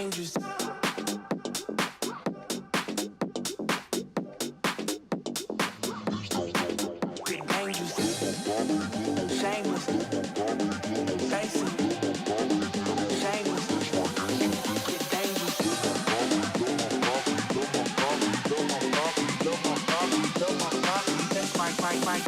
dangerous. Get dangerous. Shameless. Basic. Shameless. Get dangerous. That's my.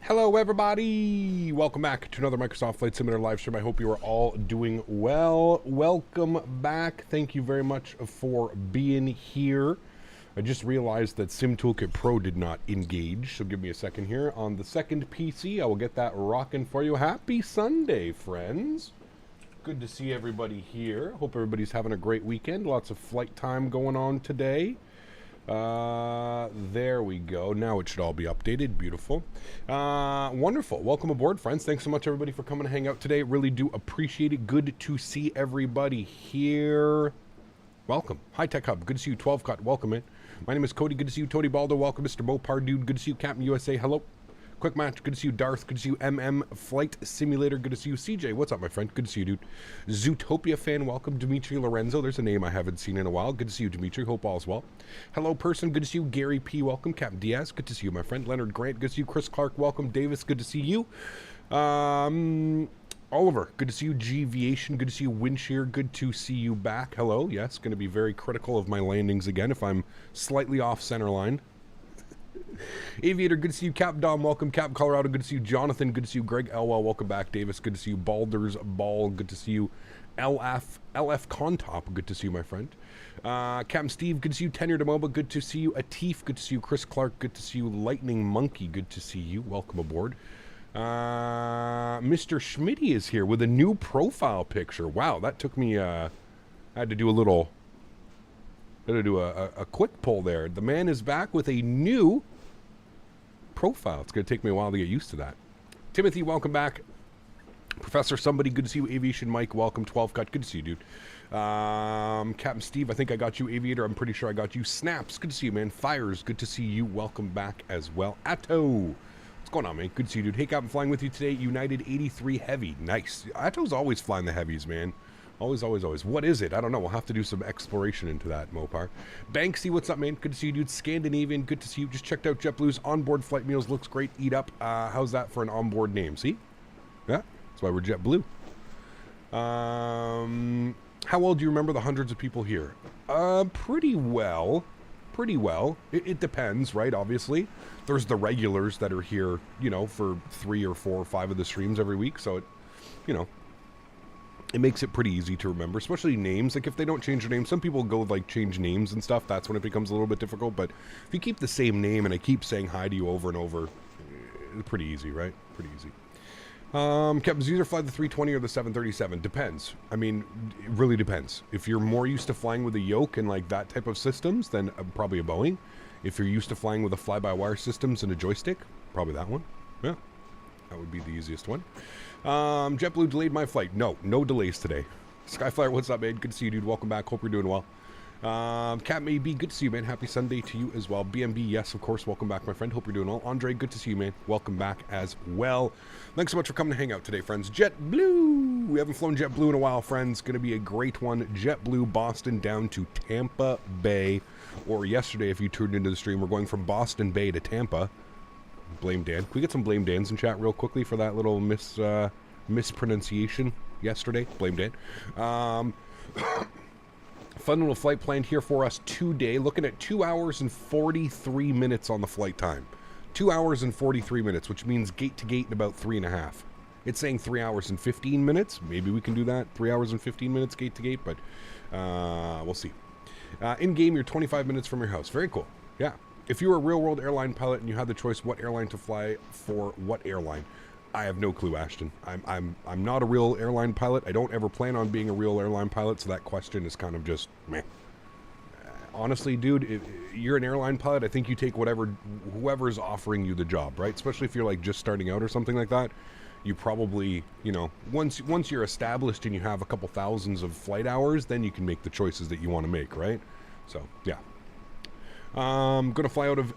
Hello everybody, welcome back to another Microsoft Flight Simulator live stream. I hope you are all doing well. Welcome back. Thank you very much for being here. I just realized that Sim Toolkit Pro did not engage, so give me a second here. On the second PC, I will get that rocking for you. Happy Sunday, friends. Good to see everybody here. Hope everybody's having a great weekend. Lots of flight time going on today. There we go. Now it should all be updated. Beautiful. Wonderful. Welcome aboard, friends. Thanks so much, everybody, for coming to hang out today. Really do appreciate it. Good to see everybody here. Welcome. Hi, Tech Hub. Good to see you. 12 Cut. Welcome in. My name is Cody. Good to see you. Tony Baldo. Welcome. Mr. Mopar Dude. Good to see you. Captain USA. Hello. Quick Match. Good to see you. Darth. Good to see you. Flight Simulator. Good to see you. CJ. What's up, my friend? Good to see you, dude. Zootopia fan. Welcome. Dimitri Lorenzo. There's a name I haven't seen in a while. Good to see you, Dimitri. Hope all's well. Hello, person. Good to see you. Gary P. Welcome. Captain Diaz. Good to see you, my friend. Leonard Grant. Good to see you. Chris Clark. Welcome. Davis. Good to see you. Oliver. Good to see you. Gviation. Good to see you. Windshear. Good to see you back. Hello. Yes. Going to be very critical of my landings again if I'm slightly off center line. Aviator, good to see you. Cap Dom, welcome. Cap Colorado, good to see you. Jonathan, good to see you. Greg Elwell, welcome back. Davis, good to see you. Baldur's Ball, good to see you. LF Contop, good to see you, my friend. Captain Steve, good to see you. Tenor Demoba, good to see you. Atif, good to see you. Chris Clark, good to see you. Lightning Monkey, good to see you. Welcome aboard. Mr. Smitty is here with a new profile picture. Wow, that took me, I had to do a little, a quick pull there. The man is back with a new profile. It's going to take me a while to get used to that. Timothy, welcome back. Professor Somebody, good to see you. Aviation Mike, welcome. 12 Cut, good to see you, dude. Captain Steve, I think I got you. Aviator, I'm pretty sure I got you. Snaps, good to see you, man. Fires, good to see you. Welcome back as well. Atto, what's going on, man? Good to see you, dude. Hey, Captain, flying with you today. United 83 Heavy, nice. Atto's always flying the heavies, man. Always, always, always. What is it? I don't know. We'll have to do some exploration into that, Mopar. Banksy, what's up, man? Good to see you, dude. Scandinavian, good to see you. Just checked out JetBlue's onboard flight meals. Looks great. Eat up. How's that for an onboard name? See? Yeah, that's why we're JetBlue. How well do you remember the hundreds of people here? Pretty well. Pretty well. It depends, right? Obviously. There's the regulars that are here, you know, for 3 or 4 or 5 of the streams every week. So, it, you know, it makes it pretty easy to remember, especially names. Like, if they don't change their name, some people go, like, change names and stuff. That's when it becomes a little bit difficult. But if you keep the same name and I keep saying hi to you over and over, it's pretty easy, right? Pretty easy. Captain, either fly the 320 or the 737. Depends. I mean, it really depends. If you're more used to flying with a yoke and, like, that type of systems, then probably a Boeing. If you're used to flying with a fly-by-wire systems and a joystick, probably that one. Yeah, that would be the easiest one. JetBlue delayed my flight. No delays today. Skyflyer, what's up, man? Good to see you, dude. Welcome back. Hope you're doing well. Cat may be good to see you, man. Happy Sunday to you as well. BMB, yes, of course. Welcome back, my friend. Hope you're doing well. Andre, good to see you, man. Welcome back as well. Thanks so much for coming to hang out today, friends. JetBlue. We haven't flown JetBlue in a while, friends. Going to be a great one. JetBlue Boston down to Tampa Bay. Or yesterday, if you tuned into the stream, we're going from Boston Bay to Tampa. Blame Dan. Can we get some Blame Dans in chat real quickly for that little mispronunciation yesterday? Blame Dan. Fun little flight planned here for us today. Looking at 2 hours and 43 minutes on the flight time. 2 hours and 43 minutes, which means gate to gate in about 3.5. It's saying 3 hours and 15 minutes. Maybe we can do that. 3 hours and 15 minutes gate to gate, but we'll see. In game, you're 25 minutes from your house. Very cool. Yeah. If you were a real world airline pilot and you had the choice what airline to fly for what airline, I have no clue, Ashton. I'm not a real airline pilot. I don't ever plan on being a real airline pilot, so that question is kind of just meh. Honestly, dude, if you're an airline pilot, I think you take whoever's offering you the job, right? Especially if you're like just starting out or something like that. You probably, you know, once you're established and you have a couple thousands of flight hours, then you can make the choices that you want to make, right? So, yeah. I'm going to fly out of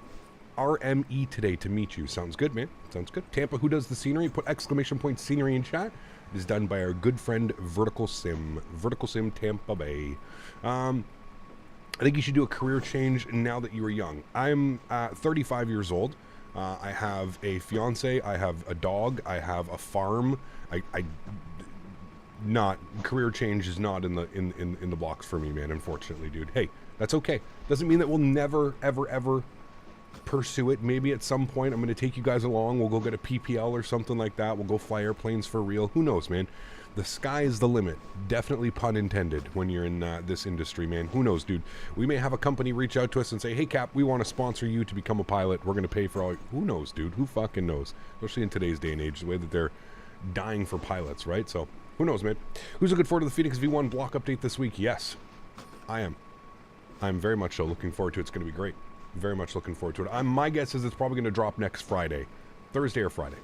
RME today to meet you. Sounds good, man. Sounds good. Tampa, who does the scenery? Put exclamation point scenery in chat. It is done by our good friend Vertical Sim. Vertical Sim Tampa Bay. I think you should do a career change now that you are young. I'm 35 years old. I have a fiance. I have a dog. I have a farm. Career change is not in the blocks for me, man. Unfortunately, dude. Hey, that's okay. Doesn't mean that we'll never, ever pursue it. Maybe at some point I'm going to take you guys along. We'll go get a PPL or something like that. We'll go fly airplanes for real. Who knows, man? The sky is the limit. Definitely pun intended when you're in this industry, man. Who knows, dude? We may have a company reach out to us and say, hey, Cap, we want to sponsor you to become a pilot. We're going to pay for all... Who knows, dude? Who fucking knows? Especially in today's day and age, the way that they're dying for pilots, right? So, who knows, man? Who's looking forward to the Phoenix V1 block update this week? Yes, I am. I'm very much so looking forward to it. It's going to be great. Very much looking forward to it. My guess is it's probably going to drop next Friday. Thursday or Friday.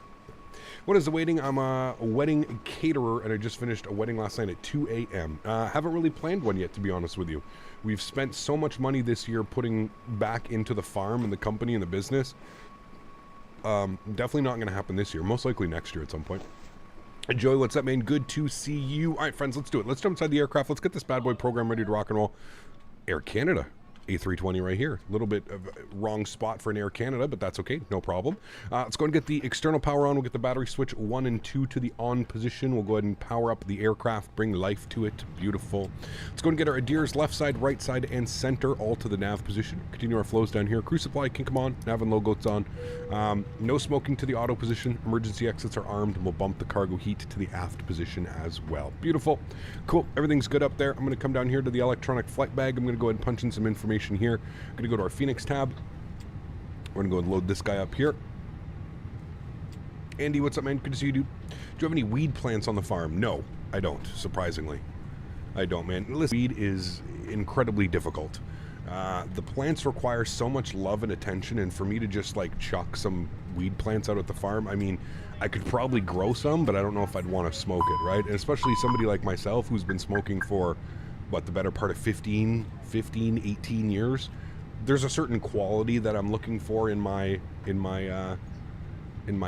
What is the waiting? I'm a wedding caterer, and I just finished a wedding last night at 2 a.m. Haven't really planned one yet, to be honest with you. We've spent so much money this year putting back into the farm and the company and the business. Definitely not going to happen this year. Most likely next year at some point. Joey, what's up, man? Good to see you. All right, friends, let's do it. Let's jump inside the aircraft. Let's get this bad boy program ready to rock and roll. Air Canada. A320 right here. A little bit of a wrong spot for an Air Canada, but that's okay. No problem. Let's go and get the external power on. We'll get the battery switch 1 and 2 to the on position. We'll go ahead and power up the aircraft, bring life to it. Beautiful. Let's go and get our ADIRs left side, right side, and center all to the nav position. Continue our flows down here. Crew supply can come on. Nav and logo's on. No smoking to the auto position. Emergency exits are armed, and we'll bump the cargo heat to the aft position as well. Beautiful. Cool. Everything's good up there. I'm going to come down here to the electronic flight bag. I'm going to go ahead and punch in some information here. I'm going to go to our Phoenix tab. We're going to go and load this guy up here. Andy, what's up, man? Good to see you, dude. Do you have any weed plants on the farm? No, I don't, surprisingly. I don't, man. Listen, weed is incredibly difficult. The plants require so much love and attention, and for me to just, like, chuck some weed plants out at the farm, I mean, I could probably grow some, but I don't know if I'd want to smoke it, right? And especially somebody like myself who's been smoking for... what, the better part of 18 years. There's a certain quality that I'm looking for in my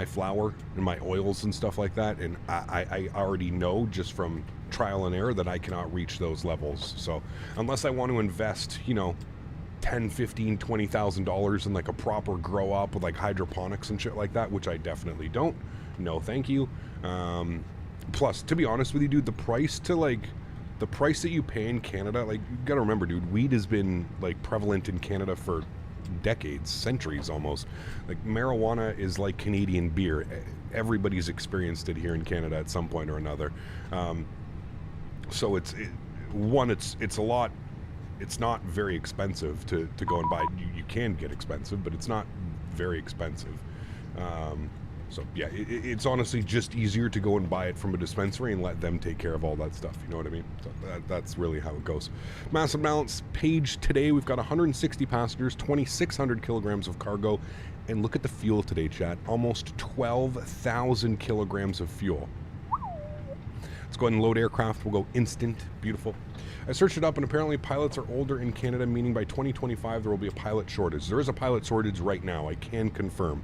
flour, in my oils and stuff like that, and I already know just from trial and error that I cannot reach those levels. So unless I want to invest, you know, $10, $15, $20,000 in like a proper grow up with like hydroponics and shit like that, which I definitely don't. No, thank you. Plus, to be honest with you, dude, the price that you pay in Canada, like, you gotta remember, dude, weed has been, like, prevalent in Canada for decades, centuries almost. Like, marijuana is like Canadian beer. Everybody's experienced it here in Canada at some point or another. So it's a lot, it's not very expensive to go and buy. You can get expensive, but it's not very expensive. So yeah, it's honestly just easier to go and buy it from a dispensary and let them take care of all that stuff. You know what I mean? So that's really how it goes. Massive balance page today. We've got 160 passengers, 2,600 kilograms of cargo, and look at the fuel today, chat. Almost 12,000 kilograms of fuel. Let's go ahead and load aircraft. We'll go instant. Beautiful. I searched it up, and apparently pilots are older in Canada, meaning by 2025 there will be a pilot shortage. There is a pilot shortage right now, I can confirm.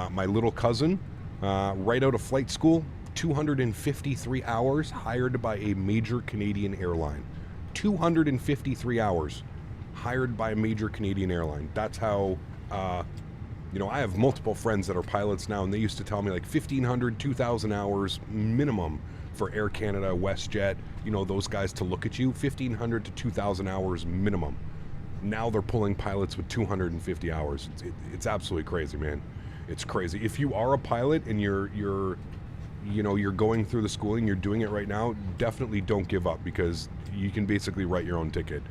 My little cousin, right out of flight school, 253 hours, hired by a major Canadian airline. 253 hours, hired by a major Canadian airline. That's how, you know, I have multiple friends that are pilots now, and they used to tell me like 1,500, 2,000 hours minimum for Air Canada, WestJet, you know, those guys to look at you. 1,500 to 2,000 hours minimum. Now they're pulling pilots with 250 hours. It's absolutely crazy, man. It's crazy. If you are a pilot and you're going through the schooling, you're doing it right now, definitely don't give up, because you can basically write your own ticket.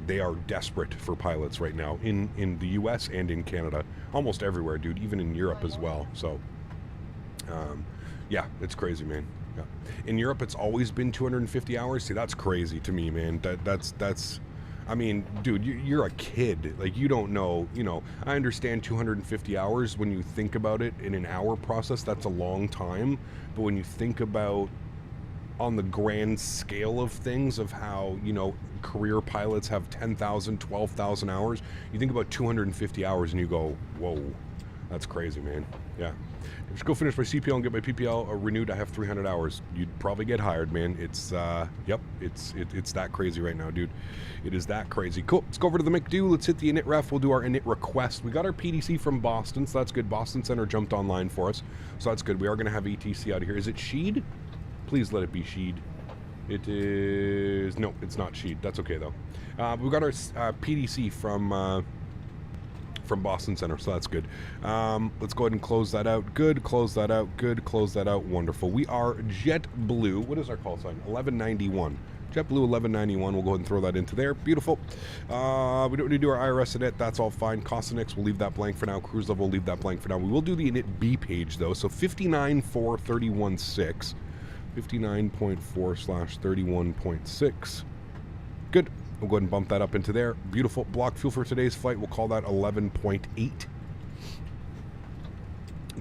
They are desperate for pilots right now in the US and in Canada. Almost everywhere, dude, even in Europe as well. So, yeah, it's crazy, man. Yeah. In Europe, it's always been 250 hours. See, that's crazy to me, man. That's I mean, dude, you're a kid. Like, you don't know, you know, I understand 250 hours when you think about it in an hour process. That's a long time. But when you think about on the grand scale of things, of how, you know, career pilots have 10,000, 12,000 hours, you think about 250 hours and you go, whoa, that's crazy, man. Yeah. Just go finish my CPL and get my PPL renewed. I have 300 hours. You'd probably get hired, man. It's, yep, it's that crazy right now, dude. It is that crazy. Cool. Let's go over to the McDo. Let's hit the init ref. We'll do our init request. We got our PDC from Boston, so that's good. Boston Center jumped online for us, so that's good. We are going to have ETC out of here. Is it Sheed? Please let it be Sheed. It is... No, it's not Sheed. That's okay, though. We got our PDC from Boston Center, so that's good. Let's go ahead and close that out. Good. Close that out. Good. Close that out. Wonderful. We are JetBlue. What is our call sign? 1191. JetBlue 1191. We'll go ahead and throw that into there. Beautiful. We don't need to do our IRS init. That's all fine. Costinix, we'll leave that blank for now. Cruise level, we'll leave that blank for now. We will do the init B page, though. So 59.431.6. 59.4/31.6. Good. We'll go ahead and bump that up into there. Beautiful. Block fuel for today's flight, we'll call that 11.8.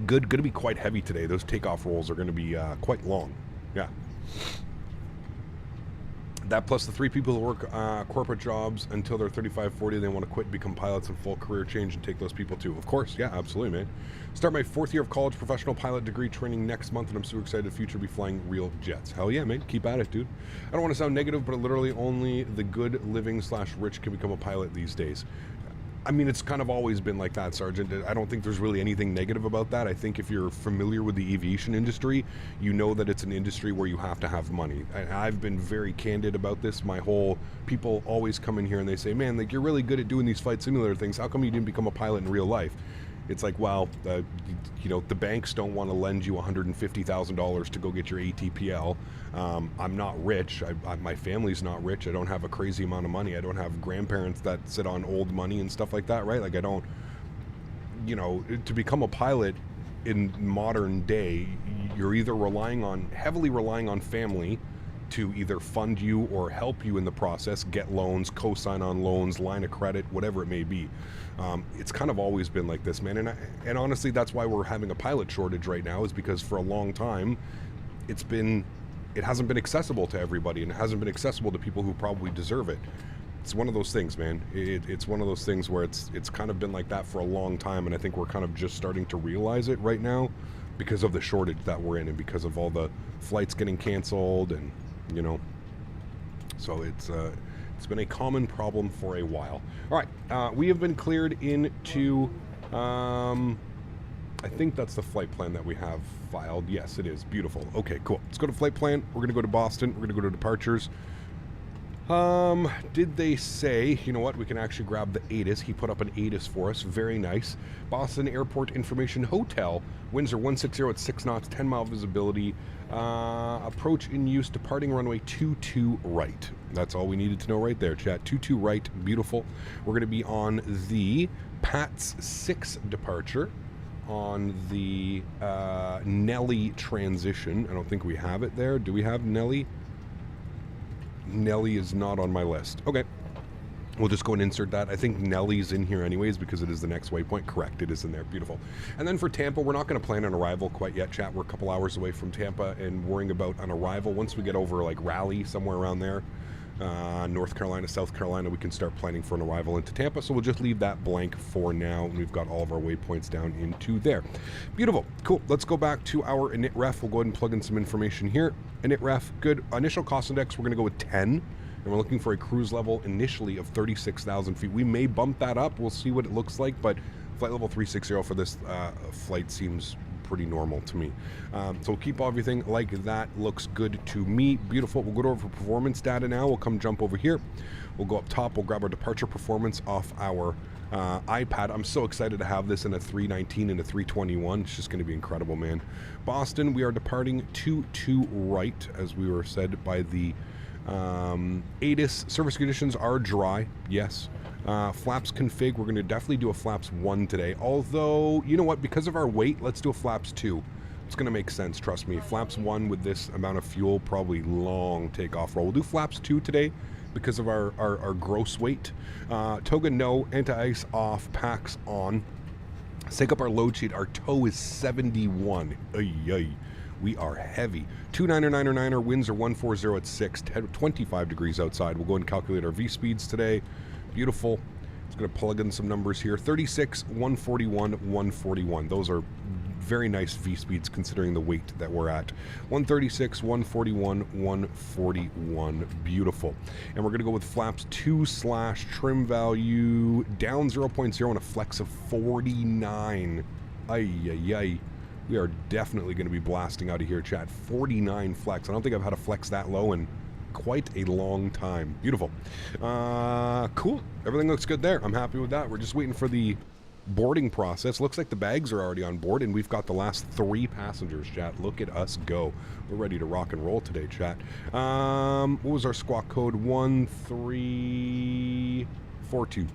Good. Going to be quite heavy today. Those takeoff rolls are going to be quite long. Yeah. That plus the 3 people who work corporate jobs until they're 35, 40, they want to quit, become pilots, and full career change, and take those people too. Of course, yeah, absolutely, man. Start my 4th year of college professional pilot degree training next month, and I'm super excited the future to be flying real jets. Hell yeah, man. Keep at it, dude. I don't want to sound negative, but literally only the good living / rich can become a pilot these days. I mean, it's kind of always been like that, Sergeant. I don't think there's really anything negative about that. I think if you're familiar with the aviation industry, you know that it's an industry where you have to have money. I've been very candid about this. People always come in here and they say, man, like, you're really good at doing these flight simulator things. How come you didn't become a pilot in real life? It's like, well, you know, the banks don't want to lend you $150,000 to go get your ATPL. I'm not rich. My family's not rich. I don't have a crazy amount of money. I don't have grandparents that sit on old money and stuff like that, right? Like, I don't, you know, to become a pilot in modern day, you're either heavily relying on family to either fund you or help you in the process, get loans, co-sign on loans, line of credit, whatever it may be. It's kind of always been like this, man. And honestly, that's why we're having a pilot shortage right now, is because for a long time, it hasn't been accessible to everybody, and it hasn't been accessible to people who probably deserve it. It's one of those things, man. It's one of those things where it's kind of been like that for a long time, and I think we're kind of just starting to realize it right now because of the shortage that we're in, and because of all the flights getting canceled, and you know, so it's been a common problem for a while. All right, we have been cleared into, I think that's the flight plan that we have filed. Yes, it is. Beautiful. Okay, cool. Let's go to flight plan. We're going to go to Boston. We're going to go to departures. Did they say, you know what, we can actually grab the ATIS. He put up an ATIS for us. Very nice. Boston Airport Information Hotel. Winds are 160 at 6 knots, 10-mile visibility. Approach in use, departing runway 22 right. That's all we needed to know right there, chat. 22 right. Beautiful. We're going to be on the PATS 6 departure. on the Nelly transition. I don't think we have it there. Do we have Nelly? Nelly is not on my list. Okay. We'll just go and insert that. I think Nelly's in here anyways because it is the next waypoint. Correct, it is in there. Beautiful. And then for Tampa, we're not going to plan an arrival quite yet, chat. We're a couple hours away from Tampa and worrying about an arrival. Once we get over like Raleigh, somewhere around there, North Carolina, South Carolina, we can start planning for an arrival into Tampa. So we'll just leave that blank for now. We've got all of our waypoints down into there. Beautiful. Cool. Let's go back to our init ref. We'll go ahead and plug in some information here. Init ref, good. Initial cost index, we're going to go with 10. And we're looking for a cruise level initially of 36,000 feet. We may bump that up. We'll see what it looks like, but flight level 360 for this flight seems pretty normal to me. So we'll keep everything like that. Looks good to me. Beautiful. We'll go over for performance data now. We'll come jump over here. We'll go up top. We'll grab our departure performance off our iPad. I'm so excited to have this in a 319 and a 321. It's just going to be incredible, man. Boston, we are departing to right, as we were said by the ATIS. Service conditions are dry, yes. Flaps config, we're going to definitely do a flaps 1 today. Although, you know what, because of our weight, let's do a flaps 2. It's going to make sense, trust me. Flaps 1 with this amount of fuel, probably long takeoff roll. We'll do flaps 2 today because of our gross weight. Toga no, anti-ice off, packs on. Let's take up our load sheet. Our tow is 71. Ay, ay. We are heavy. 29er, winds are 140 at 6, 25 degrees outside. We'll go and calculate our V speeds today. Beautiful. It's going to plug in some numbers here. 36, 141, 141. Those are very nice V speeds considering the weight that we're at. 136, 141, 141. Beautiful. And we're going to go with flaps 2 / trim value down 0.0 and a flex of 49. Ay, ay, ay. We are definitely going to be blasting out of here, chat. 49 flex. I don't think I've had a flex that low in quite a long time. Beautiful. Cool. Everything looks good there. I'm happy with that. We're just waiting for the boarding process. Looks like the bags are already on board, and we've got the last 3 passengers, chat. Look at us go. We're ready to rock and roll today, chat. What was our squawk code? 1342.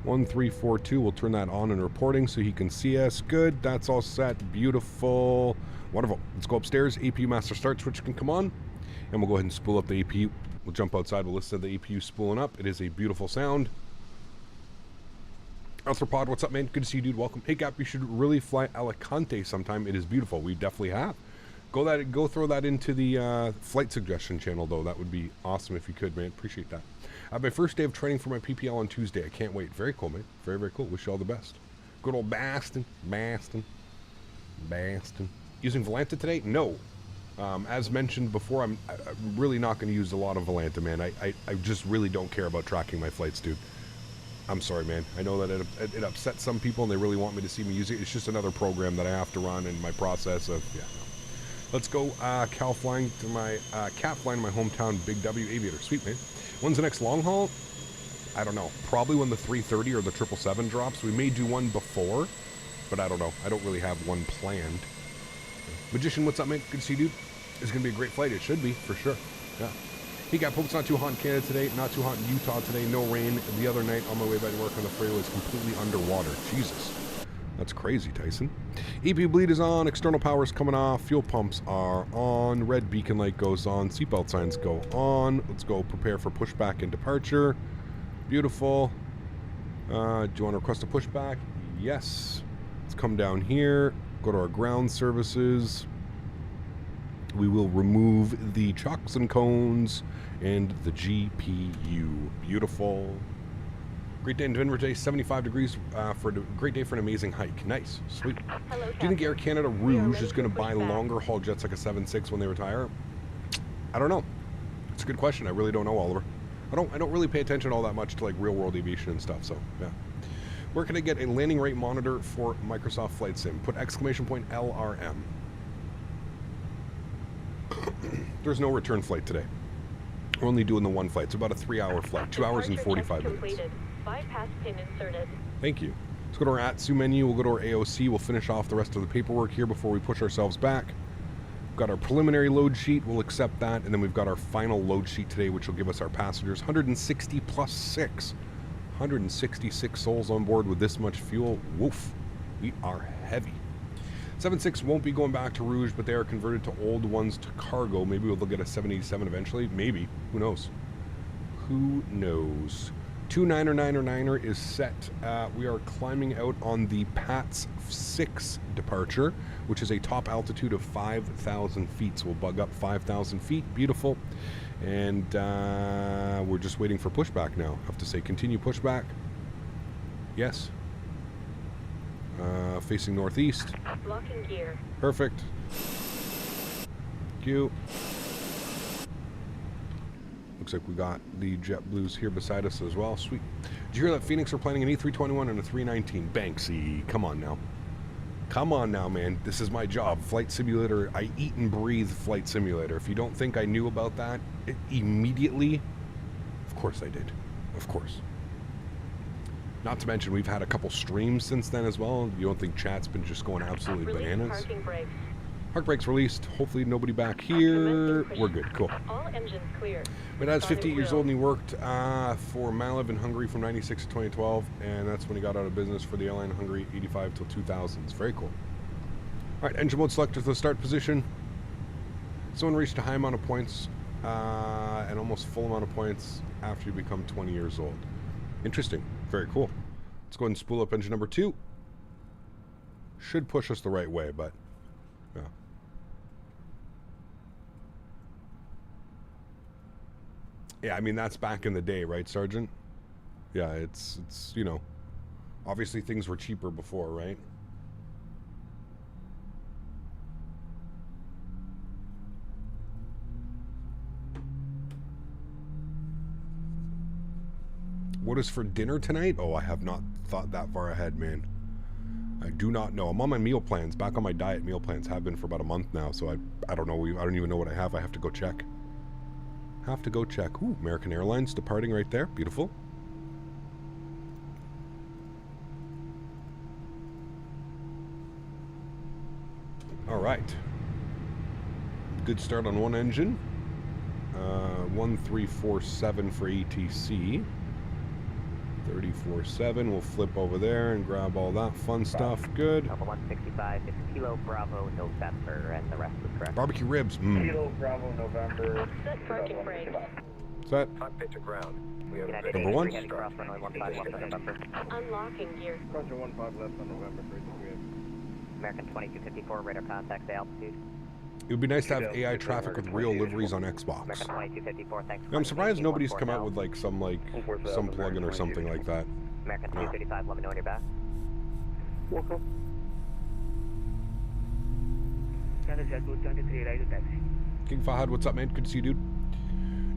1342. We'll turn that on in reporting so he can see us. Good. That's all set. Beautiful. Wonderful. Let's go upstairs. APU master start switch can come on. And we'll go ahead and spool up the APU. We'll jump outside. We'll listen to the APU spooling up. It is a beautiful sound. Arthropod, what's up, man? Good to see you, dude. Welcome. Hey, Gap, you should really fly Alicante sometime. It is beautiful. We definitely have. Go throw that into the flight suggestion channel, though. That would be awesome if you could, man. Appreciate that. I have my first day of training for my PPL on Tuesday. I can't wait. Very cool, man. Very, very cool. Wish you all the best. Good old Baston. Using Volanta today? No. As mentioned before, I'm really not going to use a lot of Volanta, man. I just really don't care about tracking my flights, dude. I'm sorry, man. I know that it upsets some people and they really want me to see me use it. It's just another program that I have to run in my process of, yeah, no. Let's go cat flying to my hometown, Big W Aviator. Sweet, man. When's the next long haul? I don't know. Probably when the 330 or the 777 drops. We may do one before, but I don't know. I don't really have one planned. Magician, what's up, man? Good to see you, dude. It's going to be a great flight. It should be, for sure. Yeah. He got hope it's not too hot in Canada today. Not too hot in Utah today. No rain. The other night on my way back to work on the freeway was completely underwater. Jesus. That's crazy, Tyson. EP bleed is on. External power is coming off. Fuel pumps are on. Red beacon light goes on. Seatbelt signs go on. Let's go prepare for pushback and departure. Beautiful. Do you want to request a pushback? Yes. Let's come down here. Go to our ground services. We will remove the chocks and cones and the GPU. Beautiful. Great day in Denver today, 75 degrees for a great day for an amazing hike. Nice, sweet. Hello, do you think Air Canada Rouge is going to buy longer haul jets like a 7.6 when they retire? I don't know. It's a good question. I really don't know, Oliver. I don't really pay attention all that much to like real world aviation and stuff. So yeah. Where can I get a landing rate monitor for Microsoft Flight Sim? Put exclamation point LRM. There's no return flight today. We're only doing the one flight. It's about a 3-hour flight, 2 hours and 45 minutes. Bypass pin inserted. Thank you. Let's go to our AlexSiu menu. We'll go to our AOC. We'll finish off the rest of the paperwork here before we push ourselves back. We've got our preliminary load sheet. We'll accept that. And then we've got our final load sheet today, which will give us our passengers 160 plus 6. 166 souls on board with this much fuel. Woof. We are heavy. 76 won't be going back to Rouge, but they are converted to old ones to cargo. Maybe we'll get a 787 eventually. Maybe. Who knows? Who knows? 299er is set. We are climbing out on the PATS 6 departure, which is a top altitude of 5,000 feet. So we'll bug up 5,000 feet. Beautiful. And we're just waiting for pushback now. I have to say continue pushback. Yes. Facing northeast. Locking gear. Perfect. Thank you. Looks like we got the JetBlues here beside us as well. Sweet. Did you hear that Fenix are planning an A321 and a 319? Banksy, come on now. Come on now, man. This is my job. Flight simulator. I eat and breathe flight simulator. If you don't think I knew about that immediately, of course I did. Of course. Not to mention, we've had a couple streams since then as well. You don't think chat's been just going absolutely Release bananas? parking brakes. Park brakes released. Hopefully nobody back here. We're good. Cool. All engines clear. My dad's 58 years old and he worked for Malev in Hungary from 96 to 2012, and that's when he got out of business for the airline in Hungary, 85 till 2000s. Very cool. All right, engine mode selector to the start position. Someone reached a high amount of points and almost full amount of points after you become 20 years old. Interesting. Very cool. Let's go ahead and spool up engine number 2. Should push us the right way, but yeah. Yeah, I mean, that's back in the day, right, Sergeant? Yeah, it's you know, obviously things were cheaper before, right? What is for dinner tonight? Oh, I have not thought that far ahead, man. I do not know. I'm on my meal plans, back on my diet meal plans. Have been for about a month now, so I don't know. I don't even know what I have. I have to go check. Have to go check. Ooh, American Airlines departing right there. Beautiful. All right. Good start on one engine. 1347 for ATC. 34.7. We'll flip over there and grab all that fun stuff. Good. Alpha 165 is Kilo Bravo November, and the rest is correct. Barbecue ribs. Kilo Bravo November. Set parking brakes. Set. Cockpit to ground. We have United Number one. Heading cross runway 15 left on November. Unlocking gear. Crossing 15 left on November 3. American 2254, radar contact to altitude. It would be nice to have AI traffic with real liveries on Xbox. American 2254, thanks. I'm surprised nobody's come out with like some plugin or something like that. American 235, let me know when you're back. Welcome. JetBlue 23, right to taxi. King Fahad, what's up, man? Good to see you, dude.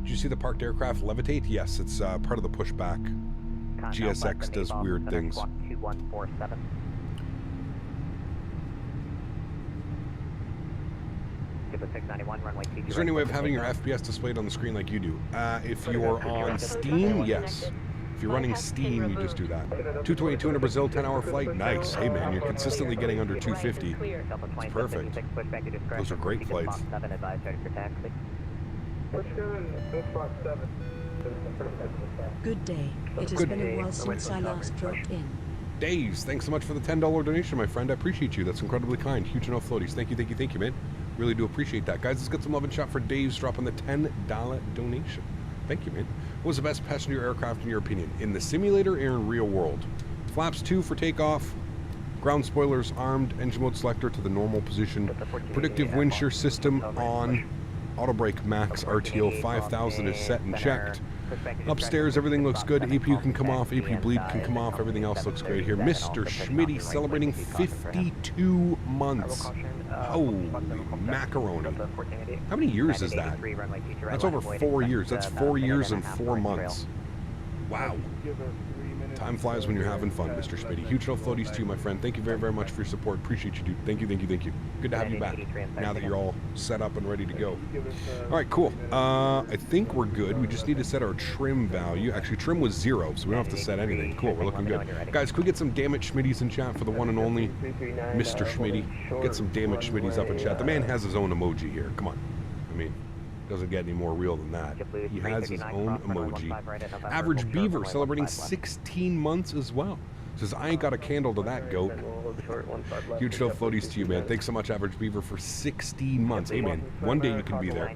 Did you see the parked aircraft levitate? Yes, it's part of the pushback. GSX does weird things. 2147. Is there any way of having your FPS displayed on the screen like you do? If you're on Steam, yes. If you're running Steam, you just do that. 222 in a Brazil 10-hour flight. Nice. Hey, man, you're consistently getting under 250. It's perfect. Those are great flights. Good day. It has been a while since I last dropped in. Days, thanks so much for the $10 donation, my friend. I appreciate you. That's incredibly kind. Huge enough floaties. Thank you, man. Really do appreciate that. Guys, let's get some love and shot for Dave's dropping the $10 donation. Thank you, man. What was the best passenger aircraft in your opinion? In the simulator or in real world? Flaps 2 for takeoff. Ground spoilers armed. Engine mode selector to the normal position. Predictive wind shear system on. Auto brake max RTO 5000 is set and checked. Upstairs, everything looks good. APU can come off, APU bleed can come off. Everything else looks great here. Mr. Smitty celebrating 52 months. Holy macaroni. How many years is that? That's over 4 years. That's 4 years and 4 months. Wow. Time flies when you're having fun, Mr. Smitty. Huge love floaties to you, my friend. Thank you very, very much for your support. Appreciate you, dude. Thank you. Good to have you back now that you're all set up and ready to go. All right, cool. I think we're good. We just need to set our trim value. Actually, trim was 0, so we don't have to set anything. Cool, we're looking good. Guys, can we get some damn it Schmitties in chat for the one and only Mr. Smitty? Get some damn it Schmitties up in chat. The man has his own emoji here. Come on. I mean, doesn't get any more real than that. He has his own emoji. Average Beaver celebrating 16 months as well. Says, I ain't got a candle to that, goat. Huge no floaties to you, man. Thanks so much, Average Beaver, for 16 months. Hey, man, one day you can be there.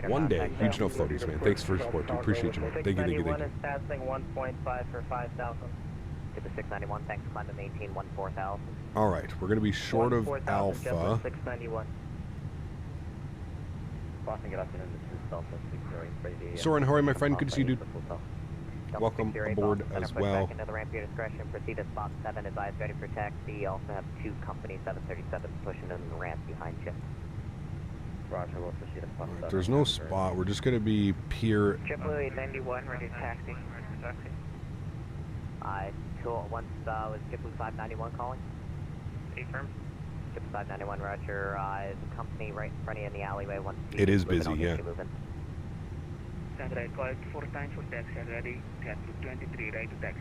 One day. Huge no floaties, man. Thanks for your support, dude. Appreciate you, man. Thank you, thank you, thank you. Passing 1.5 for 5,000. To the 691, thanks, climb to maintain 14,000. All right, we're going to be short of Alpha. 691. Boston, good afternoon. This is Delta 608. Soren, how are you, my friend? Good to see you, dude. Welcome aboard as well. Into the ramp, your discretion. Proceed to spot 7. Advise ready for taxi. You also have 2 company 737s pushing in the ramp behind you. Roger, we'll proceed to spot 7. There's no spot. We're just going to be pier. JetBlue 891, ready to taxi. Once was JetBlue 591 calling. Affirm. JetBlue 591, Roger. The company right in front of you in the alleyway. Once It is busy, yeah. Sandra, I called 4 times for taxi already. JetBlue 23, right to taxi.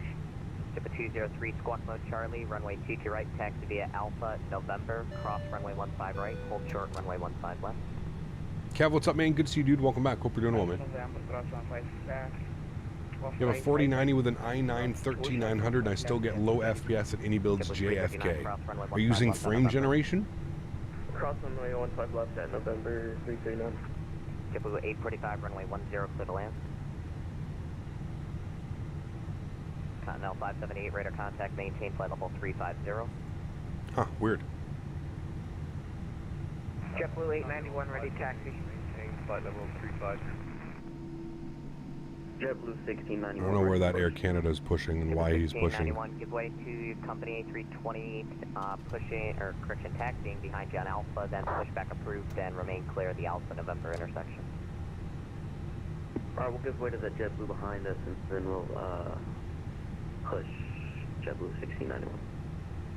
JetBlue 203, squawk mode Charlie, runway 22 right, taxi via Alpha, November, cross runway 15 right, hold short, runway 15 left. Kev, what's up, man? Good to see you, dude. Welcome back. Hope you're doing well, man. November, cross 15 left. You have a 4090 with an i9 13900, and I still get low FPS at any builds JFK. Are you using frame generation? Cross runway 15 left at November 339. JetBlue 845, runway 10, clear to land. Continental 578, radar contact, maintain flight level 350. Huh, weird. JetBlue 891, ready taxi. Maintain flight level 35. JetBlue 1691. I don't know where that Air Canada is pushing and why he's pushing. Give way to company A320, pushing, or correction, taxiing behind you on Alpha, then pushback approved, and remain clear of the Alpha November intersection. Alright, we'll give way to the JetBlue behind us, and then we'll push JetBlue 1691.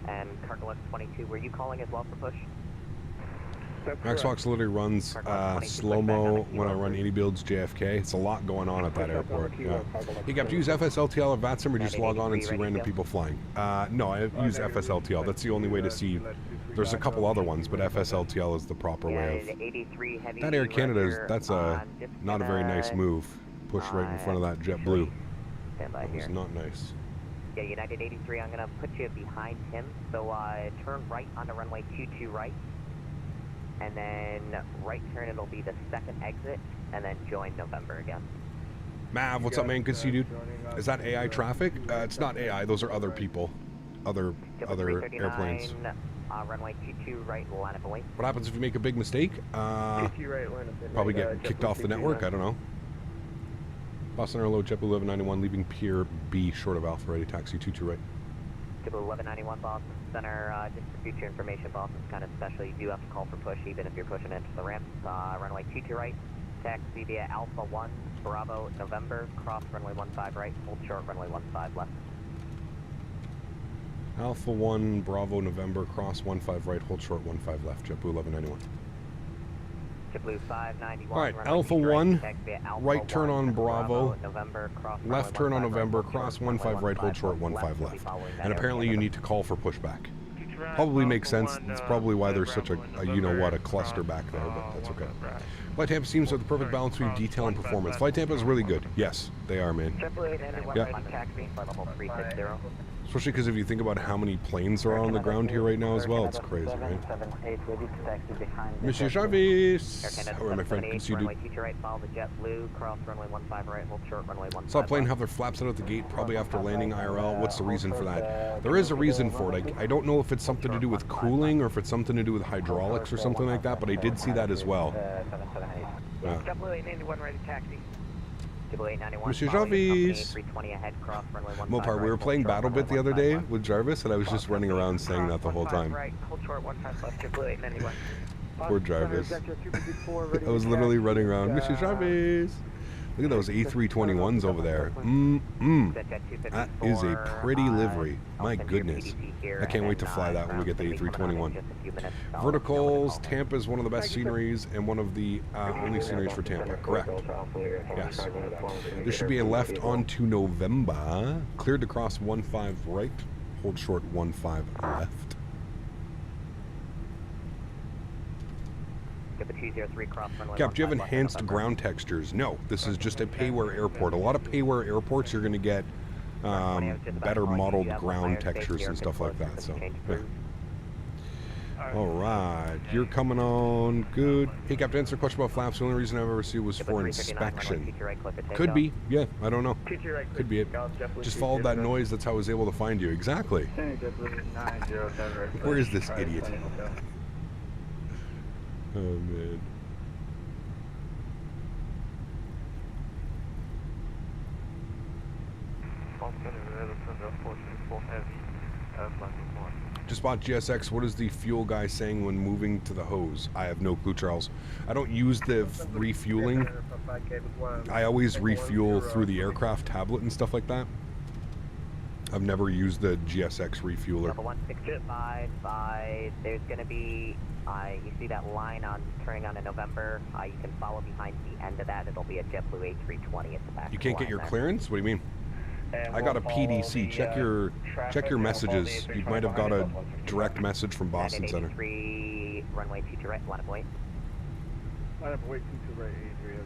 And Cargo X22, were you calling as well for push? Maxbox literally runs slow-mo when I run 80 builds JFK. It's a lot going on at that airport. Yeah. You got to use FSLTL or VATSIM, or just log on and see random people flying? No, I use FSLTL. That's the only way to see. There's a couple other ones, but FSLTL is the proper way of. That Air Canada, that's not a very nice move. Push right in front of that JetBlue. That was not nice. Yeah, United 83, I'm going to put you behind him. So turn right onto runway 22 right. And then right turn, it'll be the second exit, and then join November again. Mav, what's up, man? Good to see you, dude. Is that AI traffic? It's not AI. Those are other people, other airplanes. Runway 22 right, line up and wait. What happens if you make a big mistake? Probably get kicked off the network. I don't know. Boston Air low, JetBlue 1191, leaving Pier B, short of Alpha, ready, taxi 22 right. JetBlue 1191, Boston Center, just for future information, Boston's kind of special. You do have to call for push, even if you're pushing into the ramp. Runway 22 right, taxi via Alpha 1, Bravo, November, cross runway 15 right, hold short, runway 15 left. Alpha 1, Bravo, November, cross 15 right, hold short 15 left, JetBlue 1191. JetBlue 591. All right, Alpha 1, right turn on Bravo, left turn on November, cross 15 right, hold short 15 left. And apparently you need to call for pushback. Probably makes sense. That's probably why there's such a you-know-what, a cluster back there, but that's okay. Flight Tampa seems to have the perfect balance between detail and performance. Flight Tampa is really good. Yes, they are, man. Yeah. Especially because if you think about how many planes are on the ground here right now as well, it's crazy, right? Monsieur Jarvis! How are my friend? Good to see you, dude. Saw a plane have their flaps out at the gate probably after landing IRL. What's the reason for that? There is a reason for it. I don't know if it's something to do with cooling or if it's something to do with hydraulics or something like that, but I did see that as well. Yeah. Monsieur Jarvis! Mopar, we were playing BattleBit the other day with Jarvis, and I was just running around saying that the whole time. Poor Jarvis. I was literally running around, Monsieur Jarvis! Look at those A321s over there. That is a pretty livery. My goodness. I can't wait to fly that when we get the A321. Verticals, Tampa is one of the best sceneries and one of the only sceneries for Tampa. Correct. Yes. There should be a left onto November. Cleared to cross 15 right. Hold short 15 left. Cap, do you have enhanced ground textures? No, this is just a payware airport. A lot of payware airports, you're going to get better modeled ground textures and stuff like that. So, yeah. All right, you're coming on good. Hey, Captain, answer a question about flaps. The only reason I've ever seen was for inspection. Could be, yeah, I don't know. Could be it. Just followed that noise, that's how I was able to find you. Exactly. Where is this idiot? Oh, man. Just bought GSX. What is the fuel guy saying when moving to the hose? I have no clue, Charles. I don't use the refueling. I always refuel through the aircraft tablet and stuff like that. I've never used the GSX refueler. Level 165, there's going to be, you see that line on turning on in November. You can follow behind the end of that. It'll be a JetBlue A320 at the back. You can't get your clearance? What do you mean? I got a PDC. Check your messages. You might have got a direct message from Boston Center. 983, runway 22 right, line up wait. Line up wait, 22 right, 83.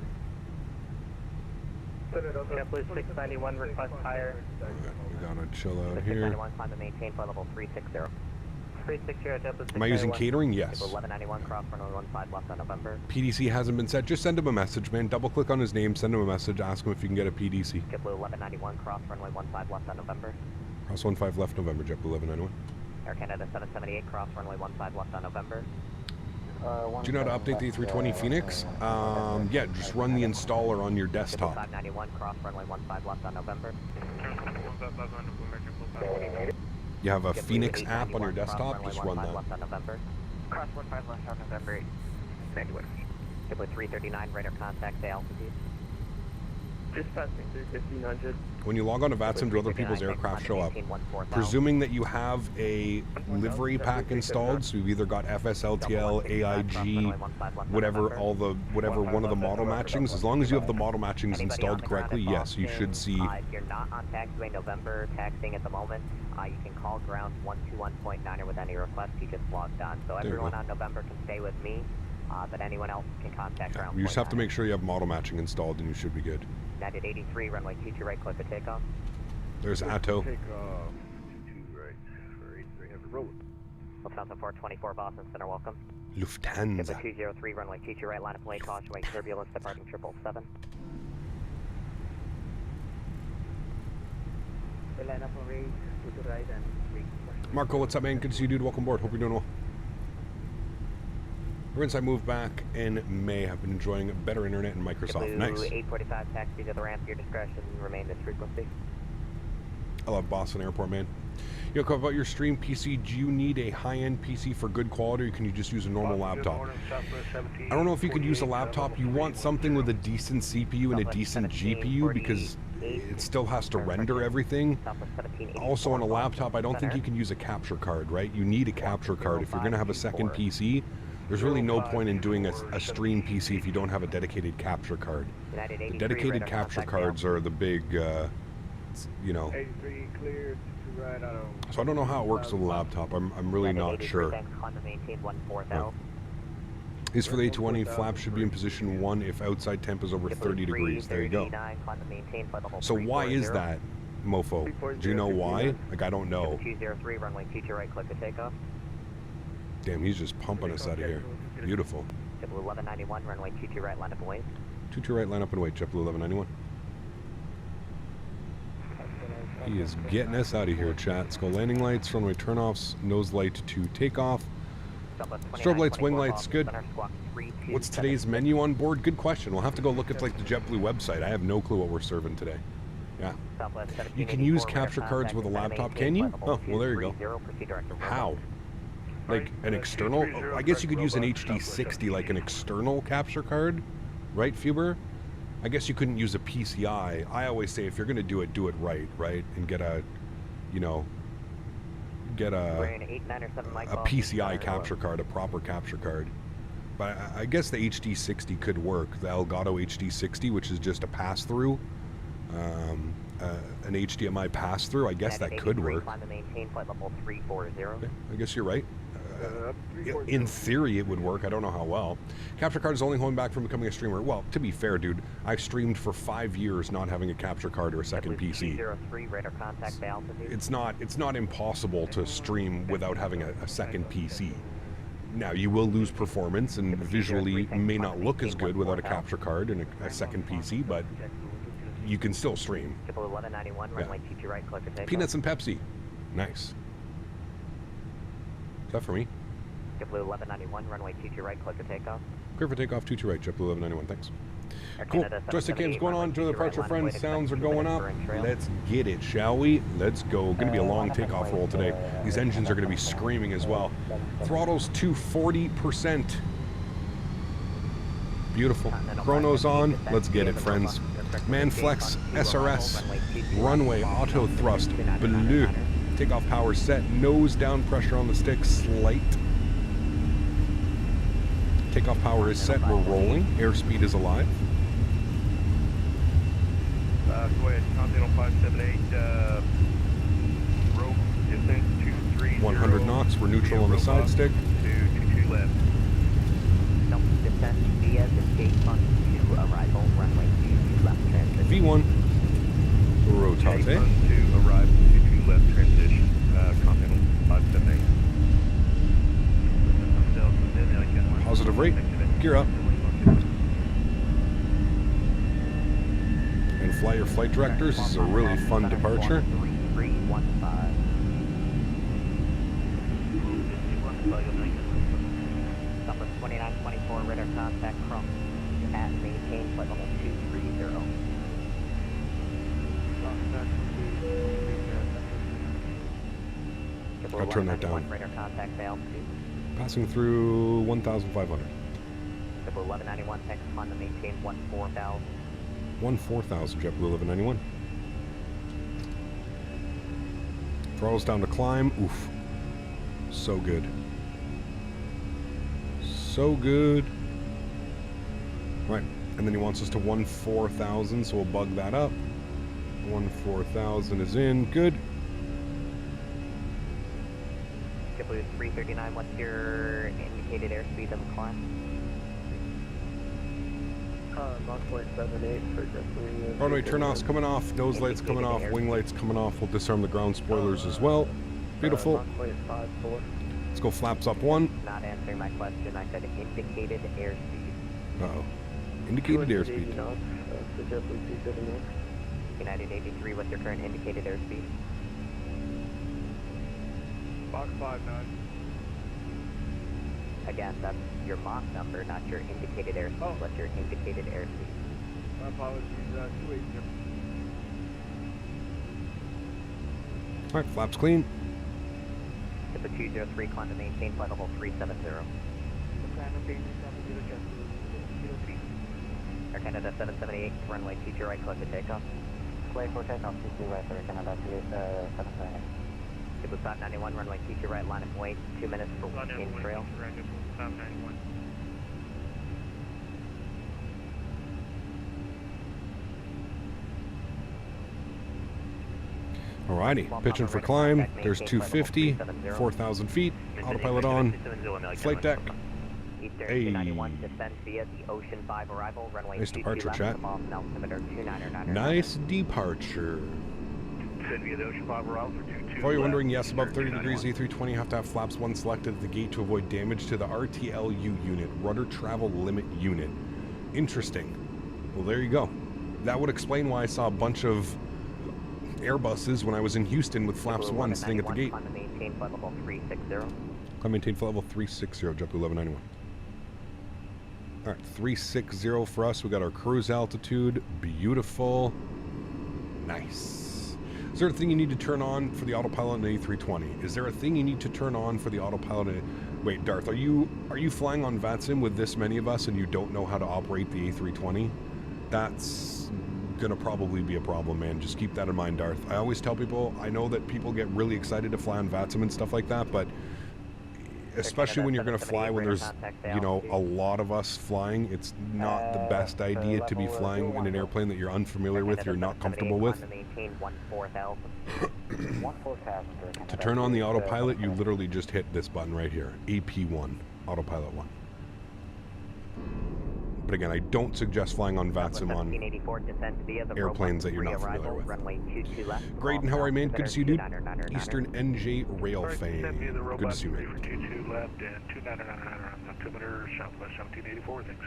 JetBlue 691, request higher. We gotta chill out here. 691, climb and maintain for level 360. 360, JetBlue 691. Am I using catering? Yes. 1191, cross runway 15 left on November. PDC hasn't been set. Just send him a message, man. Double click on his name, send him a message, ask him if you can get a PDC. JetBlue 1191, cross runway 15 left on November. Cross 15 left November, JetBlue 1191. Air Canada 778, cross runway 15 left on November. Do you know how to update the A320 Phoenix? Yeah, just run the installer on your desktop. 591, cross runway 15 left on November. You have a Phoenix app on your desktop, just run that. Cross 15 left on November. JetBlue 339, radar contact to altitude. Just passing through 1500. When you log on to VATSIM, do other people's aircraft show up? Presuming that you have a livery pack installed, so you've either got FSLTL, AIG, whatever one of the model matchings. As long as you have the model matchings installed correctly, yes, you should see. If you're not on taxiway November, taxiing at the moment, you can call ground 121.9 with any request. You just logged on. So everyone on November can stay with me, but anyone else can contact ground. You just have to make sure you have model matching installed, and you should be good. United 83, runway 22 right, clear for takeoff. There's Atto. Takeoff, 22 right, for 83, have a roll. Lufthansa 424, Boston Center, welcome. Lufthansa. 203, runway 22 right, line up lane, caution, wait, turbulence, departing 777. The line up on range, to the right and wait. Marco, what's up, man? Good to see you, dude. Welcome aboard. Hope you're doing well. Ever since I moved back in May, I've been enjoying better internet and Microsoft. JetBlue Nice. 845, taxi to the ramp, your discretion, remain this frequency. I love Boston Airport, man. Yo, about your stream PC, do you need a high-end PC for good quality, or can you just use a normal laptop? I don't know if you could use a laptop. You want something with a decent CPU and a decent GPU, because it still has to render everything. Also on a laptop, I don't think you can use a capture card, right? You need a capture card. If you're going to have a second PC, there's really no point in doing a stream PC if you don't have a dedicated capture card. The dedicated capture cards are the big, you know. So I don't know how it works with a laptop. I'm really not sure. Is for the A220, flaps should be in position 1 if outside temp is over 30 degrees. There you go. So why is that, mofo? Do you know why? Like, I don't know. 203, runway 22 right, click to takeoff. Damn, he's just pumping us out of here. Beautiful. JetBlue 1191, runway 22 right, line up and wait. 22 right, line up and wait. JetBlue 1191. He is getting us out of here, chat. Let's go landing lights, runway turnoffs, nose light to takeoff. Strobe lights, wing lights, good. What's today's menu on board? Good question. We'll have to go look at like the JetBlue website. I have no clue what we're serving today. Yeah. You can use capture cards with a laptop, can you? Oh, well, there you go. How? Like an external? I guess you could use an HD60, like an external capture card, right, Fuber? I guess you couldn't use a PCI. I always say if you're going to do it right? And get a, you know, get a PCI capture card, a proper capture card. But I guess the HD60 could work. The Elgato HD60, which is just a pass-through, an HDMI pass-through. I guess that could work. Yeah, I guess you're right. in theory, it would work. I don't know how well. Capture card is only holding back from becoming a streamer. Well, to be fair, dude, I streamed for 5 years not having a capture card or a second PC. 203, radar contact by altitude. It's not impossible to stream without having a second PC. Now, you will lose performance and visually may not look as good without a capture card and a second PC, but you can still stream. JetBlue 1191, runway 22 right, clear for takeoff. Peanuts and Pepsi. Nice. Is that for me? JetBlue 1191, runway 22 right, clear for takeoff. Clear for takeoff, 22 right, JetBlue 1191, thanks. Air Cool. Canada Joystick game's 778, going on. runway To the 22 right, departure, line of friends. way to Sounds are expect 2 going minutes up. for in-trail. Let's get it, shall we? Let's go. Going to be a long takeoff roll today. These engines are going to be screaming as well. Throttle's to 40%. Beautiful. Chrono's on. Let's get it, friends. Manflex SRS. Runway auto thrust. Blue. Takeoff power set. Nose down pressure on the stick. Slight. Takeoff power is set. We're rolling. Airspeed is alive. Go ahead, Continental 578, rope distance 230. 100 knots. We're neutral on the side stick. 22 left. No, descent via the gate on to arrival, runway 22 left transition. V1. Rotate. To arrive, 22 left transition, Continental 578. Positive rate. Gear up. And fly your flight directors. This is a really fun departure. 3315. Number 2924, radar contact from at maintain flight level 230. Gotta turn that down. Radar contact by altitude. Passing through 1,500. JetBlue 1191, thanks on to maintain 14,000. 14,000, JetBlue 1191. Throttles down to climb. Oof. So good. So good. Right. And then he wants us to 14,000, so we'll bug that up. 14,000 is in. Good. JetBlue 339, what's your indicated airspeed on the climb? Mach 0.78 for JetBlue. Runway turnoffs coming off, nose lights coming off, wing lights coming off. We'll disarm the ground spoilers as well. Beautiful. Mach 0.54. Let's go flaps up one. Not answering my question, I said indicated airspeed. Uh-oh. Indicated 280 airspeed. knots, for JetBlue 279. United 83, what's your current indicated airspeed? Mach 59. Again, that's your Mach number, not your indicated airspeed. Oh. What's your indicated airspeed? My apologies, 280. Alright, flaps clean. JetBlue 203, climb to maintain flight level 370. Air Canada 778, runway 22 right, clear to takeoff. Clear for takeoff, 22 right, Air Canada 778. JetBlue 591, runway 22 right, line of weight, 2 minutes for in trail. 591. Alrighty, pitching for climb. There's 250, 4,000 feet. Autopilot on. Flight deck. Hey. 291, descend via the Ocean 5 arrival, runway Nice 22 departure, left, chat. come off altimeter 299. Nice departure. Send via the Ocean 5 arrival for 22 For all you're left. wondering, yes, above 30 291. degrees, A320 have to have flaps 1 selected at the gate to avoid damage to the RTLU unit, rudder travel limit unit. Interesting. Well, there you go. That would explain why I saw a bunch of Airbuses when I was in Houston with flaps 1 sitting at the gate. Climb to maintain flight level 360. Climb maintain flight level 360, JetBlue 1191. All right, 360 for us. We got our cruise altitude. Beautiful. Nice. Is there a thing you need to turn on for the autopilot in the A320? Is there a thing you need to turn on for the autopilot? Wait, Darth, are you flying on VATSIM with this many of us and you don't know how to operate the A320? That's gonna probably be a problem, man. Just keep that in mind, Darth. I always tell people, I know that people get really excited to fly on VATSIM and stuff like that, but especially when you're going to fly when there's, you know, a lot of us flying, it's not the best idea to be flying in an airplane that you're unfamiliar with, you're not comfortable with. To turn on the autopilot, you literally just hit this button right here, AP1, autopilot 1. But again, I don't suggest flying on VATSIM on airplanes that you're not familiar with. Graydon, how are you, man? Good to see you, dude. Eastern NJ Rail Fame. Good to see you, man. 22 left and 2999 on the altimeter, southwest 1784, thanks.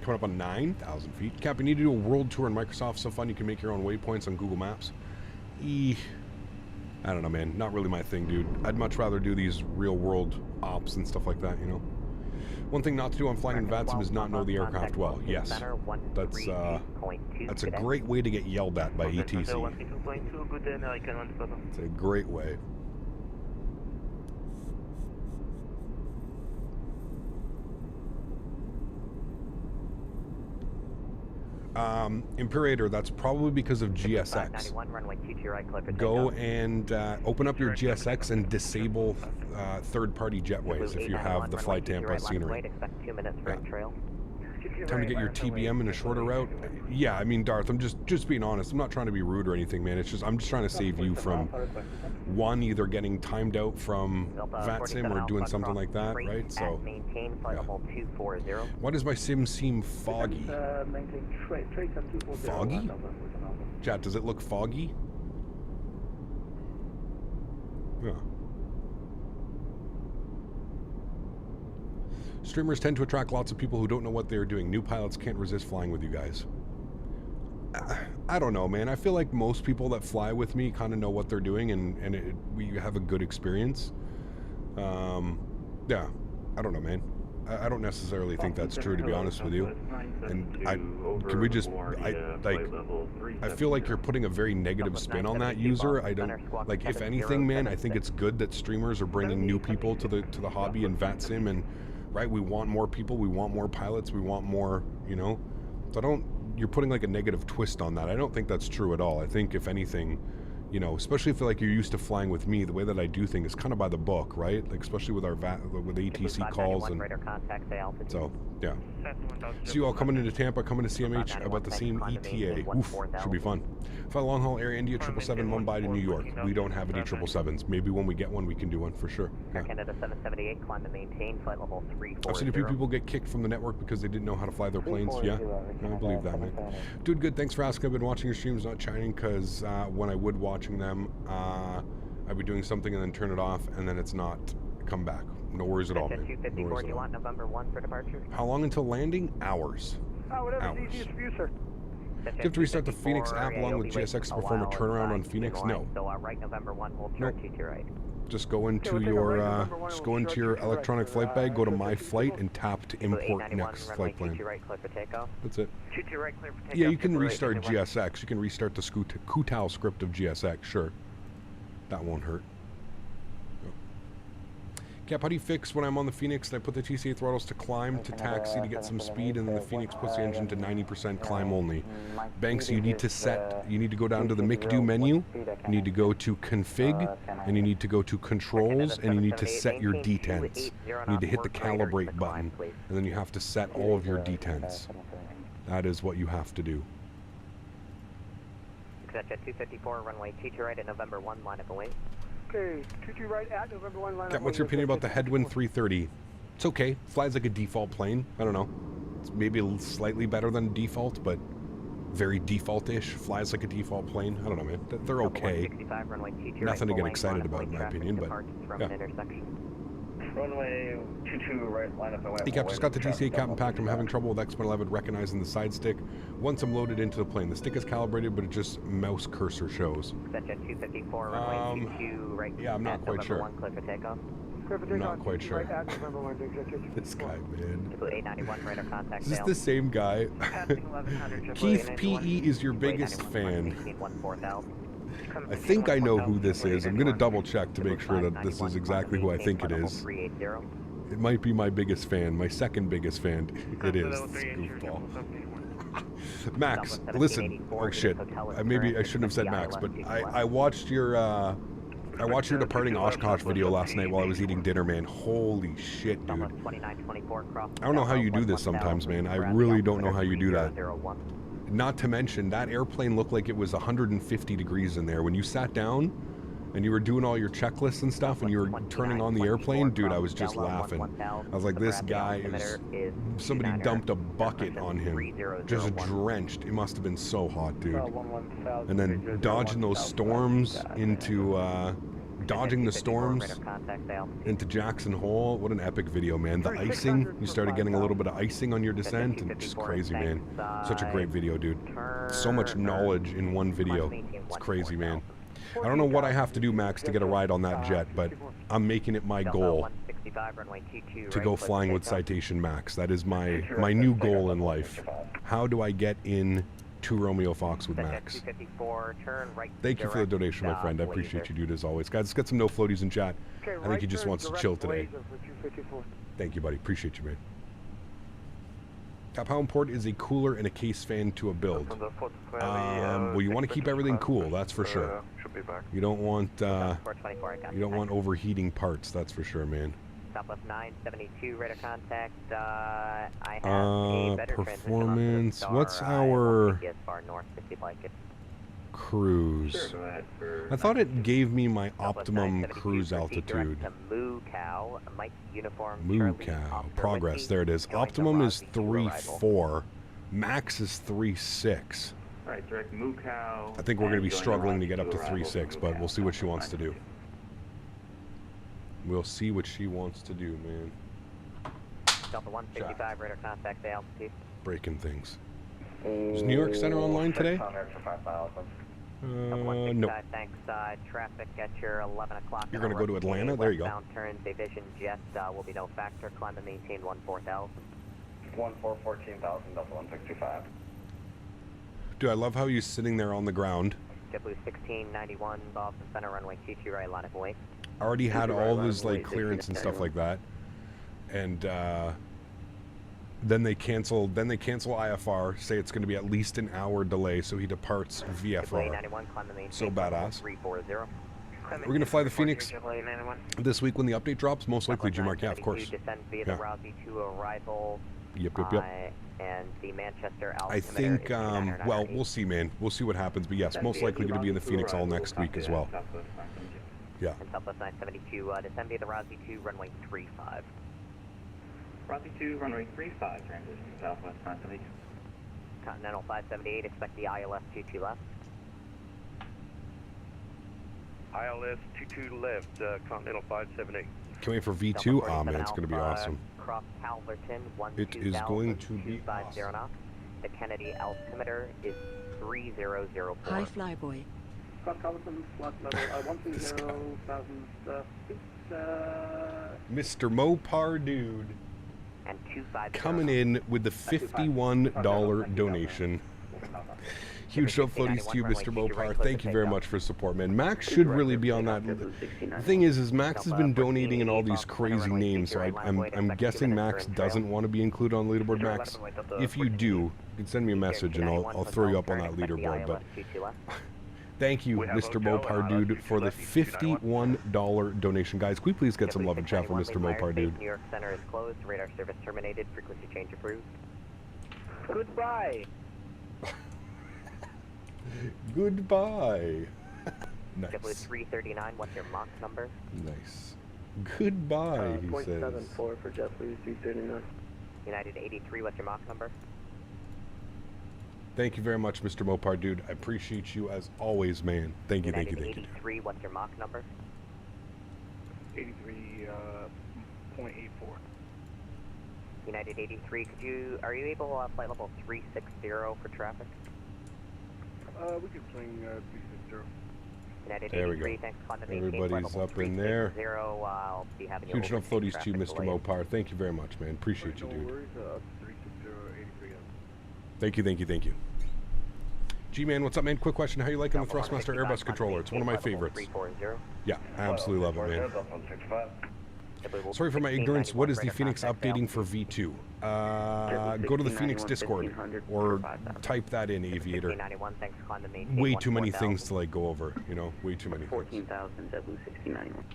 Coming up on 9,000 feet. Cap, you need to do a world tour in Microsoft. So fun, you can make your own waypoints on Google Maps. I don't know, man. Not really my thing, dude. I'd much rather do these real world ops and stuff like that, you know? One thing not to do on flying in VATSIM is not know the aircraft well. Yes. That's a great way to get yelled at by ETC. It's a great way. Imperator, that's probably because of GSX. Go and open up your GSX and disable third-party jetways if you have the Fly Tampa scenery. Time to get your TBM in a shorter route. Yeah, I mean, Darth, I'm just being honest. I'm not trying to be rude or anything, man. It's just I'm just trying to save you from one, either getting timed out from VATSIM or doing something like that, right? So, yeah. Why does my sim seem foggy? Foggy? Chat, does it look foggy? Yeah. Streamers tend to attract lots of people who don't know what they're doing. New pilots can't resist flying with you guys. I don't know, man. I feel like most people that fly with me kind of know what they're doing, and we have a good experience. Yeah, I don't know, man. I don't necessarily think that's true, to be honest with you. And I feel like you're putting a very negative spin on that user. I don't like. If anything, man, I think it's good that streamers are bringing new people to the hobby and VATSIM, and right, we want more people, we want more pilots, we want more, you know. So you're putting like a negative twist on that. I don't think that's true at all. I think if anything, you know, especially if like you're used to flying with me, the way that I do things is kind of by the book, right? Like especially with our with ATC calls and so yeah. See you all coming into Tampa, coming to CMH about the same ETA. Oof, should be fun. Fly long haul Air India 777 Mumbai to New York. We don't have any 777s. Maybe when we get one, we can do one for sure. Yeah. Canada 778, climb and maintain flight level 340. I've seen a few people get kicked from the network because they didn't know how to fly their planes. Yeah, I believe that, man. Dude, good. Thanks for asking. I've been watching your streams, not shining, because when I would watching them, I'd be doing something and then turn it off, and then it's not come back. No worries at all, man. 254, do you want November 1 for departure? How long until landing? Hours. Whatever's easiest for you, sir. Do you have to restart the Phoenix app along with GSX to perform a turnaround on Phoenix? No. So right November 1, hold short to right. Just go into your electronic flight bag, go to My Flight, and tap to import next flight plan. That's it. Yeah, you can restart GSX. You can restart the Kutao script of GSX. Sure, that won't hurt. Cap, how do you fix when I'm on the Phoenix and I put the TCA throttles to climb to taxi to get some speed, and then the Phoenix puts the engine to 90% climb only? Banks, you need to go down to the McDo menu, you need to go to config, and you need to go to controls, and you need to set your detents. You need to hit the calibrate button, and then you have to set all of your detents. That is what you have to do. Gotcha, 254, runway 22 right at November 1, line up and wait. Okay, 22 right at November 1 line. What's your opinion about the Headwind 330? It's okay. Flies like a default plane. I don't know. It's maybe slightly better than default, but very default-ish. Flies like a default plane. I don't know, man. They're okay. Nothing to get excited about, in my opinion, but yeah. Runway 22 right, line up and wait. Hey, Cap, just got the TCA cap packed. I'm having trouble with X-11 recognizing the side stick once I'm loaded into the plane. The stick is calibrated, but it just mouse cursor shows. Yeah, I'm not quite sure. I'm not quite sure. This guy, man. Is this the same guy? Keith P.E. is your biggest fan. I think I know who this is. I'm going to double check to make sure that this is exactly who I think it is. It might be my biggest fan, my second biggest fan. It is. This goofball. Max, listen. Oh shit. Maybe I shouldn't have said Max, but I watched your departing Oshkosh video last night while I was eating dinner, man. Holy shit, dude. I don't know how you do this sometimes, man. I really don't know how you do that. Not to mention, that airplane looked like it was 150 degrees in there. When you sat down and you were doing all your checklists and stuff and you were turning on the airplane, dude, I was just laughing. I was like, this guy is... Somebody dumped a bucket on him. Just drenched. It must have been so hot, dude. And then dodging those storms into... dodging the storms into Jackson Hole. What an epic video, man. The icing, you started getting a little bit of icing on your descent, and just crazy, man. Such a great video, dude. So much knowledge in one video. It's crazy, man. I don't know what I have to do, Max, to get a ride on that jet, but I'm making it my goal to go flying with Citation Max. That is my new goal in life. How do I get in to Romeo Fox with Max? Thank you for the donation, my friend. I appreciate you, dude, as always. Guys, let's get some no floaties in chat. I think he just wants to chill today. Thank you, buddy. Appreciate you, man. Cap, how important is a cooler and a case fan to a build? Well, you want to keep everything cool, that's for sure. You don't want overheating parts, that's for sure, man. Southwest 972, radar contact. I have a better performance. What's our cruise? I thought it gave me my optimum cruise altitude. Moo cow. Progress. There it is. Optimum is 3.4. Max is 3.6. Alright, direct Moo cow. I think we're going to be struggling to get up to 3.6, but we'll see what she wants to do. We'll see what she wants to do, man. Delta 155, radar contact, altitude. Breaking things. Is New York Center online today? No. Thanks. Traffic at your 11 o'clock. You're going to go to Atlanta? There you go. Turns, Aviation jet will be no factor. Climb and maintain 14,000. 14,000, Delta 165. Dude, I love how he's sitting there on the ground. JetBlue 1691, Boston Center, runway 22 right, line of way. Already had all his like clearance and stuff like that, and then they cancel IFR, say it's going to be at least an hour delay, so he departs VFR. So badass. We're going to fly the Phoenix this week when the update drops, most likely G-Mark, yeah, of course. Yeah. Yep. And the Manchester I think, well, we'll see, man. We'll see what happens, but yes, most likely going to be in the Phoenix all next week as well. Yeah. And Southwest 972, descend via the Rosie 2, runway 35. Rosie 2, runway 35, transition Southwest 972. Continental 578, expect the ILS 22 left. ILS 22 left, Continental 578. Can we wait for V2? Oh man, it's going to be awesome. Cross Calverton, it is going to be awesome. Knots. The Kennedy altimeter is 3004. Hi, Flyboy. Cross Calverton, flight level 120,000 feet. Mr. Mopar dude. And 250. Coming in with the $51 donation. Huge no floaties to you, Mr. Mopar. Thank you very much for support, man. Max should really be on that. The thing is Max has been donating in all these crazy names, so I'm guessing Max doesn't want to be included on the leaderboard. Max, if you do, you can send me a message and I'll throw you up on that leaderboard. But thank you, Mr. Mopar dude, for the $51 donation. Guys, can we please get some love and chat for Mr. Mopar dude? New York Center is closed. Radar service terminated. Frequency change approved. Goodbye. Goodbye. Nice. JetBlue 339, what's your Mach number? Nice. Goodbye, he says. 0.74 for JetBlue 339. United 83, what's your Mach number? Thank you very much, Mr. Mopar, dude. I appreciate you as always, man. Thank you, United thank you, thank you. 83, what's your Mach number? 83.84. United 83, are you able flight level 360 for traffic? We could swing 360. United there 83, we go. thanks. Everybody's up in there. I'll be having you Huge no floaties to you, Mr. Mopar. Thank you very much, man. Appreciate you, dude. 360, 83. Thank you, thank you, thank you. G-Man, what's up, man? Quick question. How you liking the Thrustmaster Airbus controller? It's one of my favorites. Yeah, I absolutely love it, man. Sorry for my ignorance. What is the Phoenix updating for V2? Go to the Phoenix Discord or type that in, Aviator. Way too many things to like go over, you know? Way too many things. 14,000, JetBlue 1691.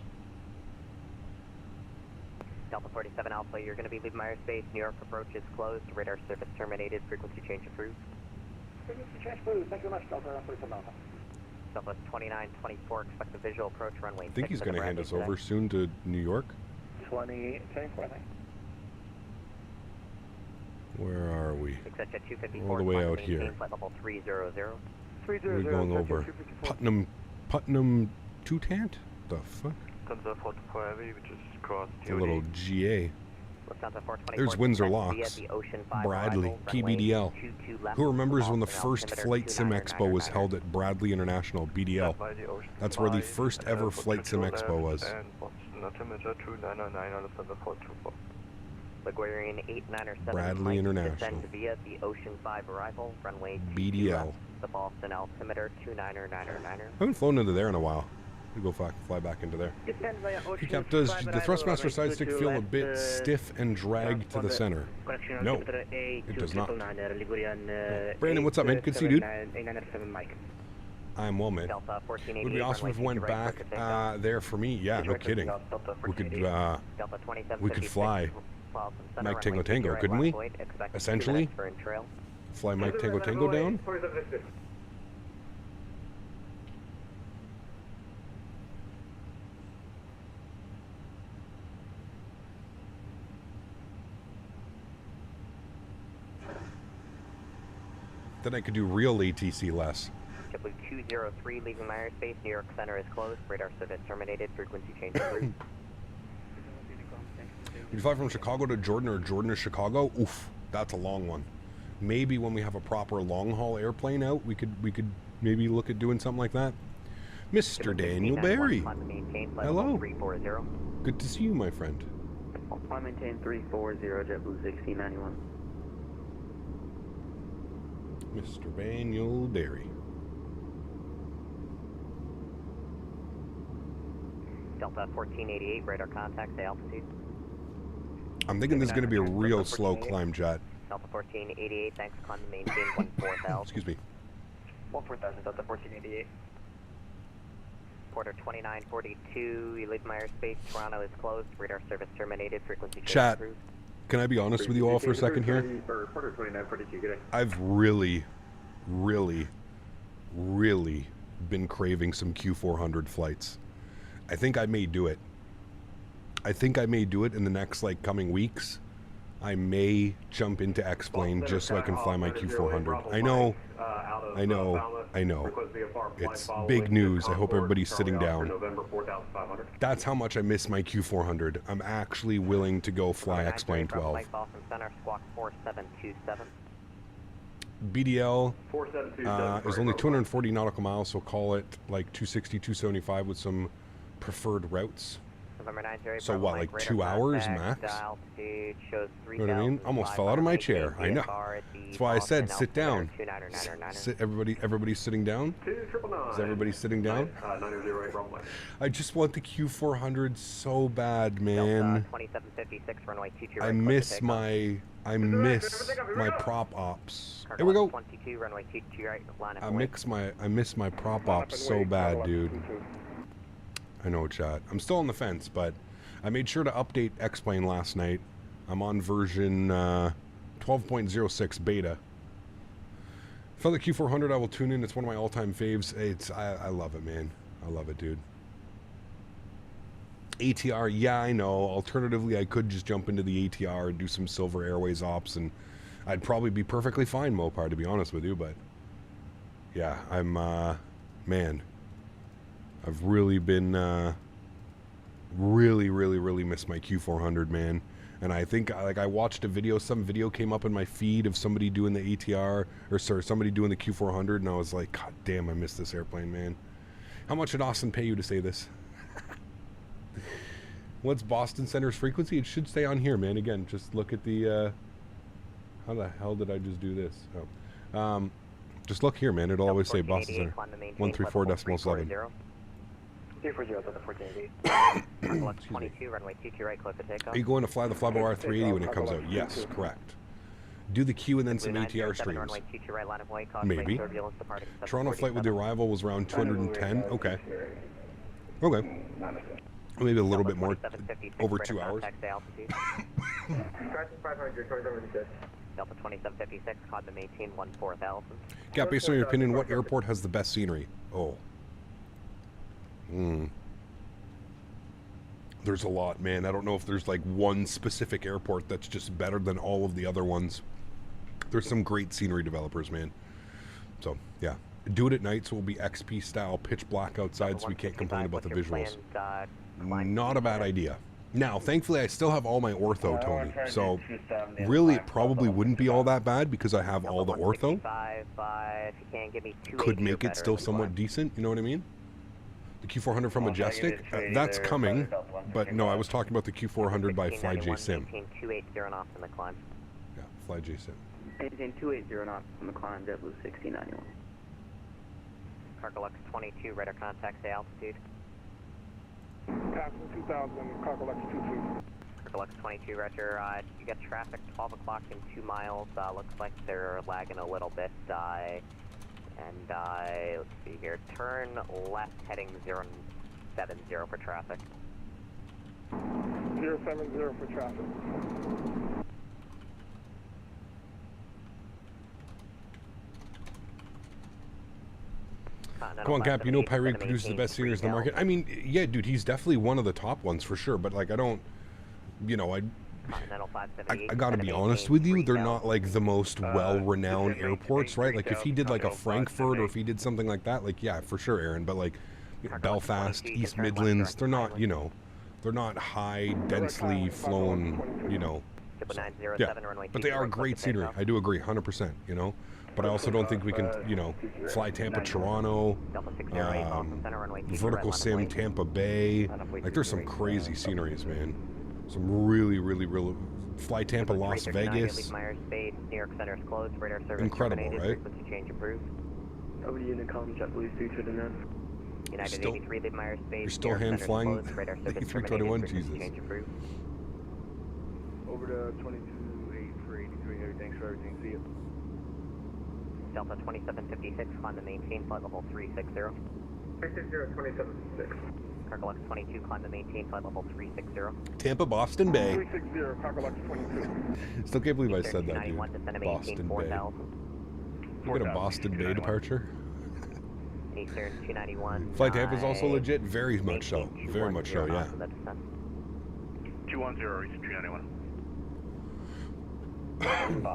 Delta 47 Alpha, you're going to be leaving my airspace. New York approach is closed. Radar service terminated. Frequency change approved. JetBlue, thank you very much, Delta 47 Alpha. Southwest 2924, expect a visual approach runway. I think he's going to hand us over soon to New York. 2024, thank Where are we? Exit jet 254, All the way out here. flight level 300. We're going over Putnam Tutant? The fuck? It's a little GA. There's Windsor Locks. Bradley, PBDL. Who remembers when the first Flight Sim Expo was held at Bradley International, BDL? That's where the first ever Flight Sim Expo was. Bradley International. Via the Ocean 5 arrival, runway BDL. The Boston altimeter 29999. I haven't flown into there in a while. We go fly back into there. Cap, does the Thrustmaster side stick feel a bit stiff and dragged to the center? No, it does not. Brandon, what's up, man? Good to see you, dude. I'm well, man. Would be awesome if we went back there for me. Yeah, no kidding. We could fly Mike Tango Tango, couldn't we? Essentially, fly Mike Tango Tango down. Then I could do real ATC less. JetBlue 203 leaving my airspace. New York Center is closed. Radar service terminated. Frequency change approved. You fly from Chicago to Jordan or Jordan to Chicago? Oof, that's a long one. Maybe when we have a proper long haul airplane out, we could maybe look at doing something like that. Mr. Daniel Barry. Hello. Good to see you, my friend. Climb maintain 340, JetBlue 1691. Mr. Daniel Barry. Delta 1488, radar contact, say altitude. I'm thinking this is going to be a real slow climb, Jet. Delta 1488, thanks, climb to maintain 14,000. Excuse me. 14,000, Delta 1488. Porter 2942, you leave my airspace. Toronto is closed. Radar service terminated. Frequency change Chat. approved. Can I be honest with you all for a second here? Porter 2942, good day. I've really been craving some Q400 flights. I think I may do it. I think I may do it in the next coming weeks. I may jump into X-Plane just so I can fly my Q400. I know. It's big news. I hope everybody's sitting down. That's how much I miss my Q400. I'm actually willing to go fly X-Plane 12. BDL is only 240 nautical miles, so call it 260, 275 with some preferred routes. So what, 2 hours max? You know what I mean? Almost fell out of my chair. I know. That's why I said sit down. Sit. Everybody's sitting down. Is everybody sitting down? I just want the Q400 so bad, man. I miss my prop ops. Here we go. I miss my prop ops so bad, dude. I know, chat. I'm still on the fence, but I made sure to update X-Plane last night. I'm on version 12.06 beta. For the Q400, I will tune in. It's one of my all-time faves. I love it, man. I love it, dude. ATR, yeah, I know. Alternatively, I could just jump into the ATR and do some Silver Airways ops, and I'd probably be perfectly fine, Mopar, to be honest with you, but yeah, I'm, man, I've really been, really missed my Q400, man. And I think, I watched a video, some video came up in my feed of somebody doing the ATR, or sorry, somebody doing the Q400, and I was like, God damn, I miss this airplane, man. How much did Austin pay you to say this? What's Boston Center's frequency? It should stay on here, man. Again, just look at the, how the hell did I just do this? Oh. Just look here, man. It'll always say Boston Center. 134.7. 22, runway 22 right, close to takeoff. Are you going to fly the Flybo R380 when it comes out? Yes, correct. Do the Q and then some ATR streams. Maybe. Toronto flight with the arrival was around 210. Okay. Okay. Maybe a little bit more. Over 2 hours. Delta 2756, climb to maintain 14,000. Gap, based on your opinion, what airport has the best scenery? Oh. There's a lot, man. I don't know if there's like one specific airport that's just better than all of the other ones. There's some great scenery developers, man. So, yeah. Do it at night, so we'll be XP style, pitch black outside, so we can't complain about the visuals. Not a bad idea. Now, thankfully, I still have all my ortho, Tony. So, really, it probably wouldn't be all that bad because I have all the ortho. Could make it still somewhat decent, you know what I mean? The Q400 from Majestic, that's coming. But no, I was talking about the Q400 by FlyJ Sim. 280 knots in the climb. Yeah, FlyJ Sim. Maintain 280 knots on the climb, JetBlue 1691. Cargolux 22, radar contact, say altitude. Passing 2000, Cargolux 22. Cargolux 22, roger. You got traffic 12 o'clock in 2 miles. Looks like they're lagging a little bit. Let's see here. Turn left heading 070 for traffic. 070 for traffic. Come on, Cap, you know Pyreek produces the best sceneries in the market. I mean, yeah, dude, he's definitely one of the top ones for sure, but like I don't, you know, I gotta be honest with you, they're not like the most well-renowned airports, right? Like if he did like a Frankfurt or if he did something like that, like yeah, for sure, Erin, but like Belfast, East Midlands, they're not, you know, they're not high, densely flown, you know. Yeah, but they are great scenery. I do agree, 100%, you know. But I also don't think we can, you know, fly Tampa, Toronto, vertical sim, Tampa Bay. Like, there's some crazy sceneries, man. Some really, fly Tampa, Las Vegas. Incredible, right? Over to Unicom, JetBlue 329. You're still hand flying the A321, Jesus. Over to 22.8 for 83, thanks for everything, see you. Delta 2756, climb to maintain, flight level 360. 360, 2756. Cargolux 22, climb to maintain, flight level 360. Tampa, Boston Bay. 360, Cargolux 22. Still can't believe I said that, dude. Boston Bay. You got a Boston Bay departure? Eastern 291. Flight Tampa is also legit, very much so. Very much so, yeah. 210, Eastern 291.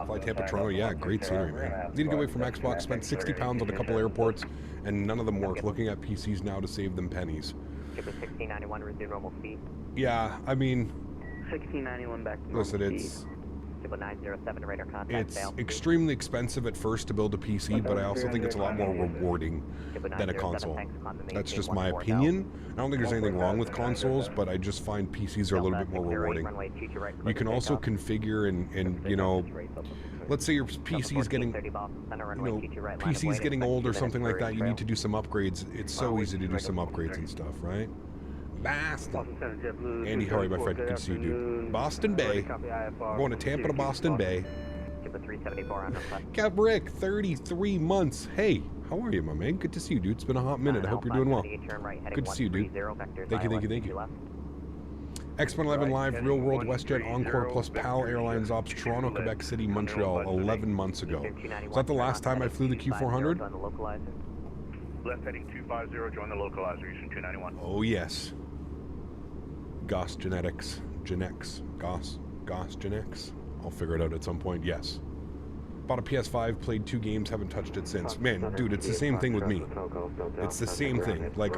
Flight Tampa, Toronto, yeah, great scenery, man. Need to get away from Xbox, spent 60 pounds on a couple airports, and none of them work. Looking at PCs now to save them pennies. 1691, resume normal speed. Yeah, I mean, 1691 back to listen, it's 907 radar contact. It's extremely expensive at first to build a PC, but I also think it's a lot more rewarding than a console. That's just my opinion. I don't think there's anything wrong with consoles, but I just find PCs are a little bit more rewarding. You can also configure and you know, let's say your PC is getting, you know, PC is getting old or something like that, you need to do some upgrades. It's so easy to do some upgrades and stuff, right? Boston. Andy, how are you, my friend? Good to see you, dude. Boston Bay. I'm going to Tampa to Boston Bay. Cap Rick, 33 months. Hey, how are you, my man? Good to see you, dude. It's been a hot minute. I hope you're doing well. Good to see you, dude. Thank you. X-Men 11 Live, Real World, WestJet, Encore, plus PAL Airlines Ops, Toronto, Quebec City, Montreal, 11 months ago. Was that the last time I flew the Q400? Left heading 250, join the localizer, Eastern 291. Oh, yes. Goss Genetics. Goss Genetics. I'll figure it out at some point. Yes. Bought a PS5, played 2 games, haven't touched it since. Man, dude, it's the same thing with me. It's the same thing. Like,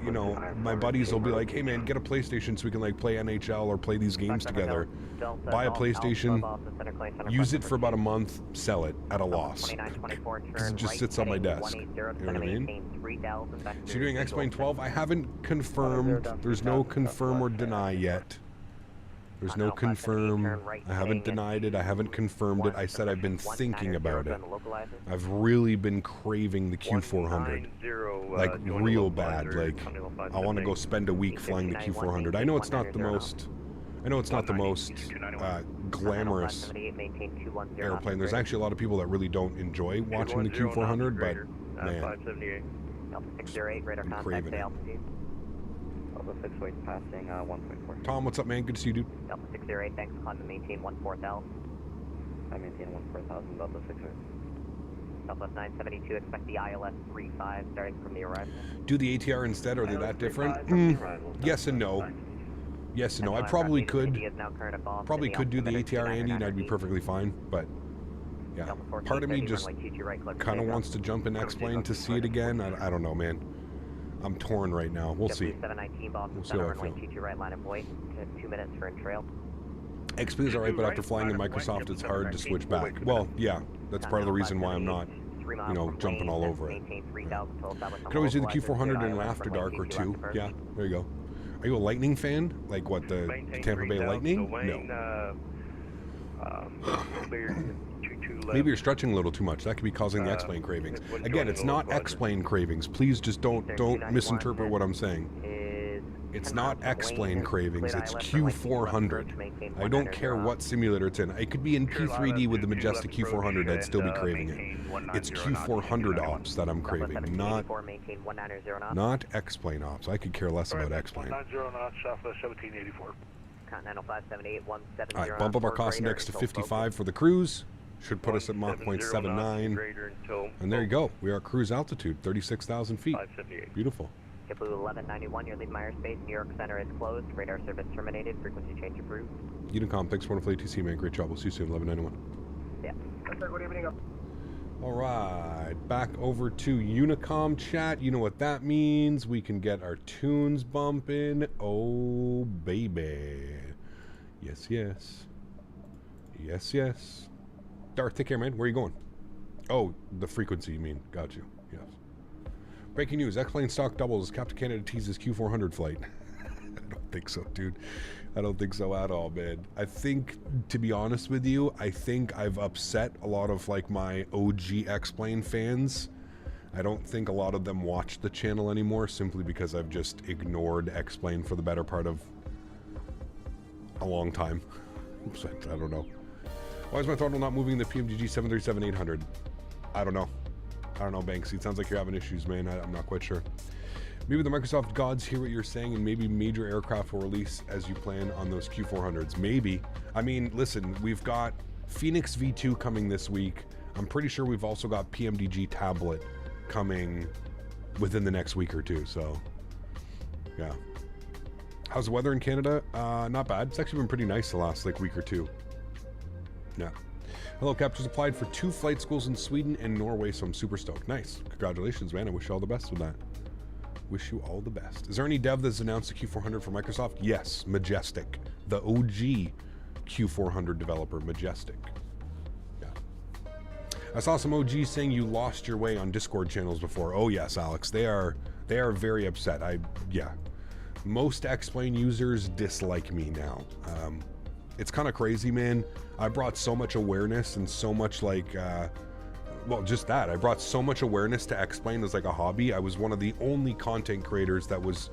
you know, my buddies will be like, hey, man, get a PlayStation so we can, like, play NHL or play these games together. Buy a PlayStation, use it for about a month, sell it at a loss. Because it just sits on my desk. You know what I mean? So you're doing X-Plane 12? I haven't confirmed. There's no confirm or deny yet. There's no confirm. I haven't denied it. I haven't confirmed it. I said I've been thinking about it. I've really been craving the Q400. Like, real bad. Like, I want to go spend a week flying the Q400. I know it's not the most... glamorous airplane. There's actually a lot of people that really don't enjoy watching the Q400, but, man, I'm craving it. Delta 6 passing 1.4. Tom, what's up, man? Good to see you, dude. Delta 608, thanks. Climb to maintain 14,000. I maintain 14,000 above the 6er. Southwest 972, expect the ILS 35 starting from the arrival. Do the ATR instead, or are they that different? Yes and no. Yes and no. I probably could do the ATR, Andy, and I'd be perfectly fine, but yeah. Part of me just kind of wants to jump in X-Plane to see it again. I don't know, man. I'm torn right now. We'll see. We'll see how I feel. 2 minutes for in-trail. XP is alright, but after flying in Microsoft, it's hard to switch back. Well, yeah, that's part of the reason why I'm not, you know, jumping all over it. Could always do the Q400 in an after dark or two. Yeah, there you go. Are you a Lightning fan? Like what, the Tampa Bay Lightning? No. Maybe you're stretching a little too much. That could be causing the X-Plane cravings. Again, it's not X-Plane cravings. Please just don't misinterpret what I'm saying. It's not X-Plane cravings, it's Q400. I don't care what simulator it's in. It could be in P3D with the Majestic Q400, I'd still be craving it. It's Q400 ops that I'm craving, not X-Plane ops. I could care less about X-Plane. Alright, bump up our cost index to 55 for the cruise. Should put us at Mach 0.79. And there you go. We are at cruise altitude, 36,000 feet. Beautiful. JetBlue 1191, your lead Myers Space, New York Center is closed. Radar service terminated. Frequency change approved. Unicom, thanks for Flite TCA, man. Great job. We'll see you soon. 1191. Yeah. Good evening. All right, back over to Unicom chat. You know what that means. We can get our tunes bumping. Oh, baby. Yes, yes. Yes, yes. Darth, take care, man. Where are you going? Oh, the frequency, you mean. Got you. Yes. Breaking news. X-Plane stock doubles. Captain Canada teases Q400 flight. I don't think so, dude. I don't think so at all, man. I think, to be honest with you, I think I've upset a lot of, like, my OG X-Plane fans. I don't think a lot of them watch the channel anymore simply because I've just ignored X-Plane for the better part of a long time. I don't know. Why is my throttle not moving the Pmdg 737-800? I don't know. I don't know, Banksy. It sounds like you're having issues, man. I'm not quite sure. Maybe the Microsoft gods hear what you're saying, and maybe major aircraft will release as you plan on those Q400s. Maybe. I mean, listen, we've got Fenix V2 coming this week. I'm pretty sure we've also got Pmdg tablet coming within the next week or two, so yeah. How's the weather in Canada? Not bad. It's actually been pretty nice the last, like, week or two. Yeah. Hello, Captors. Applied for 2 flight schools in Sweden and Norway, so I'm super stoked. Nice. Congratulations, man. I wish you all the best with that. Wish you all the best. Is there any dev that's announced the Q400 for Microsoft? Yes. Majestic. The OG Q400 developer, Majestic. Yeah. I saw some OGs saying you lost your way on Discord channels before. Oh, yes, Alex. They are very upset. Yeah. Most X-Plane users dislike me now. It's kind of crazy, man. I brought so much awareness and so much, like, well, just that. I brought so much awareness to X-Plane as, like, a hobby. I was one of the only content creators that was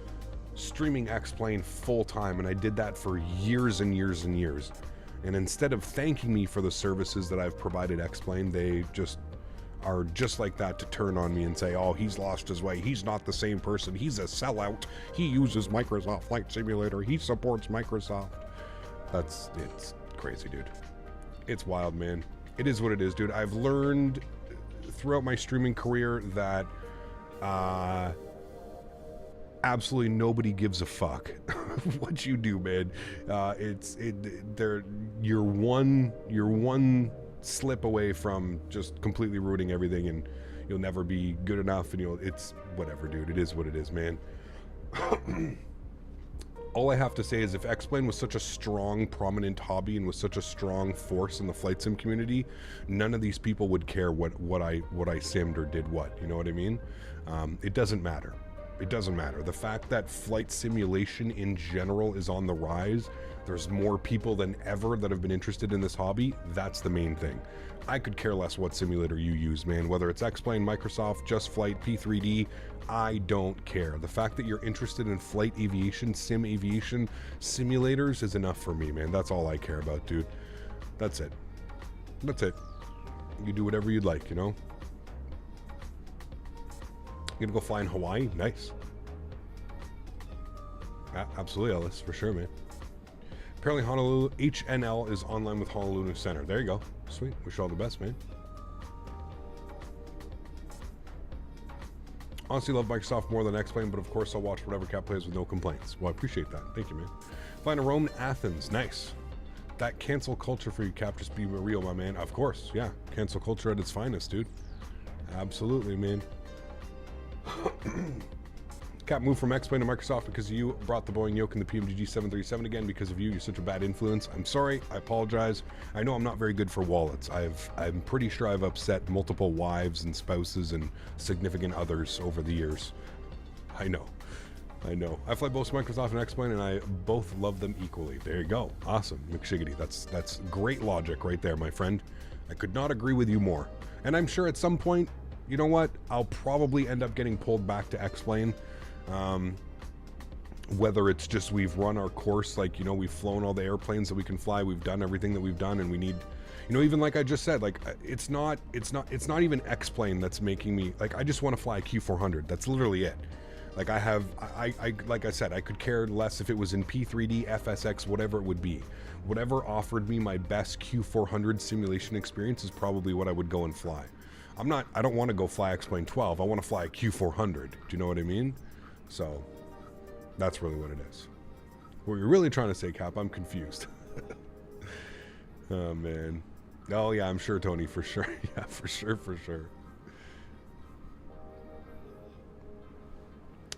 streaming X-Plane full-time, and I did that for years and years and years. And instead of thanking me for the services that I've provided X-Plane, they just are just like that to turn on me and say, oh, he's lost his way. He's not the same person. He's a sellout. He uses Microsoft Flight Simulator. He supports Microsoft. It's crazy, dude. It's wild, man. It is what it is, dude. I've learned throughout my streaming career that absolutely nobody gives a fuck what you do, man. You're one slip away from just completely ruining everything, and you'll never be good enough, and it's whatever, dude. It is what it is, man. All I have to say is if X-Plane was such a strong, prominent hobby and was such a strong force in the flight sim community, none of these people would care what I simmed or did what. You know what I mean? It doesn't matter. It doesn't matter. The fact that flight simulation in general is on the rise, there's more people than ever that have been interested in this hobby, that's the main thing. I could care less what simulator you use, man. Whether it's X-Plane, Microsoft, Just Flight, P3D, I don't care. The fact that you're interested in flight aviation, sim aviation simulators is enough for me, man. That's all I care about, dude. That's it. That's it. You do whatever you'd like, you know? You gonna go fly in Hawaii? Nice. Yeah, absolutely, Ellis, for sure, man. Apparently Honolulu HNL is online with Honolulu Center. There you go. Sweet. Wish you all the best, man. Honestly, love Microsoft more than X-Plane, but of course I'll watch whatever Cap plays with no complaints. Well, I appreciate that. Thank you, man. Flying to Rome, Athens. Nice. That cancel culture for you, Cap. Just be real, my man. Of course, yeah. Cancel culture at its finest, dude. Absolutely, man. Cap moved from X-Plane to Microsoft because you brought the Boeing yoke in the Pmdg 737 again. Because of you, you're such a bad influence. I'm sorry. I apologize. I know I'm not very good for wallets. I'm pretty sure I've upset multiple wives and spouses and significant others over the years. I know. I fly both Microsoft and X-Plane, and I both love them equally. There you go. Awesome, McShiggity. That's great logic right there, my friend. I could not agree with you more. And I'm sure at some point, you know what? I'll probably end up getting pulled back to X-Plane. Whether it's just we've run our course, like, you know, we've flown all the airplanes that we can fly, we've done everything that we've done, and we need, you know, even like I just said, like, it's not even X-Plane that's making me, like, I just want to fly a Q400. That's literally it. Like, I like I said, I could care less if it was in P3D, FSX, whatever it would be. Whatever offered me my best Q400 simulation experience is probably what I would go and fly. I don't want to go fly X-Plane 12. I want to fly a Q400. Do you know what I mean? So, that's really what it is. What you're really trying to say, Cap, I'm confused. Oh, man. Oh, yeah, I'm sure, Tony, for sure. Yeah, for sure.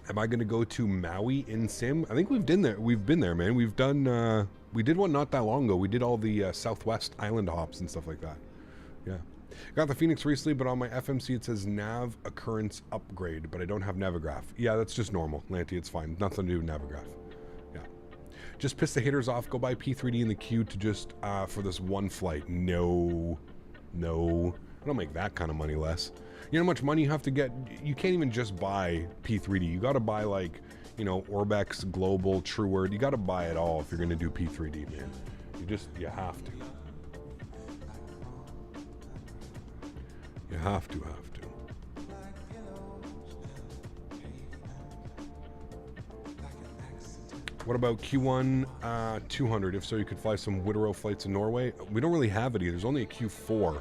Am I going to go to Maui in Sim? I think we've been there, man. We've done, we did one not that long ago. We did all the Southwest Island hops and stuff like that. Yeah. Got the Fenix recently, but on my FMC it says nav occurrence upgrade, but I don't have Navigraph. Yeah, that's just normal, Lanty. It's fine. Nothing to do with Navigraph. Yeah. Just piss the haters off. Go buy P3D in the queue to just, for this one flight. No. I don't make that kind of money less. You know how much money you have to get? You can't even just buy P3D. You got to buy, like, you know, Orbex, Global, TrueWord. You got to buy it all if you're going to do P3D, man. You have to. You have to. What about Q1 200? If so, you could fly some Widerøe flights in Norway. We don't really have it either. There's only a Q4.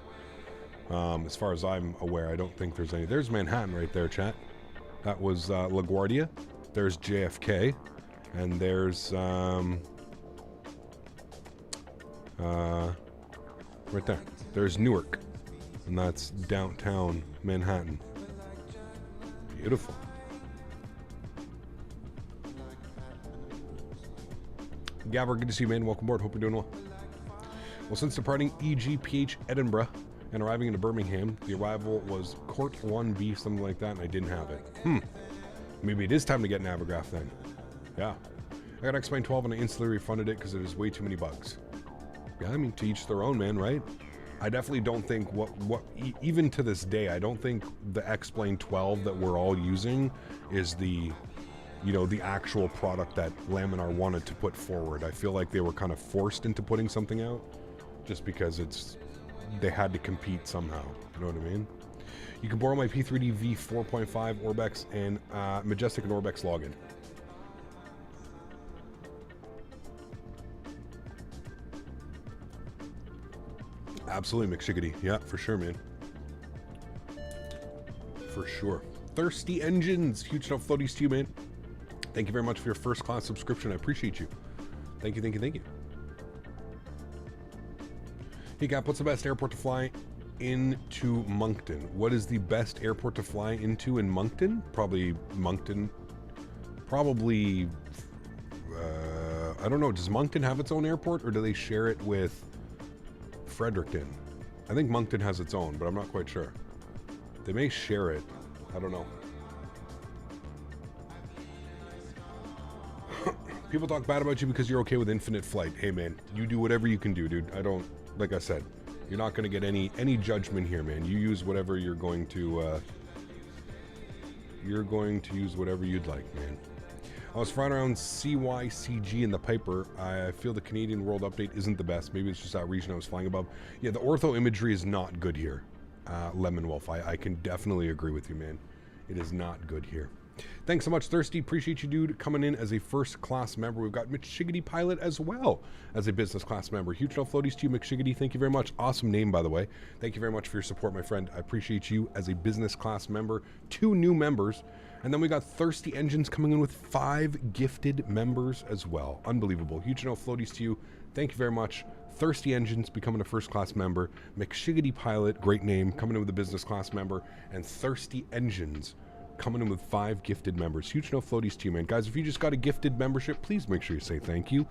As far as I'm aware, I don't think there's any. There's Manhattan right there, chat. That was LaGuardia. There's JFK. And there's right there. There's Newark. And that's downtown Manhattan. Beautiful. Gabber, good to see you, man. Welcome aboard. Hope you're doing well. Well, since departing EGPH Edinburgh and arriving into Birmingham, the arrival was Court 1B, something like that, and I didn't have it. Maybe it is time to get Navigraph then. Yeah. I got X-Plane 12 and I instantly refunded it because there's way too many bugs. Yeah, I mean, to each their own, man, right? I definitely don't think even to this day, I don't think the X-Plane 12 that we're all using is the, you know, the actual product that Laminar wanted to put forward. I feel like they were kind of forced into putting something out just because they had to compete somehow. You know what I mean? You can borrow my P3D V4.5 Orbex and Majestic and Orbex login. Absolutely, McShiggity. Yeah, for sure, man. For sure. Thirsty Engines. Huge enough floaties to you, man. Thank you very much for your first class subscription. I appreciate you. Thank you. Hey, Gap, what's the best airport to fly into Moncton? What is the best airport to fly into in Moncton? Probably Moncton. Probably, I don't know. Does Moncton have its own airport or do they share it with Fredericton? I think Moncton has its own, but I'm not quite sure. They may share it. I don't know. People talk bad about you because you're okay with infinite flight. Hey, man, you do whatever you can do, dude. I don't, like I said, you're not going to get any judgment here, man. You use whatever you're going to use whatever you'd like, man. I was flying around CYCG in the Piper. I feel the Canadian World Update isn't the best. Maybe it's just that region I was flying above. Yeah, the ortho imagery is not good here. Lemon Wolf, I can definitely agree with you, man. It is not good here. Thanks so much, Thirsty. Appreciate you, dude, coming in as a first-class member. We've got McShiggity Pilot as well as a business-class member. Huge no floaties to you, McShiggity. Thank you very much. Awesome name, by the way. Thank you very much for your support, my friend. I appreciate you as a business-class member. 2 new members. And then we got Thirsty Engines coming in with 5 gifted members as well. Unbelievable. Huge no floaties to you. Thank you very much. Thirsty Engines becoming a first-class member. McShiggity Pilot, great name, coming in with a business-class member. And Thirsty Engines coming in with 5 gifted members. Huge no floaties to you, man. Guys, if you just got a gifted membership, please make sure you say thank you.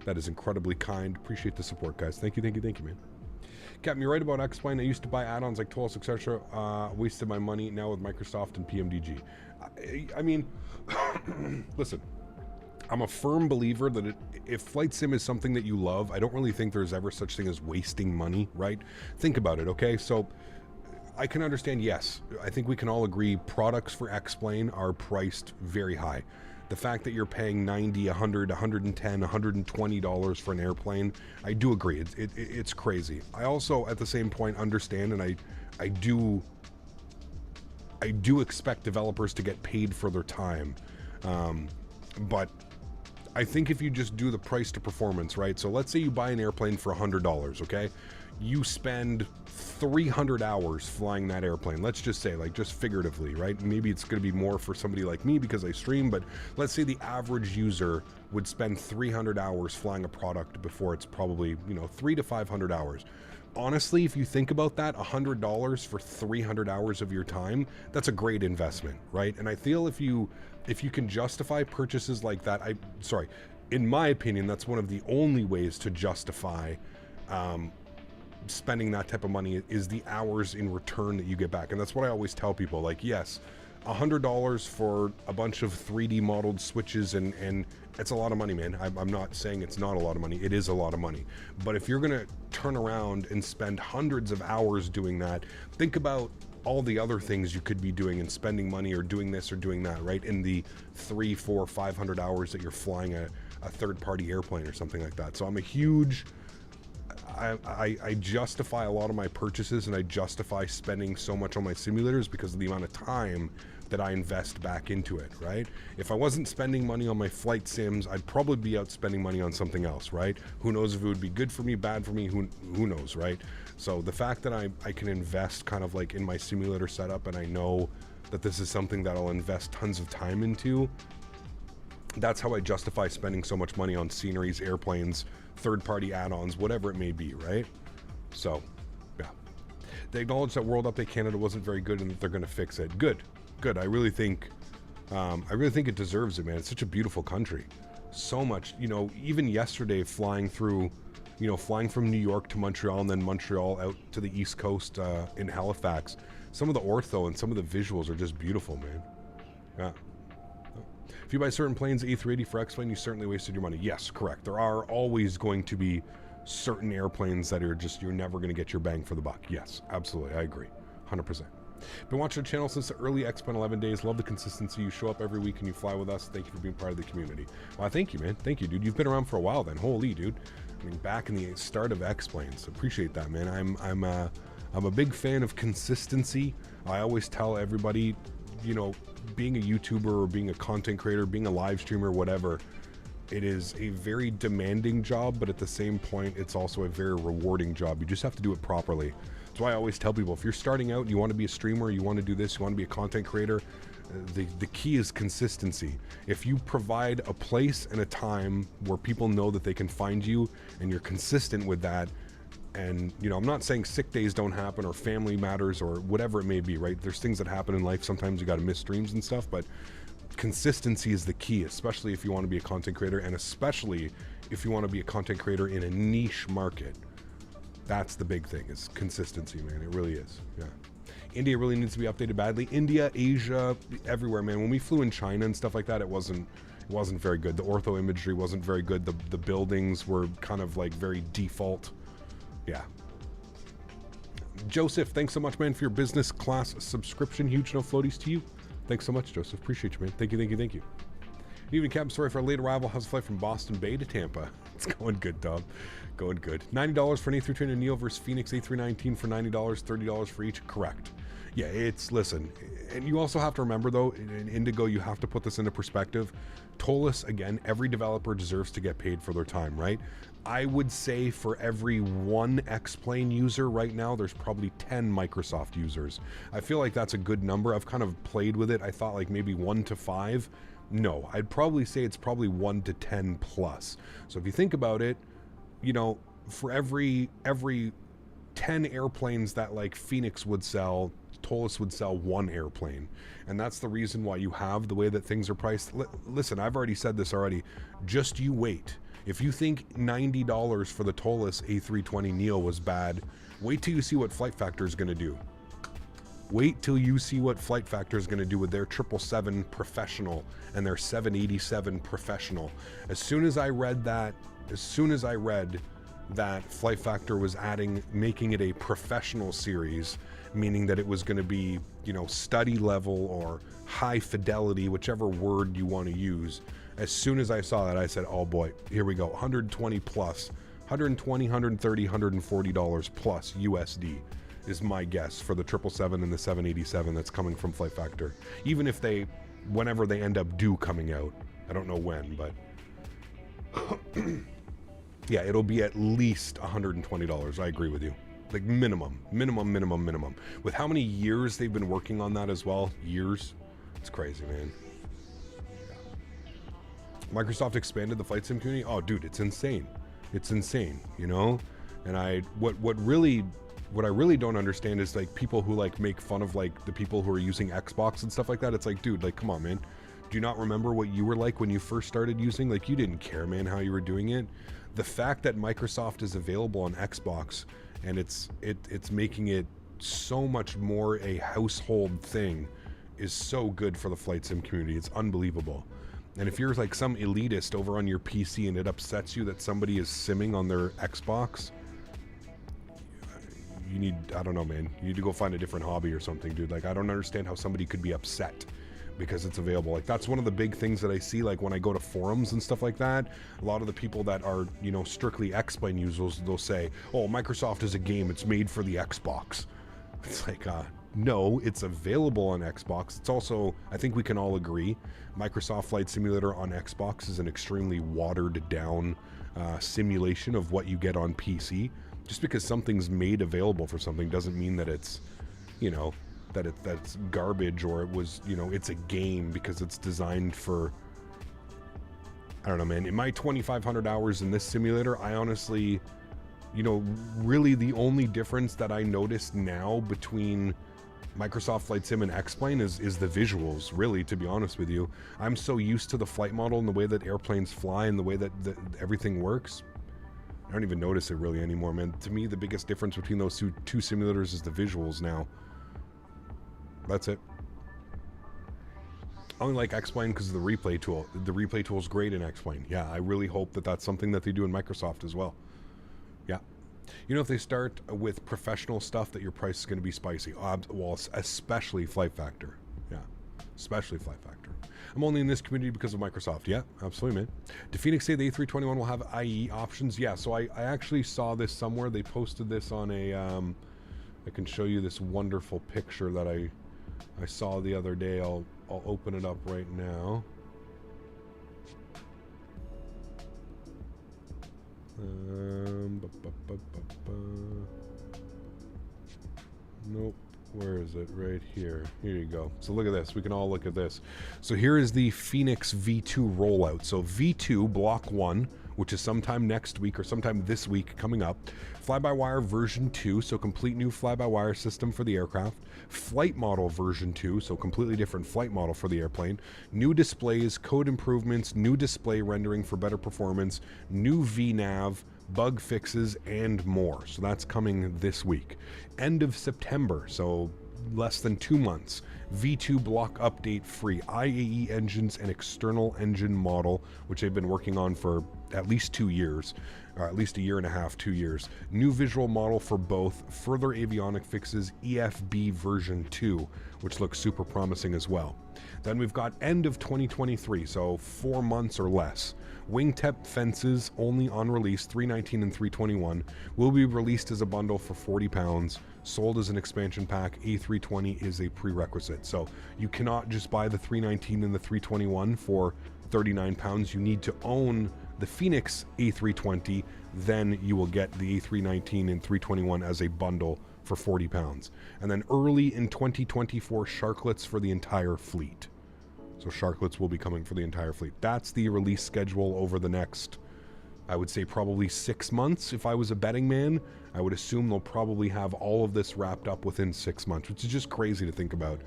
That is incredibly kind. Appreciate the support, guys. Thank you, thank you, thank you, man. Captain, you're right about X-Plane. I used to buy add-ons like tools, etc. Wasted my money now with Microsoft and PMDG. I mean, listen, I'm a firm believer that if flight sim is something that you love, I don't really think there's ever such thing as wasting money, right? Think about it, okay? So I can understand, yes, I think we can all agree products for X-Plane are priced very high. The fact that you're paying $90, $100, $110, $120 for an airplane, I do agree. It's crazy. I also, at the same point, understand, and I do expect developers to get paid for their time. But I think if you just do the price to performance, right? So let's say you buy an airplane for $100, okay? You spend 300 hours flying that airplane. Let's just say, like, just figuratively, right? Maybe it's going to be more for somebody like me because I stream, but let's say the average user would spend 300 hours flying a product before it's probably, 300 to 500 hours. Honestly, if you think about that, $100 for 300 hours of your time, that's a great investment, right? And I feel if you can justify purchases like that, in my opinion, that's one of the only ways to justify spending that type of money is the hours in return that you get back. And that's what I always tell people, like, yes, $100 for a bunch of 3D modeled switches and it's a lot of money, man. I'm not saying it's not a lot of money. It is a lot of money. But if you're gonna turn around and spend hundreds of hours doing that, think about all the other things you could be doing and spending money or doing this or doing that, right? In the 300, 400, 500 hours that you're flying a third-party airplane or something like that. So I'm a huge, I justify a lot of my purchases and I justify spending so much on my simulators because of the amount of time that I invest back into it, right? If I wasn't spending money on my flight sims, I'd probably be out spending money on something else, right? Who knows if it would be good for me, bad for me, who knows, right? So the fact that I can invest kind of like in my simulator setup and I know that this is something that I'll invest tons of time into, that's how I justify spending so much money on sceneries, airplanes, third-party add-ons, whatever it may be, right? So, yeah. They acknowledge that World Update Canada wasn't very good and that they're going to fix it. Good. I really think it deserves it, man. It's such a beautiful country. So much, even yesterday flying from New York to Montreal and then Montreal out to the East Coast in Halifax, some of the ortho and some of the visuals are just beautiful, man. Yeah. If you buy certain planes, A380 for X-Plane, you certainly wasted your money. Yes, correct. There are always going to be certain airplanes that are just, you're never going to get your bang for the buck. Yes, absolutely. I agree. 100%. Been watching the channel since the early X-Plane 11 days. Love the consistency. You show up every week and you fly with us. Thank you for being part of the community. Well, thank you, man. Thank you, dude. You've been around for a while then. Holy, dude. I mean, back in the start of X-Planes. Appreciate that, man. I'm a big fan of consistency. I always tell everybody, being a YouTuber or being a content creator, being a live streamer, whatever, it is a very demanding job, but at the same point, it's also a very rewarding job. You just have to do it properly. That's why I always tell people, if you're starting out and you want to be a streamer, you want to do this, you want to be a content creator, the key is consistency. If you provide a place and a time where people know that they can find you and you're consistent with that, and I'm not saying sick days don't happen or family matters or whatever it may be, right? There's things that happen in life. Sometimes you got to miss streams and stuff, but consistency is the key, especially if you want to be a content creator and especially if you want to be a content creator in a niche market. That's the big thing, is consistency, man. It really is. Yeah. India really needs to be updated badly. India, Asia, everywhere, man. When we flew in China and stuff like that, it wasn't very good. The ortho imagery wasn't very good. The buildings were kind of like very default. Yeah. Joseph, thanks so much, man, for your business class subscription. Huge no floaties to you. Thanks so much, Joseph. Appreciate you, man. Thank you. Even Captain, sorry for our late arrival. How's the flight from Boston Bay to Tampa? It's going good, Dom. Going good. $90 for an A320 Neo versus Phoenix A319 for $90, $30 for each. Correct. Yeah, listen, and you also have to remember though, in Indigo, you have to put this into perspective. Tolless, again, every developer deserves to get paid for their time, right? I would say for every one X-Plane user right now, there's probably 10 Microsoft users. I feel like that's a good number. I've kind of played with it. I thought like maybe 1 to 5. No, I'd probably say it's probably 1 to 10 plus. So if you think about it, you know, for every 10 airplanes that like Fenix would sell, Tolless would sell 1 airplane. And that's the reason why you have the way that things are priced. Listen, I've already said this already. Just you wait. If you think $90 for the Tolless A320 Neo was bad, wait till you see what Flight Factor is going to do. Wait till you see what Flight Factor is going to do with their 777 Professional and their 787 Professional. As soon as I read that Flight Factor was making it a professional series, meaning that it was going to be, you know, study level or high fidelity, whichever word you want to use. As soon as I saw that, I said, oh boy, here we go. 120 plus, 120, 130, $140 plus USD is my guess for the 777 and the 787 that's coming from Flight Factor. Even if whenever they end up coming out, I don't know when, but yeah, it'll be at least $120. I agree with you. Like minimum. With how many years they've been working on that as well, years, it's crazy, man. Microsoft expanded the flight sim community. Oh, dude, it's insane. It's insane, you know? And what I really don't understand is like people who like make fun of like the people who are using Xbox and stuff like that. It's like, dude, like, come on, man. Do you not remember what you were like when you first started using? Like, you didn't care, man, how you were doing it. The fact that Microsoft is available on Xbox and it's making it so much more a household thing is so good for the flight sim community. It's unbelievable. And if you're like some elitist over on your PC and it upsets you that somebody is simming on their Xbox, you need, I don't know, man, you need to go find a different hobby or something, dude. Like, I don't understand how somebody could be upset because it's available. Like, that's one of the big things that I see, like when I go to forums and stuff like that. A lot of the people that are, you know, strictly X-Plane users, they'll say, oh, Microsoft is a game, it's made for the Xbox. It's like, no, it's available on Xbox. It's also, I think we can all agree, Microsoft Flight Simulator on Xbox is an extremely watered down simulation of what you get on PC. Just because something's made available for something doesn't mean that it's, you know, that's garbage, or it was, you know, it's a game because it's designed for, I don't know, man. In my 2,500 hours in this simulator, I honestly, you know, really the only difference that I noticed now between Microsoft Flight Sim and X-Plane is the visuals, really, to be honest with you. I'm so used to the flight model and the way that airplanes fly and the way that everything works. I don't even notice it really anymore, man. To me, the biggest difference between those two simulators is the visuals now. That's it. I only like X-Plane because of the replay tool. The replay tool is great in X-Plane. Yeah, I really hope that that's something that they do in Microsoft as well. Yeah. You know, if they start with professional stuff, that your price is going to be spicy. Well, especially Flight Factor. Yeah, especially Flight Factor. I'm only in this community because of Microsoft. Yeah, absolutely, man. Did Phoenix say the A321 will have IE options? Yeah, so I actually saw this somewhere. They posted this on a, I can show you this wonderful picture that I saw the other day. I'll open it up right now. Nope. Where is it? Right here. Here you go. So look at this. We can all look at this. So here is the Phoenix V2 rollout. So V2 Block 1, which is sometime next week or sometime this week coming up. Fly-by-wire version 2, so complete new fly-by-wire system for the aircraft. Flight model version 2, so completely different flight model for the airplane. New displays, code improvements, new display rendering for better performance, new VNAV, bug fixes, and more. So that's coming this week. End of September, so less than 2 months. V2 block update free. IAE engines and external engine model, which they've been working on for at least 2 years, or at least a year and a half, 2 years. New visual model for both. Further avionic fixes, EFB version 2, which looks super promising as well. Then we've got end of 2023, so 4 months or less. Wingtip fences only on release, 319 and 321, will be released as a bundle for £40. sold as an expansion pack. A320 is a prerequisite. So you cannot just buy the 319 and the 321 for 39 pounds. You need to own the Fenix A320, then you will get the A319 and 321 as a bundle for 40 pounds. And then early in 2024, sharklets for the entire fleet. So sharklets will be coming for the entire fleet. That's the release schedule over the next, I would say, probably 6 months. If I was a betting man, I would assume they'll probably have all of this wrapped up within 6 months, which is just crazy to think about.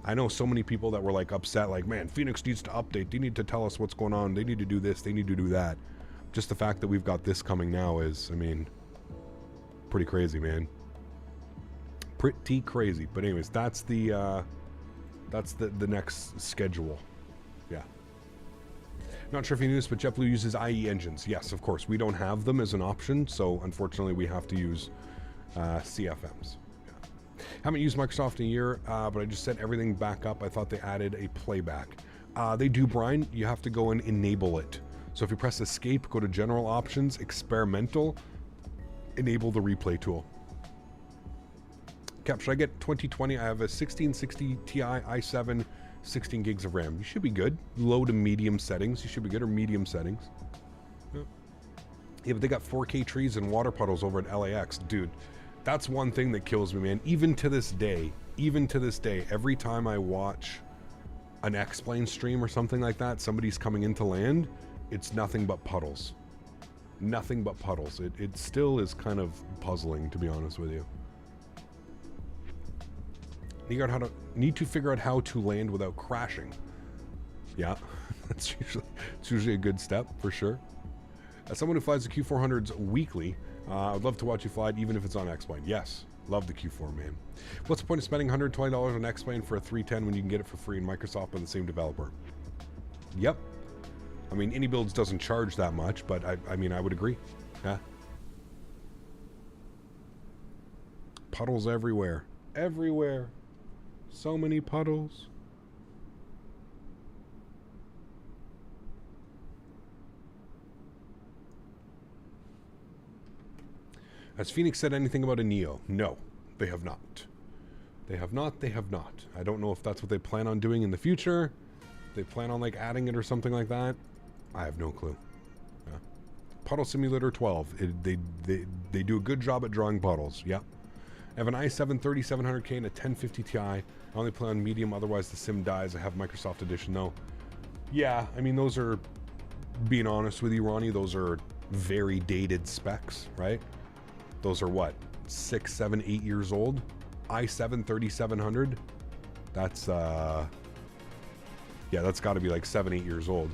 I know so many people that were like upset, like, man, Fenix needs to update. They need to tell us what's going on. They need to do this. They need to do that. Just the fact that we've got this coming now is, I mean, pretty crazy, man. Pretty crazy. But anyways, that's the next schedule. Yeah. Not sure if you knew this, but JetBlue uses IE engines. Yes, of course. We don't have them as an option, so unfortunately we have to use CFMs. Yeah. Haven't used Microsoft in a year, but I just set everything back up. I thought they added a playback. They do, Brian. You have to go and enable it. So if you press escape, go to general options, experimental, enable the replay tool. Cap, should I get 2020? I have a 1660 Ti i7, 16 gigs of RAM. You should be good. Low to medium settings. You should be good, or medium settings. Yeah, but they got 4K trees and water puddles over at LAX. Dude, that's one thing that kills me, man. Even to this day, every time I watch an X-Plane stream or something like that, somebody's coming into land, it's nothing but puddles. Nothing but puddles. It still is kind of puzzling, to be honest with you. Need to figure out how to land without crashing. Yeah, it's usually a good step for sure. As someone who flies the Q400s weekly, I'd love to watch you fly it, even if it's on X-Plane. Yes, love the Q4, man. What's the point of spending $120 on X-Plane for a 310 when you can get it for free in Microsoft by the same developer? Yep. I mean, AnyBuilds doesn't charge that much, but I mean, I would agree. Yeah. Puddles everywhere. Everywhere. So many puddles. Has Fenix said anything about a Neo? No, they have not. They have not. They have not. I don't know if that's what they plan on doing in the future. They plan on like adding it or something like that. I have no clue. Yeah. Puddle Simulator 12. They do a good job at drawing puddles. Yep. I have an i7 3700K and a 1050 Ti. I only play on medium, otherwise the sim dies. I have Microsoft Edition though. Yeah, I mean, those are, being honest with you, Ronnie, those are very dated specs, right? Those are what, 6, 7, 8 years old? i7 3700? That's, yeah, that's got to be like 7, 8 years old.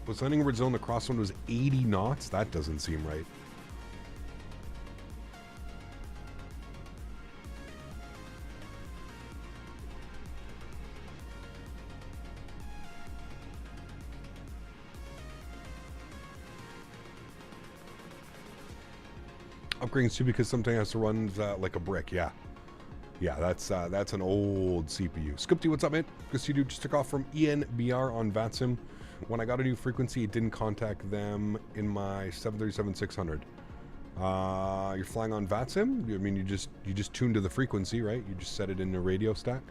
Was landing in Brazil and the crosswind was 80 knots? That doesn't seem right. Upgrading too, because sometimes it has to run like a brick. Yeah, yeah, that's an old CPU. Scoopty, what's up, man? Because you just took off from ENBR on VATSIM. When I got a new frequency, it didn't contact them in my 737-600. You're flying on VATSIM? I mean, you just tuned to the frequency, right? You just set it in the radio stack.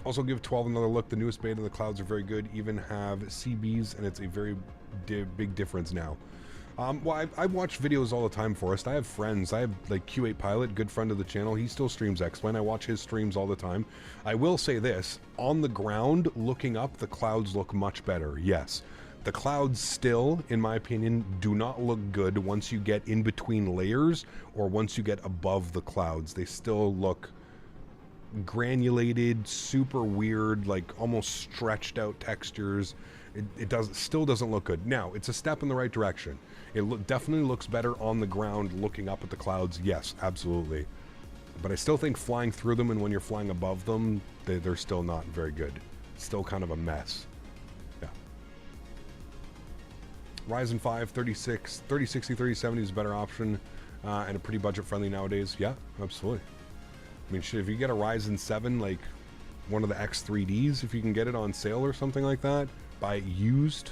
Also, give 12 another look. The newest beta, the clouds are very good. Even have CBs, and it's a very big difference now. Well, I watch videos all the time, Forrest. I have friends. I have, like, Q8 Pilot, good friend of the channel. He still streams X-Plane. I watch his streams all the time. I will say this. On the ground, looking up, the clouds look much better. Yes. The clouds still, in my opinion, do not look good once you get in between layers or once you get above the clouds. They still look granulated, super weird, like almost stretched out textures. It still doesn't look good. Now, it's a step in the right direction. It definitely looks better on the ground looking up at the clouds. Yes, absolutely. But I still think flying through them and when you're flying above them, they're still not very good. Still kind of a mess. Yeah. Ryzen 5 3060, 3070 is a better option and a pretty budget friendly nowadays. Yeah, absolutely. I mean, shit, if you get a Ryzen 7, like, one of the X3Ds if you can get it on sale or something like that. Buy it used.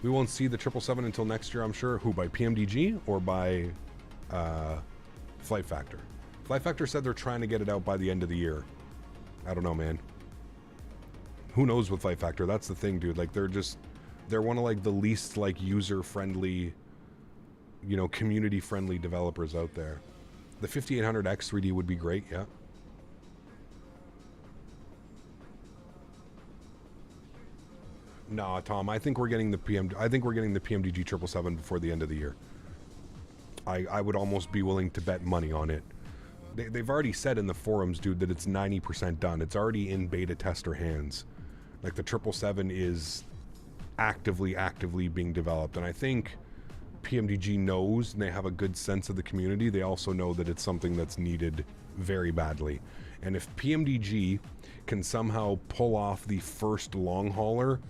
We won't see the 777 until next year, I'm sure. Who, by Pmdg or by Flight Factor? Flight Factor said they're trying to get it out by the end of the year. I don't know, man. Who knows with Flight Factor? That's the thing, dude. Like, they're one of like the least like user-friendly, you know, community-friendly developers out there. The 5800X 3D would be great, yeah. No, Tom, I think we're getting the Pmdg 777 before the end of the year. I would almost be willing to bet money on it. They've already said in the forums, dude, that it's 90% done. It's already in beta tester hands. Like, the 777 is actively being developed, and I think Pmdg knows, and they have a good sense of the community. They also know that it's something that's needed very badly. And if Pmdg can somehow pull off the first long hauler,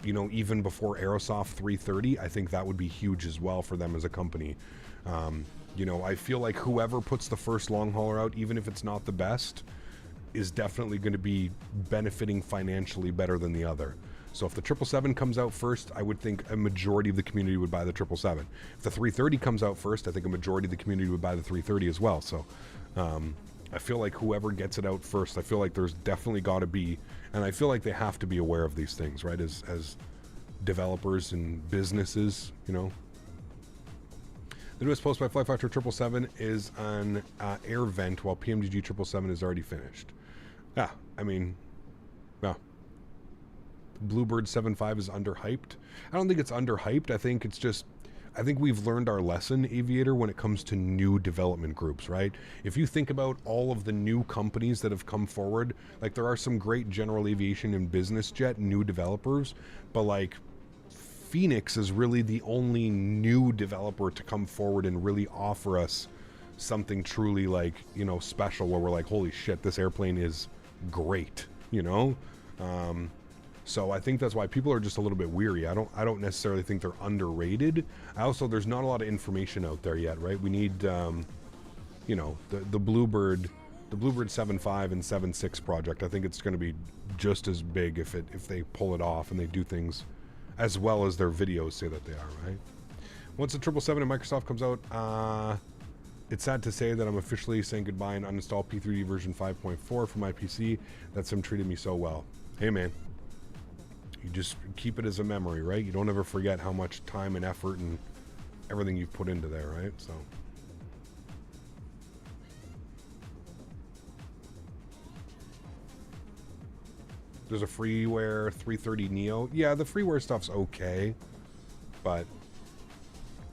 you know, even before Aerosoft 330, I think that would be huge as well for them as a company. You know, I feel like whoever puts the first long hauler out, even if it's not the best, is definitely going to be benefiting financially better than the other. So if the 777 comes out first, I would think a majority of the community would buy the 777. If the 330 comes out first, I think a majority of the community would buy the 330 as well. So I feel like whoever gets it out first, I feel like there's definitely got to be, and I feel like they have to be aware of these things, right? As developers and businesses, you know. The newest post by Flight Factor 777 is on air vent, while Pmdg 777 is already finished. Yeah, I mean, yeah. Bluebird 75 is underhyped. I don't think it's underhyped. I think it's just, I think we've learned our lesson, Aviator, when it comes to new development groups, right? If you think about all of the new companies that have come forward, like, there are some great general aviation and business jet new developers, but like Fenix is really the only new developer to come forward and really offer us something truly, like, you know, special, where we're like, holy shit, this airplane is great, you know? So I think that's why people are just a little bit weary. I don't necessarily think they're underrated. There's not a lot of information out there yet, right? We need, you know, the Bluebird 7.5 and 7.6 project. I think it's going to be just as big if they pull it off and they do things as well as their videos say that they are, right? Once the 777 and Microsoft comes out, it's sad to say that I'm officially saying goodbye and uninstall P3D version 5.4 for my PC. That sim treated me so well. Hey, man. You just keep it as a memory, right? You don't ever forget how much time and effort and everything you've put into there, right? So. There's a freeware 330 Neo. Yeah, the freeware stuff's okay, but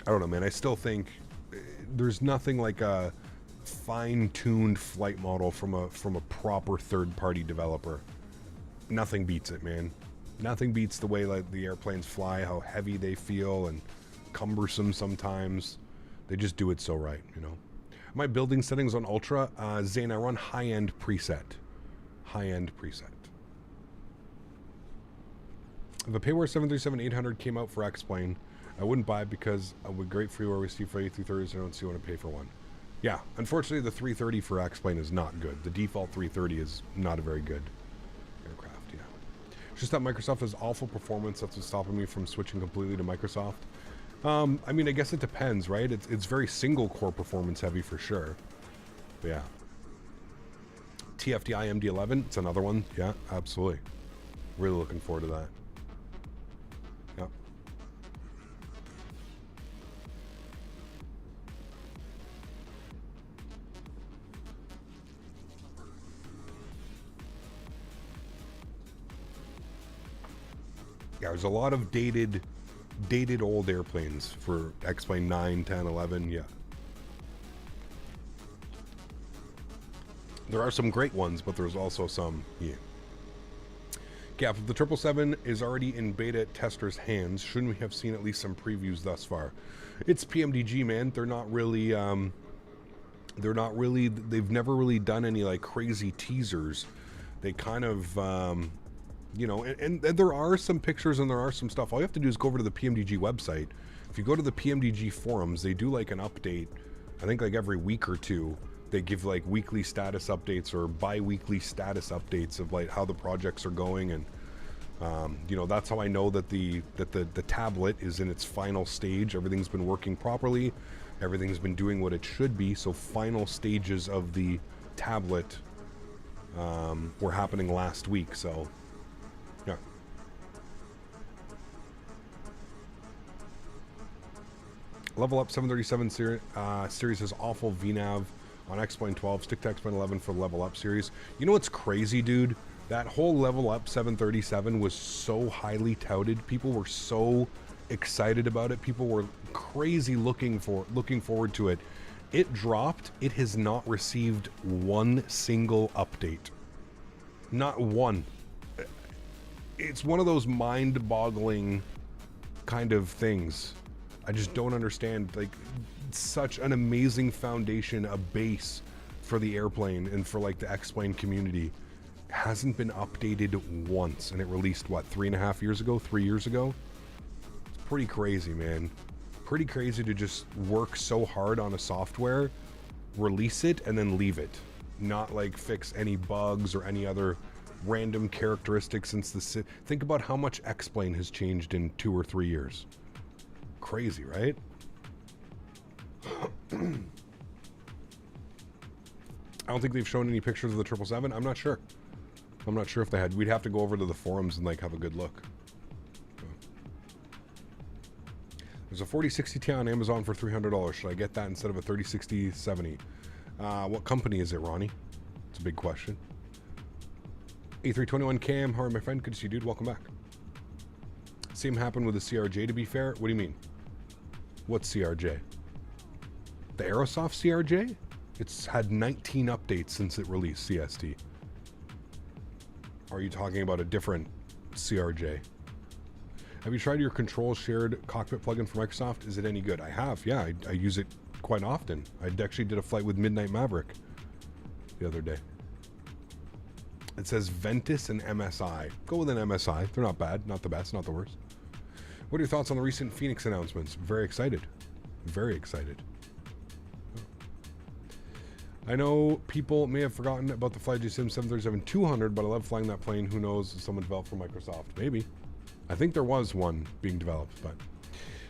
I don't know, man. I still think there's nothing like a fine-tuned flight model from a proper third-party developer. Nothing beats it, man. Nothing beats the way like the airplanes fly, how heavy they feel and cumbersome sometimes. They just do it so right, you know. My building settings on Ultra, Zane, I run high-end preset. High-end preset. If a Payware 737-800 came out for X-Plane, I wouldn't buy it because with great freeware we see for A330s, I don't see want to pay for one. Yeah, unfortunately the 330 for X-Plane is not good. The default 330 is not a very good aircraft, yeah. It's just that Microsoft has awful performance. That's what's stopping me from switching completely to Microsoft. I mean, I guess it depends, right? It's very single-core performance heavy for sure. But yeah. TFDI MD-11, it's another one. Yeah, absolutely. Really looking forward to that. Yeah. Yeah, there's a lot of dated old airplanes for X-Plane 9, 10, 11, yeah. There are some great ones, but there's also some, yeah. Gap, if the 777 is already in beta testers' hands, shouldn't we have seen at least some previews thus far? It's Pmdg, man. They're not really, they've never really done any, like, crazy teasers. They kind of, you know, and there are some pictures and there are some stuff. All you have to do is go over to the Pmdg website. If you go to the Pmdg forums, they do like an update, I think like every week or two, They give like weekly status updates or bi-weekly status updates of like how the projects are going, and you know, that's how I know that the tablet is in its final stage. Everything's been working properly. Everything's been doing what it should be. So final stages of the tablet were happening last week. So yeah. Level Up 737 series has awful VNAV on X-Plane 12. Stick to X-Plane 11 for Level Up series. You know what's crazy, dude? That whole Level Up 737 was so highly touted. People were so excited about it. People were crazy looking forward to it. It dropped. It has not received one single update. Not one. It's one of those mind-boggling kind of things. I just don't understand. Like, such an amazing foundation, a base for the airplane and for like the X-Plane community hasn't been updated once, and it released what, 3.5 years ago, 3 years ago? It's pretty crazy, man. Pretty crazy to just work so hard on a software, release it, and then leave it. Not like fix any bugs or any other random characteristics since the... Think about how much X-Plane has changed in 2 or 3 years. Crazy, right? I don't think they've shown any pictures of the 777. I'm not sure. I'm not sure if they had. We'd have to go over to the forums and like have a good look. There's a 4060 Ti on Amazon for $300. Should I get that instead of a 3060 70? What company is it, Ronnie? It's a big question. A321 Cam, how are my friend? Good to see you, dude. Welcome back. Same happened with the CRJ, to be fair. What do you mean? What's CRJ? The Aerosoft CRJ? It's had 19 updates since it released, CST. Are you talking about a different CRJ? Have you tried your control shared cockpit plugin for Microsoft? Is it any good? I have, yeah. I use it quite often. I actually did a flight with Midnight Maverick the other day. It says Ventus and MSI. Go with an MSI. They're not bad, not the best, not the worst. What are your thoughts on the recent Fenix announcements? Very excited. Very excited. I know people may have forgotten about the Flite Sim 737-200, but I love flying that plane. Who knows? Someone developed for Microsoft. Maybe. I think there was one being developed, but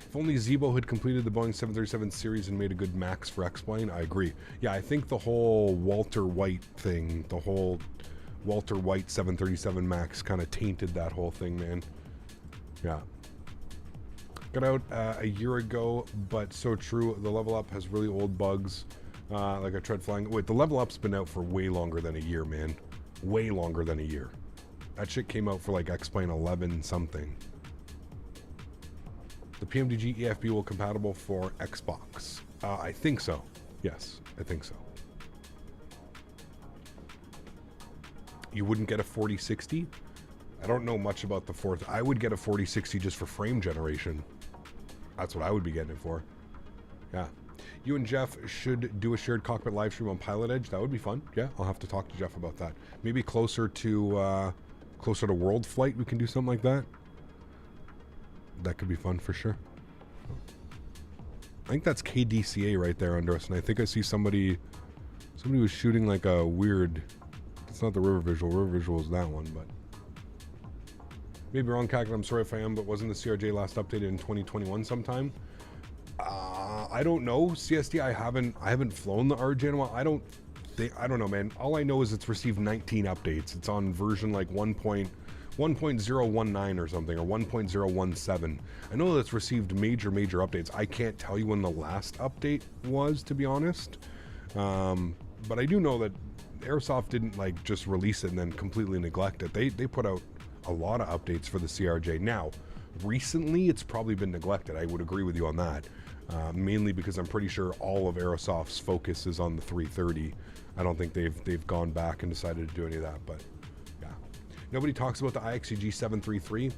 if only Zibo had completed the Boeing 737 series and made a good max for X-Plane. I agree. Yeah, I think the whole Walter White thing, the whole Walter White 737 Max kind of tainted that whole thing, man. Yeah. Got out a year ago, but so true. The Level Up has really old bugs. Like I tried flying. Wait, the Level Up's been out for way longer than a year, man. Way longer than a year. That shit came out for like X-Plane 11 something. The Pmdg EFB will compatible for Xbox. I think so. Yes, I think so. You wouldn't get a 4060? I don't know much about the fourth. I would get a 4060 just for frame generation. That's what I would be getting it for. Yeah. You and Jeff should do a shared cockpit live stream on Pilot Edge. That would be fun. Yeah, I'll have to talk to Jeff about that. Maybe closer to World Flight, we can do something like that. That could be fun for sure. I think that's KDCA right there under us, and I think I see somebody was shooting like a weird... It's not the river visual. River visual is that one, but... Maybe wrong, Cackle. I'm sorry if I am, but wasn't the CRJ last updated in 2021 sometime? I don't know. CST, I haven't flown the RJ in a while. I don't know, man. All I know is it's received 19 updates. It's on version like 1.019 or something, or 1.017. I know that's received major updates. I can't tell you when the last update was, to be honest. But I do know that Airsoft didn't like just release it and then completely neglect it. They put out a lot of updates for the CRJ. Now, recently it's probably been neglected. I would agree with you on that. Mainly because I'm pretty sure all of Aerosoft's focus is on the 330. I don't think they've gone back and decided to do any of that, but yeah. Nobody talks about the AlexSiu 733.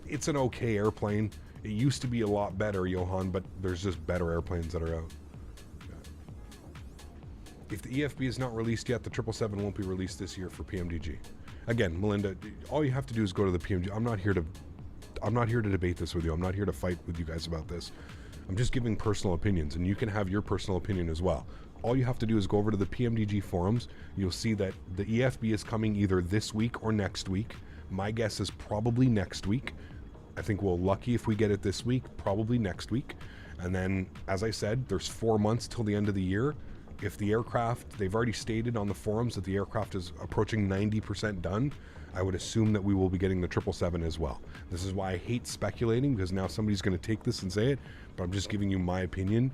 It's an okay airplane. It used to be a lot better, Johan, but there's just better airplanes that are out. Yeah. If the EFB is not released yet, the 777 won't be released this year for PMDG. Again, Melinda, all you have to do is go to the PMDG. I'm not here to debate this with you. I'm not here to fight with you guys about this. I'm just giving personal opinions, and you can have your personal opinion as well. all you have to do is go over to the PMDG forums. You'll see that the EFB is coming either this week or next week. My guess is probably next week. I think we're lucky if we get it this week, probably next week. And then, as I said, there's 4 months till the end of the year. If the aircraft, they've already stated on the forums that the aircraft is approaching 90% done, I would assume that we will be getting the 777 as well. This is why I hate speculating, because now somebody's going to take this and say it, but I'm just giving you my opinion.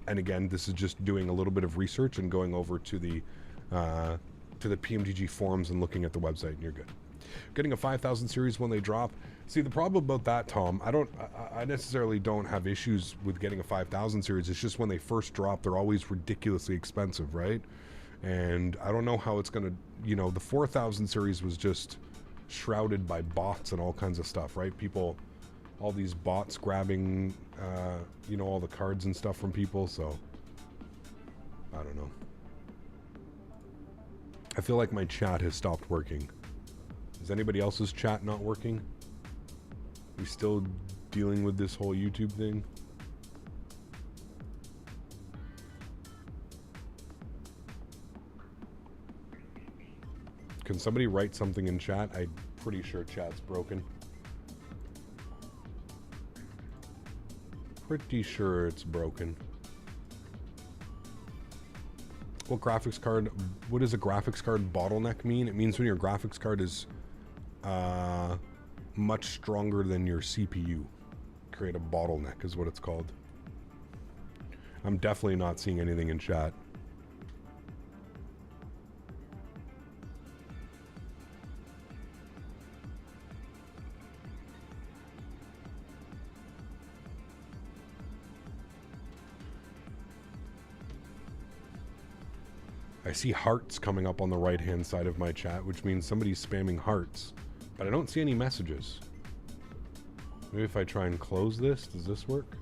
And again, this is just doing a little bit of research and going over to the PMDG forums and looking at the website, and you're good. Getting a 5000 series when they drop. See, the problem about that, Tom, I necessarily don't have issues with getting a 5000 series. It's just when they first drop, they're always ridiculously expensive, right? And I don't know how it's going to, you know, the 4000 series was just shrouded by bots and all kinds of stuff, right? People, all these bots grabbing, you know, all the cards and stuff from people, so I don't know. I feel like my chat has stopped working. Is anybody else's chat not working? We still dealing with this whole YouTube thing? Can somebody write something in chat? I'm pretty sure chat's broken. Pretty sure it's broken. What graphics card? What does a graphics card bottleneck mean? It means when your graphics card is much stronger than your CPU. Create a bottleneck is what it's called. I'm definitely not seeing anything in chat. I see hearts coming up on the right hand side of my chat, which means somebody's spamming hearts, but I don't see any messages. Maybe if I try and close this, does this work?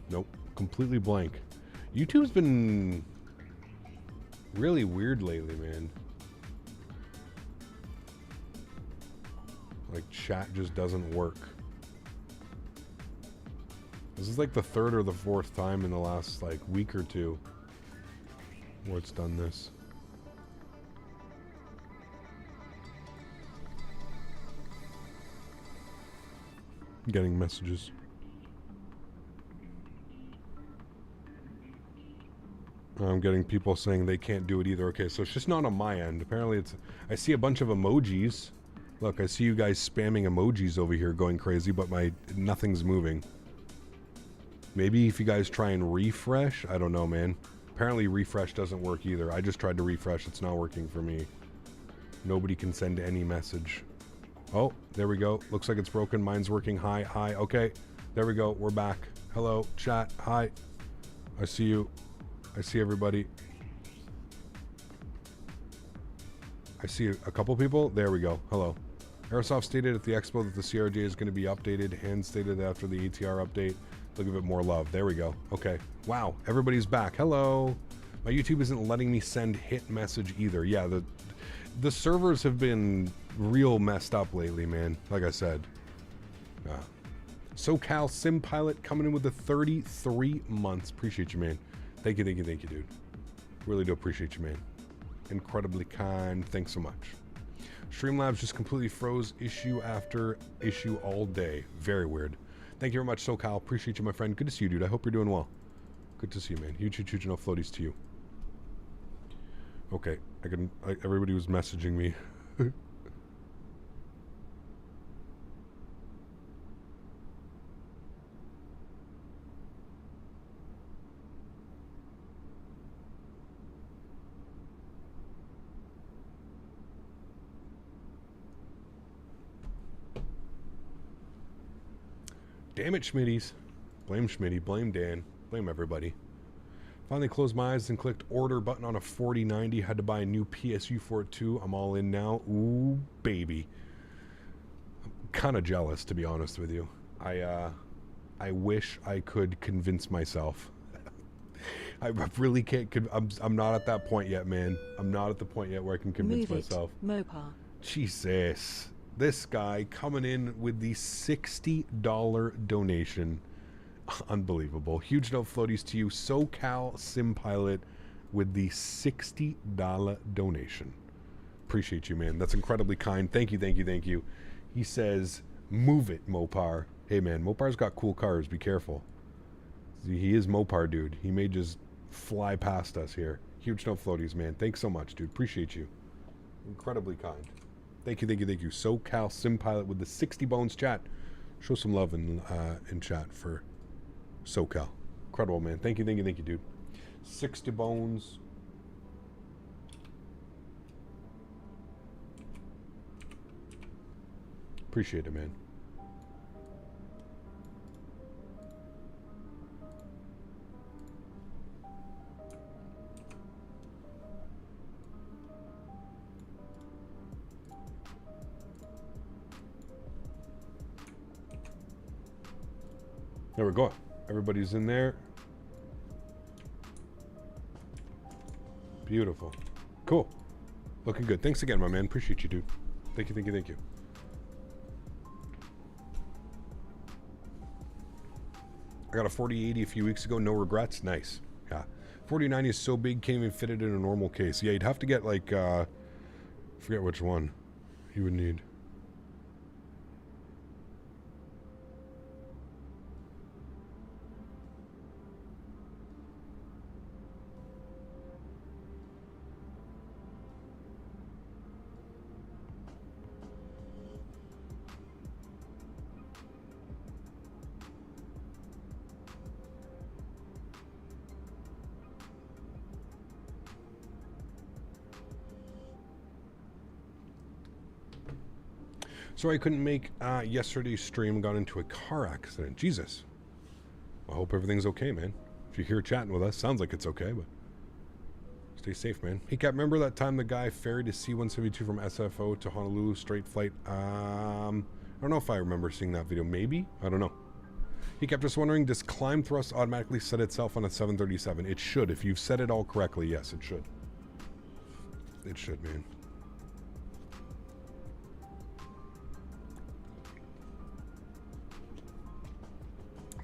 Nope, completely blank. YouTube's been really weird lately, man. Like, chat just doesn't work. This is like the third or the fourth time in the last like week or two where it's done this. I'm getting messages. I'm getting people saying they can't do it either. Okay, so it's just not on my end. Apparently it's... I see a bunch of emojis. Look, I see you guys spamming emojis over here going crazy, but nothing's moving. Maybe if you guys try and refresh, I don't know, man. Apparently refresh doesn't work either. I just tried to refresh. It's not working for me. Nobody can send any message. Oh, there we go. Looks like it's broken. Mine's working. Hi, hi. Okay, there we go. We're back. Hello, chat. Hi. I see you. I see everybody. I see a couple people. There we go. Hello. Airsoft stated at the expo that the CRJ is going to be updated. Hand stated after the ATR update. They'll give it more love. There we go. Okay. Wow. Everybody's back. Hello. My YouTube isn't letting me send hit message either. Yeah, the servers have been real messed up lately, man. Like I said. SoCal Sim Pilot coming in with the 33 months. Appreciate you, man. Thank you, thank you, thank you, dude. Really do appreciate you, man. Incredibly kind. Thanks so much. Streamlabs just completely froze issue after issue all day. Very weird. Thank you very much, SoCal. Appreciate you, my friend. Good to see you, dude. I hope you're doing well. Good to see you, man. Huge, huge, huge, no floaties to you. Okay. Everybody was messaging me. Damn it, Schmitties. Blame Smitty, blame Dan, blame everybody. Finally closed my eyes and clicked order button on a 4090. Had to buy a new PSU for it too. I'm all in now. Ooh, baby. I'm kind of jealous, to be honest with you. I wish I could convince myself. I really can't. I'm not at that point yet, man. I'm not at the point yet where I can convince myself. Mopar. Jesus. This guy coming in with the $60 donation Unbelievable. Huge no floaties to you, SoCal Sim Pilot, with the $60 donation. Appreciate you, man. That's incredibly kind. Thank you, thank you, thank you. He says, move it, Mopar. Hey, man, Mopar's got cool cars. Be careful. He is Mopar, dude. He may just fly past us here. Huge no floaties, man. Thanks so much, dude. Appreciate you. Incredibly kind. Thank you, thank you, thank you. SoCal Sim Pilot with the 60 bones chat. Show some love in chat for SoCal. Incredible, man. Thank you, thank you, thank you, dude. 60 bones. Appreciate it, man. There we go. Everybody's in there. Beautiful. Cool. Looking good. Thanks again, my man. Appreciate you, dude. Thank you, thank you, thank you. I got a 4080 a few weeks ago. No regrets. Nice. Yeah. 4090 is so big, can't even fit it in a normal case. Yeah, you'd have to get like, forget which one you would need. Sorry I couldn't make yesterday's stream. Got into a car accident. Jesus. I hope everything's okay, man. If you're here chatting with us, sounds like it's okay, but stay safe, man. Hey, Cap, remember that time the guy ferried a C-172 from SFO to Honolulu straight flight? I don't know if I remember seeing that video. Maybe? I don't know. He kept just wondering, does climb thrust automatically set itself on a 737? It should. If you've set it all correctly, yes, it should. It should, man.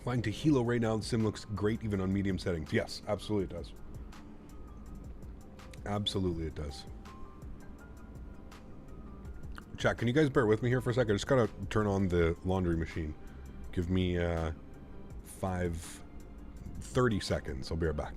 Flying to Hilo right now, the sim looks great even on medium settings. Yes, absolutely it does. Absolutely it does. Chat, can you guys bear with me here for a second? I just gotta turn on the laundry machine. Give me 30 seconds. I'll be right back.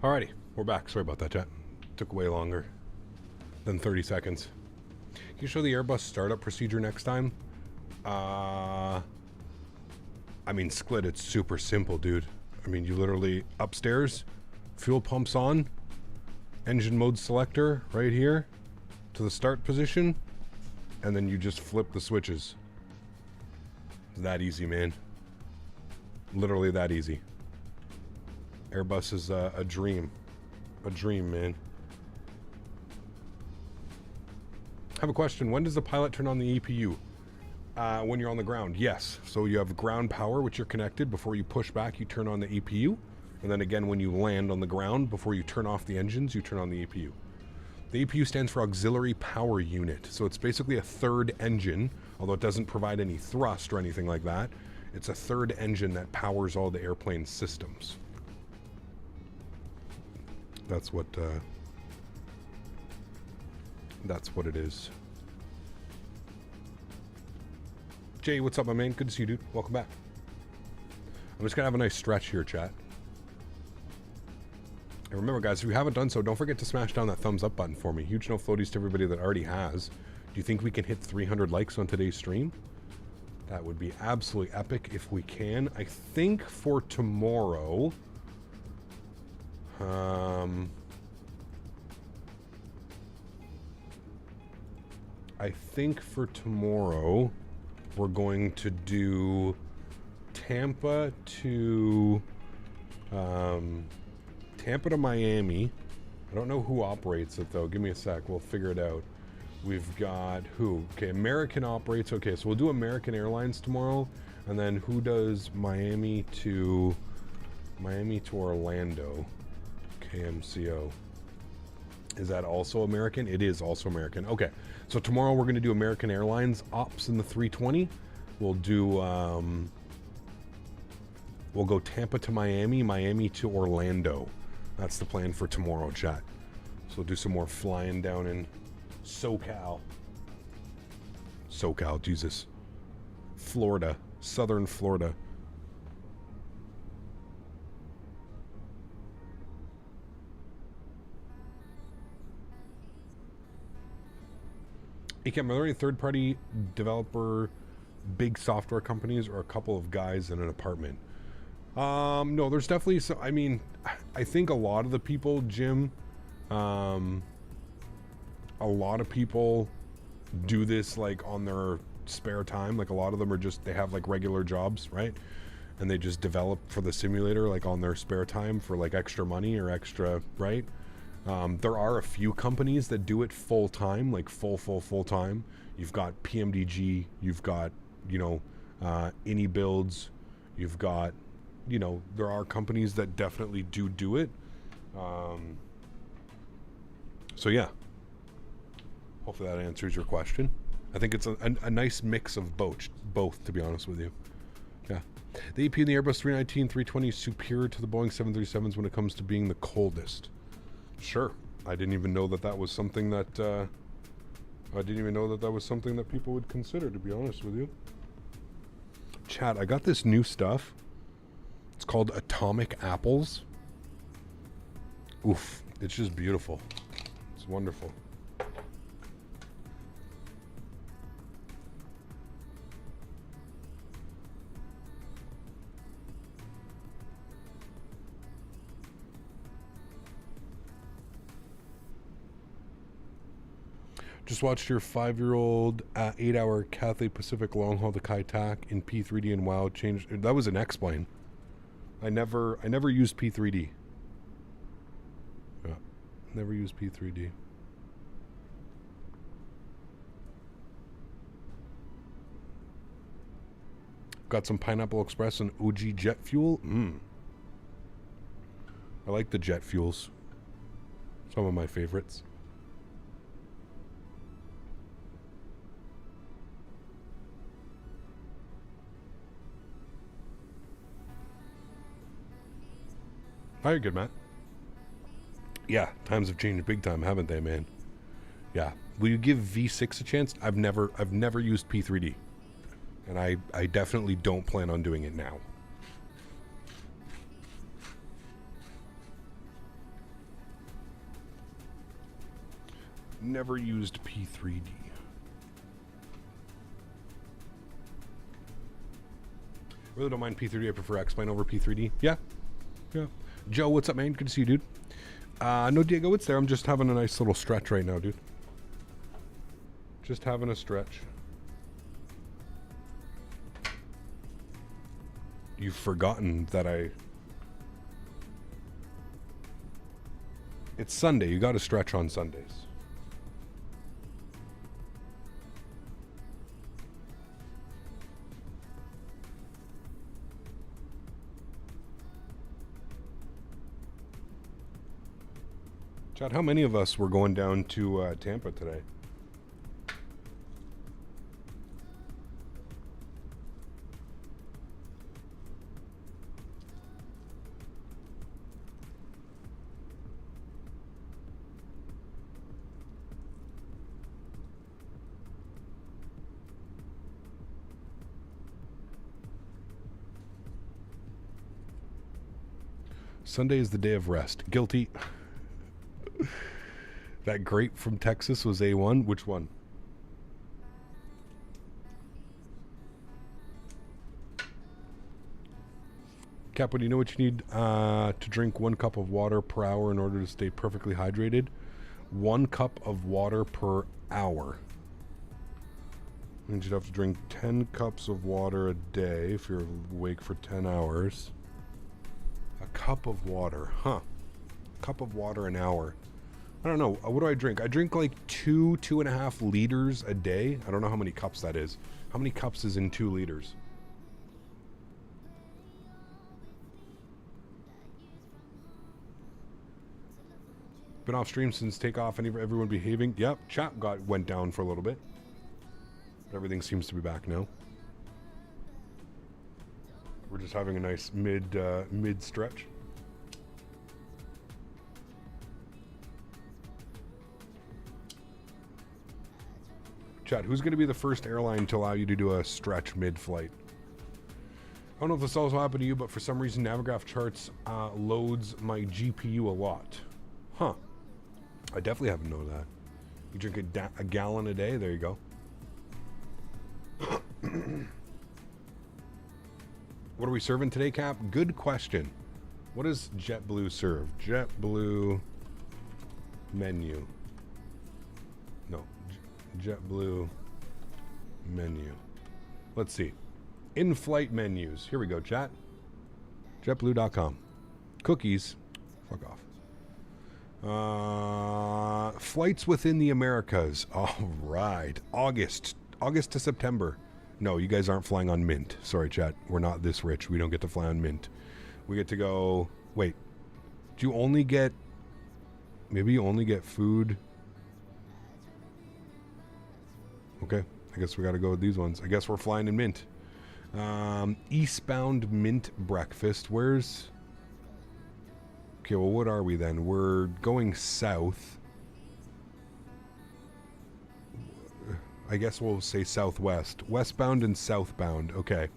Alrighty, we're back. Sorry about that, chat. Took way longer than 30 seconds. Can you show the Airbus startup procedure next time? I mean, Sklit, it's super simple, dude. I mean, you literally upstairs, fuel pumps on, engine mode selector right here to the start position, and then you just flip the switches. It's that easy, man. Literally that easy. Airbus is a dream. A dream, man. I have a question. When does the pilot turn on the EPU? When you're on the ground, yes. So you have ground power, which you're connected. Before you push back, you turn on the EPU. And then again, when you land on the ground, before you turn off the engines, you turn on the EPU. The EPU stands for Auxiliary Power Unit. So it's basically a third engine, although it doesn't provide any thrust or anything like that. It's a third engine that powers all the airplane systems. That's what it is. Jay, what's up, my man? Good to see you, dude. Welcome back. I'm just gonna have a nice stretch here, chat. And remember, guys, if you haven't done so, don't forget to smash down that thumbs up button for me. Huge no floaties to everybody that already has. Do you think we can hit 300 likes on today's stream? That would be absolutely epic if we can. I think for tomorrow... I think for tomorrow we're going to do Tampa to Miami. I don't know who operates it though. Give me a sec. We'll figure it out. We've got who? Okay, American operates. Okay, so we'll do American Airlines tomorrow, and then who does Miami to Orlando? KMCO. Is that also American? It is also American. Okay, so tomorrow we're going to do American Airlines ops in the 320. We'll do we'll go Tampa to Miami, Miami to Orlando. That's the plan for tomorrow, chat. So we'll do some more flying down in SoCal, Jesus. Florida, southern Florida. Are there any third-party developer, big software companies, or a couple of guys in an apartment? No, there's definitely some. I mean, I think a lot of the people, Jim, a lot of people do this like on their spare time. Like a lot of them are just, they have like regular jobs, right? And they just develop for the simulator like on their spare time for like extra money or extra, right? There are a few companies that do it full time, like full time. You've got Pmdg, you've got, you know, Any Builds, you've got, you know, there are companies that definitely do it. So yeah, hopefully that answers your question. I think it's a nice mix of both, to be honest with you. Yeah. The EP in the Airbus 319, 320 is superior to the Boeing 737s when it comes to being the coldest. Sure. I didn't even know that was something that people would consider, to be honest with you. Chat, I got this new stuff. It's called Atomic Apples. Oof. It's just beautiful. It's wonderful. Just watched your 5-year-old 8-hour Cathay Pacific long haul to Kai Tak in P3D and WoW changed. That was an X-plane. I never used P3D. Yeah, never used P3D. Got some Pineapple Express and OG jet fuel. I like the jet fuels. Some of my favorites. Oh, you're good, Matt. Yeah, times have changed big time, haven't they, man? Yeah. Will you give V6 a chance? I've never used P3D. And I definitely don't plan on doing it now. Never used P3D. Really don't mind P3D. I prefer X-Plane over P3D. Yeah. Yeah. Joe, what's up, man? Good to see you, dude. No, Diego, it's there. I'm just having a nice little stretch right now, dude. Just having a stretch. You've forgotten that It's Sunday. You got to stretch on Sundays. Chad, how many of us were going down to Tampa today? Sunday is the day of rest. Guilty. That grape from Texas was A1. Which one? Capo, do you know what you need to drink 1 cup of water per hour in order to stay perfectly hydrated? 1 cup of water per hour. Means you'd have to drink 10 cups of water a day if you're awake for 10 hours. A cup of water, huh? Cup of water an hour. I don't know. What do I drink? I drink like 2.5 liters a day. I don't know how many cups that is. How many cups is in 2 liters? Been off stream since takeoff. Everyone behaving? Yep. Chat went down for a little bit. But everything seems to be back now. We're just having a nice mid stretch. Chat, who's going to be the first airline to allow you to do a stretch mid-flight? I don't know if this also happened to you, but for some reason Navigraph Charts loads my GPU a lot. Huh. I definitely haven't known that. You drink a gallon a day? There you go. What are we serving today, Cap? Good question. What does JetBlue serve? JetBlue menu. No. JetBlue menu. Let's see. In-flight menus. Here we go, chat. JetBlue.com. Cookies. Fuck off. Flights within the Americas. All right. August to September. No, you guys aren't flying on Mint. Sorry, chat. We're not this rich. We don't get to fly on Mint. We get to go... Wait. Do you only get... Maybe you only get food... Okay. I guess we got to go with these ones. I guess we're flying in Mint. Eastbound Mint breakfast. Where's... Okay, well, what are we then? We're going south. I guess we'll say southwest. Westbound and southbound. Okay.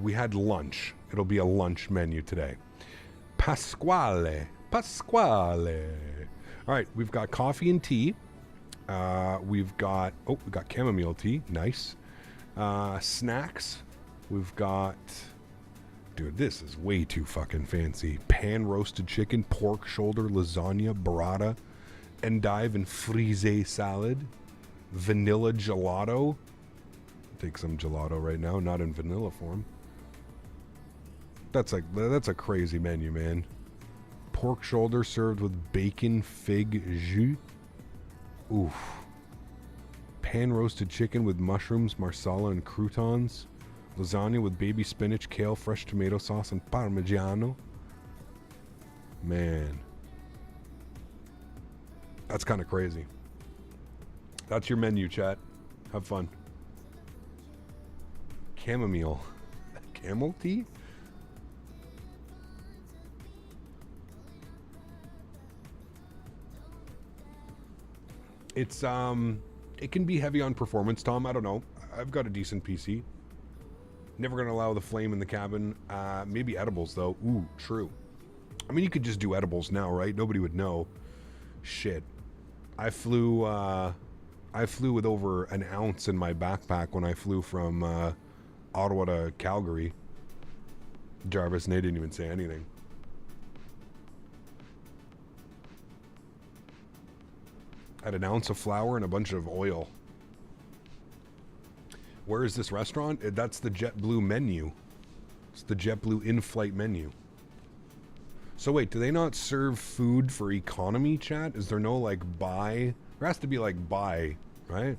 We had lunch. It'll be a lunch menu today. Pasquale. All right, we've got coffee and tea. We've got chamomile tea. Nice. Snacks. We've got... Dude, this is way too fucking fancy. Pan roasted chicken, pork shoulder, lasagna, burrata, endive and frise salad. Vanilla gelato. Take some gelato right now, not in vanilla form. That's a crazy menu, man. Pork shoulder served with bacon fig jus. Oof. Pan roasted chicken with mushrooms, marsala, and croutons. Lasagna with baby spinach, kale, fresh tomato sauce, and parmigiano. Man. That's kind of crazy. That's your menu, chat. Have fun. Chamomile. Camel tea? It's, it can be heavy on performance, Tom. I don't know. I've got a decent PC. Never going to allow the flame in the cabin. Maybe edibles, though. Ooh, true. I mean, you could just do edibles now, right? Nobody would know. Shit. I flew with over an ounce in my backpack when I flew from Ottawa to Calgary. Jarvis and they didn't even say anything. I had an ounce of flour and a bunch of oil. Where is this restaurant? That's the JetBlue menu. It's the JetBlue in-flight menu. So wait, do they not serve food for economy, chat? Is there no like buy? There has to be like buy, right?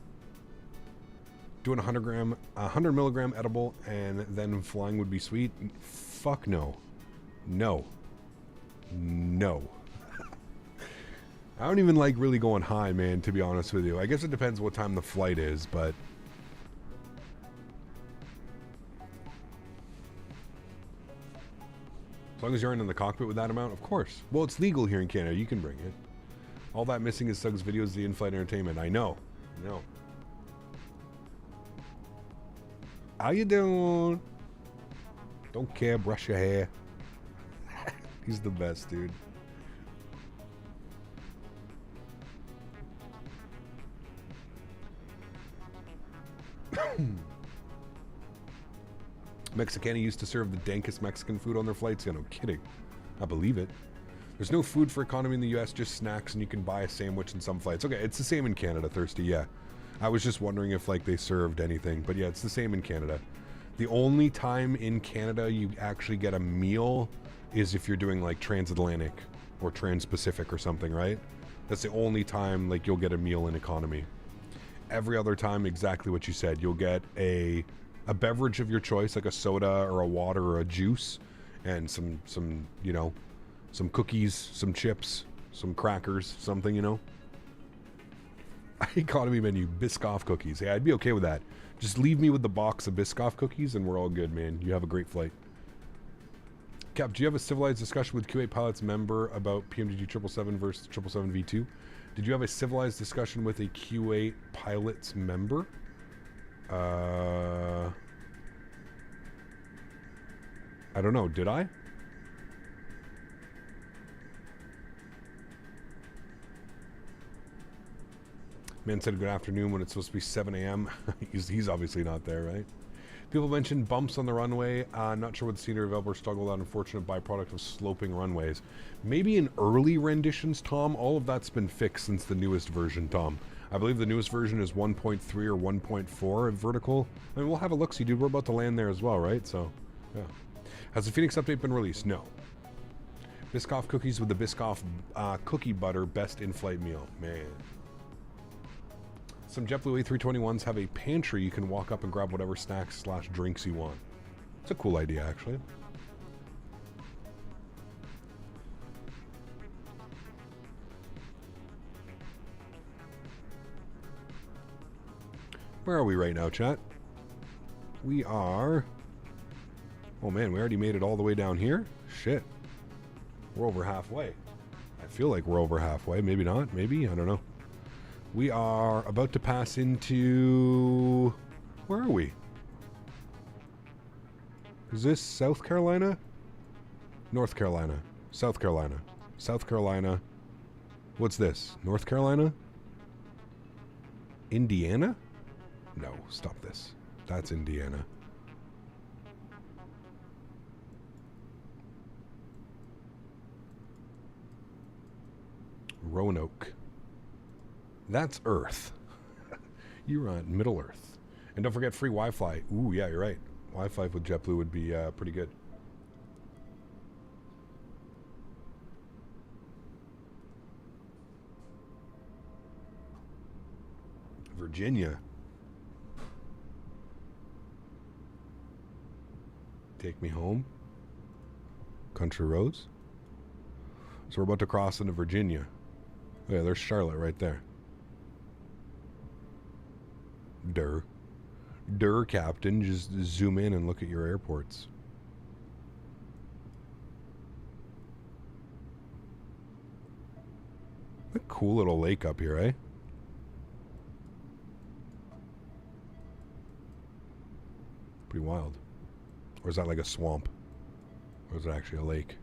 Doing 100 milligram edible and then flying would be sweet? Fuck no. No. No. I don't even like really going high, man, to be honest with you. I guess it depends what time the flight is, but... As long as you aren't in the cockpit with that amount, of course. Well, it's legal here in Canada. You can bring it. All that missing is Sug's videos, the in-flight entertainment. I know. No. How you doing? Don't care. Brush your hair. He's the best, dude. Mexicana used to serve the dankest Mexican food on their flights. Yeah, no kidding. I believe it. There's no food for economy in the US, just snacks, and you can buy a sandwich in some flights. Okay, it's the same in Canada, Thirsty, yeah. I was just wondering if, like, they served anything. But yeah, it's the same in Canada. The only time in Canada you actually get a meal is if you're doing, like, transatlantic or trans-Pacific or something, right? That's the only time, like, you'll get a meal in economy. Every other time, exactly what you said. You'll get a beverage of your choice, like a soda or a water or a juice, and some you know, some cookies, some chips, some crackers, something, you know. Economy menu, Biscoff cookies. Yeah, I'd be okay with that. Just leave me with the box of Biscoff cookies and we're all good, man. You have a great flight. Cap, do you have a civilized discussion with Q8 pilots member about Pmdg 777 versus 777 V2? Did you have a civilized discussion with a Q8 pilots member? I don't know. Did I? Man said good afternoon when it's supposed to be 7 a.m. he's obviously not there, right? People mentioned bumps on the runway. Not sure what the senior developer struggled on. Unfortunate byproduct of sloping runways. Maybe in early renditions, Tom. All of that's been fixed since the newest version, Tom. I believe the newest version is 1.3 or 1.4 vertical. I mean, we'll have a look-see, dude. We're about to land there as well, right? So, yeah. Has the Phoenix update been released? No. Biscoff cookies with the Biscoff cookie butter, best in-flight meal. Man. Some JetBlue A321s have a pantry you can walk up and grab whatever snacks / drinks you want. It's a cool idea, actually. Where are we right now, chat? We are... Oh man, we already made it all the way down here? Shit. We're over halfway. I feel like we're over halfway. Maybe not. Maybe. I don't know. We are about to pass into... Where are we? Is this South Carolina? North Carolina. South Carolina. South Carolina. What's this? North Carolina? Indiana? No, stop this. That's Indiana. Roanoke. That's Earth. You're on Middle Earth. And don't forget free Wi-Fi. Ooh, yeah, you're right. Wi-Fi with JetBlue would be pretty good. Virginia. Take me home. Country roads. So we're about to cross into Virginia. Oh, yeah, there's Charlotte right there. Durr, Captain. Just zoom in and look at your airports. A cool little lake up here, eh? Pretty wild. Or is that like a swamp? Or is it actually a lake?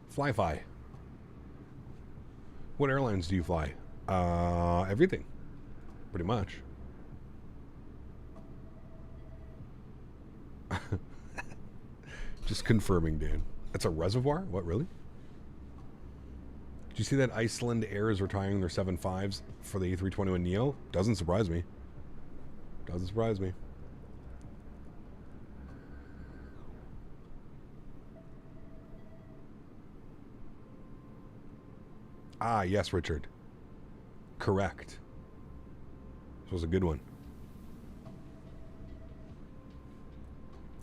Fly-fi. What airlines do you fly? Everything. Pretty much. Just confirming, Dan. That's a reservoir? What, really? Did you see that Iceland Air is retiring their 7.5s for the A321neo? Doesn't surprise me. Doesn't surprise me. Ah, yes, Richard. Correct. This was a good one.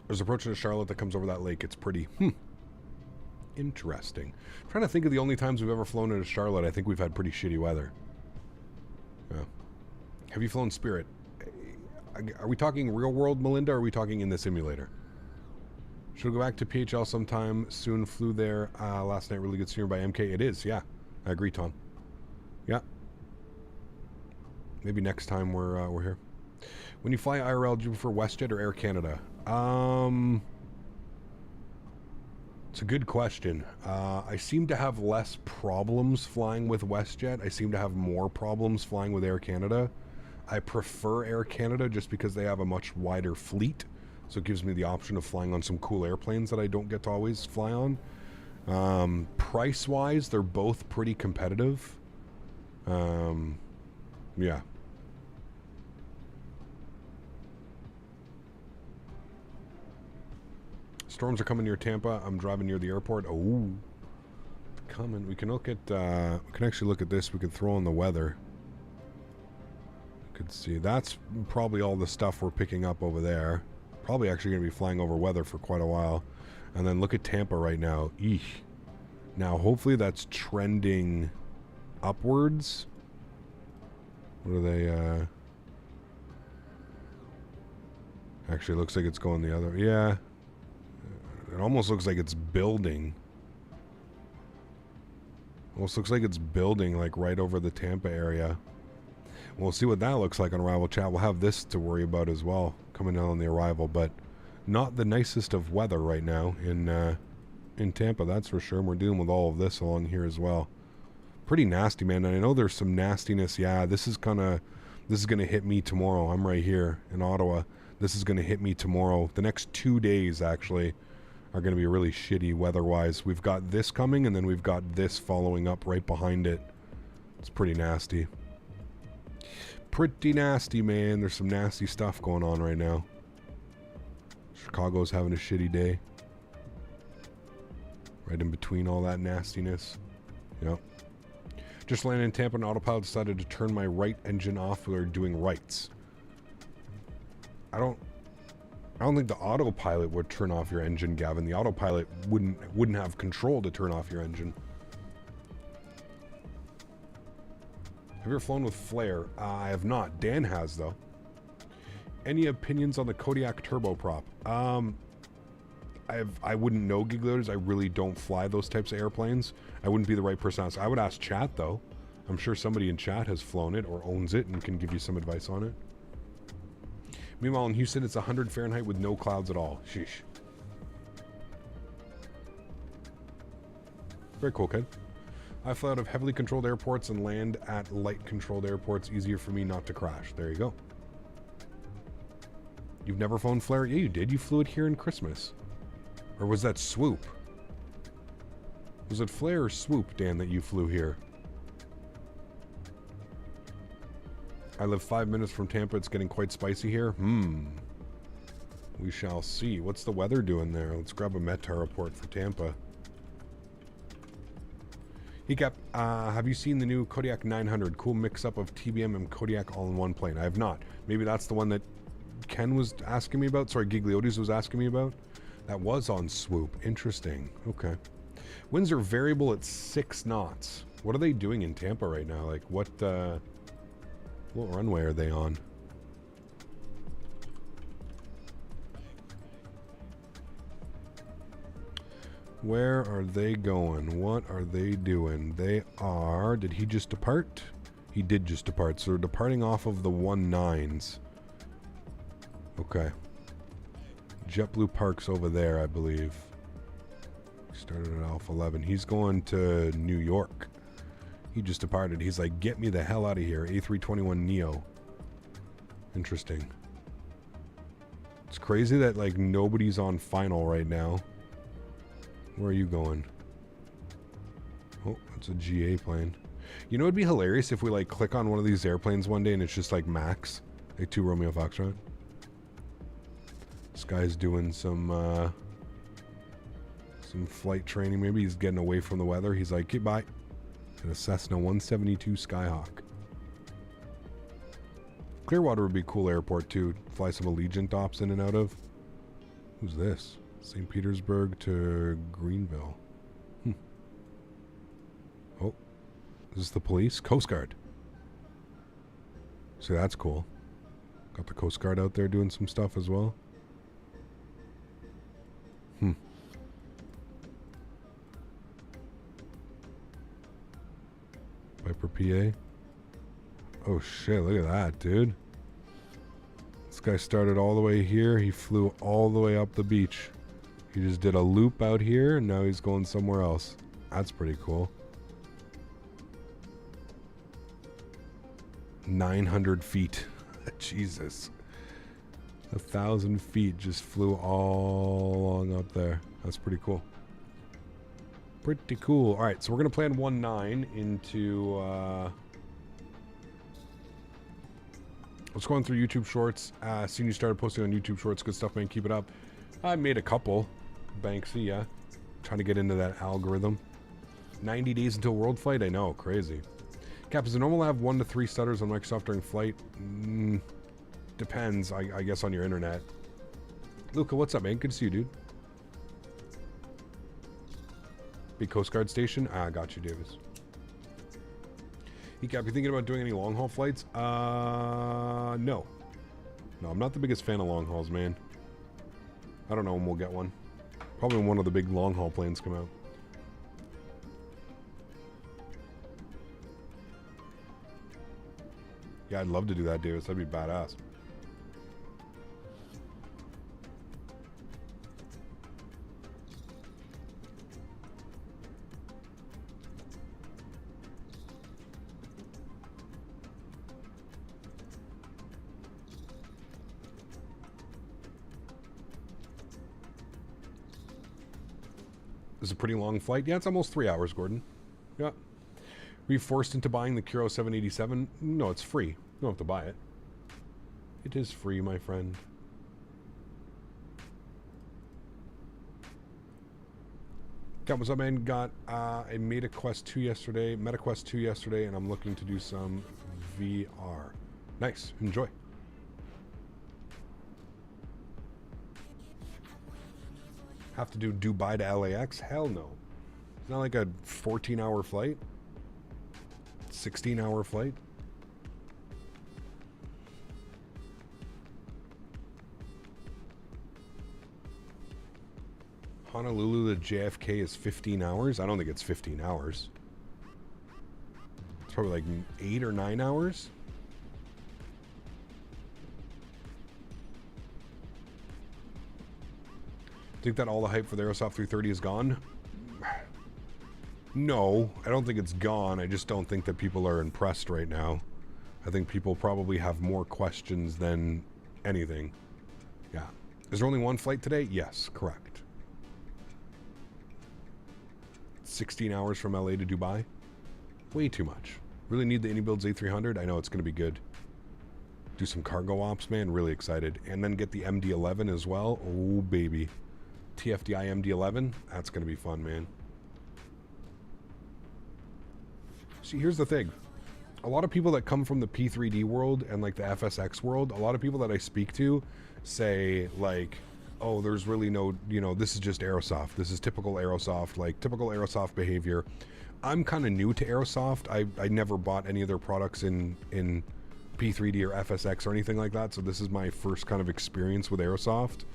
There's an approach to Charlotte that comes over that lake. It's pretty, interesting. I'm trying to think of the only times we've ever flown into Charlotte. I think we've had pretty shitty weather. Yeah. Have you flown Spirit? Are we talking real world, Melinda, or are we talking in the simulator? Should we go back to PHL sometime soon? Flew there last night. Really good scenery by MK. It is, yeah. I agree, Tom. Yeah. Maybe next time we're here. When you fly IRL, do you prefer WestJet or Air Canada? It's a good question. I seem to have less problems flying with WestJet. I seem to have more problems flying with Air Canada. I prefer Air Canada just because they have a much wider fleet, so it gives me the option of flying on some cool airplanes that I don't get to always fly on. Price-wise, they're both pretty competitive. Yeah. Storms are coming near Tampa. I'm driving near the airport. Oh, coming. We can look at. We can actually look at this. We could throw in the weather. You could see that's probably all the stuff we're picking up over there. Probably actually going to be flying over weather for quite a while. And then look at Tampa right now. Eesh. Now, hopefully that's trending upwards. What are they? Actually, looks like it's going the other. Yeah. It almost looks like it's building. Almost looks like it's building like right over the Tampa area. We'll see what that looks like on arrival chat. We'll have this to worry about as well coming down on the arrival, but not the nicest of weather right now in Tampa, that's for sure. And we're dealing with all of this along here as well. Pretty nasty, man. And I know there's some nastiness. Yeah, this is gonna hit me tomorrow. I'm right here in Ottawa. This is gonna hit me tomorrow. The next 2 days actually are going to be really shitty weather-wise. We've got this coming, and then we've got this following up right behind it. It's pretty nasty. Pretty nasty, man. There's some nasty stuff going on right now. Chicago's having a shitty day. Right in between all that nastiness. Yep. Just landed in Tampa, and autopilot decided to turn my right engine off while we were doing rights. I don't think the autopilot would turn off your engine, Gavin. The autopilot wouldn't have control to turn off your engine. Have you ever flown with flare? I have not. Dan has, though. Any opinions on the Kodiak turboprop? I wouldn't know, Gigliotis. I really don't fly those types of airplanes. I wouldn't be the right person to ask. I would ask chat, though. I'm sure somebody in chat has flown it or owns it and can give you some advice on it. Meanwhile, in Houston, it's 100 Fahrenheit with no clouds at all. Sheesh. Very cool, kid. I fly out of heavily controlled airports and land at light controlled airports. Easier for me not to crash. There you go. You've never flown flare? Yeah, you did. You flew it here in Christmas. Or was that swoop? Was it flare or swoop, Dan, that you flew here? I live 5 minutes from Tampa. It's getting quite spicy here. We shall see. What's the weather doing there? Let's grab a METAR report for Tampa. Hecap, have you seen the new Kodiak 900? Cool mix-up of TBM and Kodiak all in one plane. I have not. Maybe that's the one that Ken was asking me about. Sorry, Gigliotis was asking me about. That was on swoop. Interesting. Okay. Winds are variable at 6 knots. What are they doing in Tampa right now? Like, what runway are they on? Where are they going? What are they doing? They are... Did he just depart? He did just depart. So they're departing off of the 19s. Okay. JetBlue parks over there, I believe. He started at Alpha 11. He's going to New York. He just departed. He's like, get me the hell out of here. A321 Neo. Interesting. It's crazy that like nobody's on final right now. Where are you going? Oh, that's a GA plane. You know, it'd be hilarious if we like click on one of these airplanes one day and it's just like Max, like 2 Romeo Foxtrot. This guy's doing some flight training. Maybe he's getting away from the weather. He's like, goodbye. In a Cessna 172 Skyhawk. Clearwater would be a cool airport too. Fly some Allegiant ops in and out of. Who's this? St. Petersburg to Greenville. Oh, is this the police? Coast Guard. See, that's cool. Got the Coast Guard out there doing some stuff as well. Viper PA. Oh shit, look at that, dude. This guy started all the way here. He flew all the way up the beach. He just did a loop out here, and now he's going somewhere else. That's pretty cool. 900 feet. Jesus. 1,000 feet just flew all along up there. That's pretty cool. Pretty cool. All right, so we're going to plan 1-9 into... let's go on through YouTube Shorts. Seen you started posting on YouTube Shorts. Good stuff, man. Keep it up. I made a couple. Banksy, yeah. Trying to get into that algorithm. 90 days until world flight? I know, crazy. Cap, is it normal to have 1 to 3 stutters on Microsoft during flight? Depends, I guess, on your internet. Luca, what's up, man? Good to see you, dude. Big Coast Guard station? Ah, got you, Davis. Hey, Cap, you thinking about doing any long-haul flights? No. No, I'm not the biggest fan of long hauls, man. I don't know when we'll get one. Probably when one of the big long-haul planes come out. Yeah, I'd love to do that, Davis. That'd be badass. This is a pretty long flight. Yeah, it's almost 3 hours, Gordon. Yeah. Were you forced into buying the Kuro 787? No, it's free. You don't have to buy it. It is free, my friend. Got what's up, man? Got a MetaQuest 2 yesterday, and I'm looking to do some VR. Nice. Enjoy. Have to do Dubai to LAX? Hell no. It's not like a 14-hour flight. 16-hour flight. Honolulu to JFK is 15 hours? I don't think it's 15 hours. It's probably like 8 or 9 hours. Think that all the hype for the Aerosoft 330 is gone? No, I don't think it's gone. I just don't think that people are impressed right now. I think people probably have more questions than anything. Yeah. Is there only one flight today? Yes, correct. 16 hours from LA to Dubai? Way too much. Really need the Anybuilds A300? I know it's going to be good. Do some cargo ops, man. Really excited. And then get the MD-11 as well. Oh, baby. TFDI MD-11? That's going to be fun, man. See, here's the thing. A lot of people that come from the P3D world and like the FSX world, a lot of people that I speak to say like, oh, there's really no, you know, this is just Aerosoft. This is typical Aerosoft, like typical Aerosoft behavior. I'm kind of new to Aerosoft. I never bought any of their products in P3D or FSX or anything like that. So this is my first kind of experience with Aerosoft.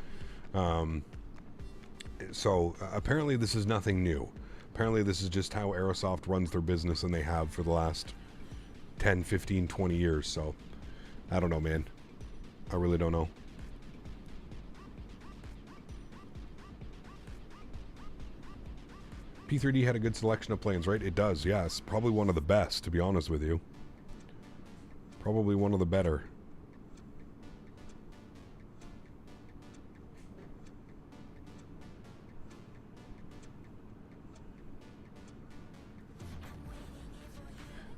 So apparently this is nothing new. Apparently this is just how Aerosoft runs their business, and they have for the last 10, 15, 20 years. So I don't know, man. I really don't know. P3D had a good selection of planes, right? It does, yes. Probably one of the best, to be honest with you. Probably one of the better.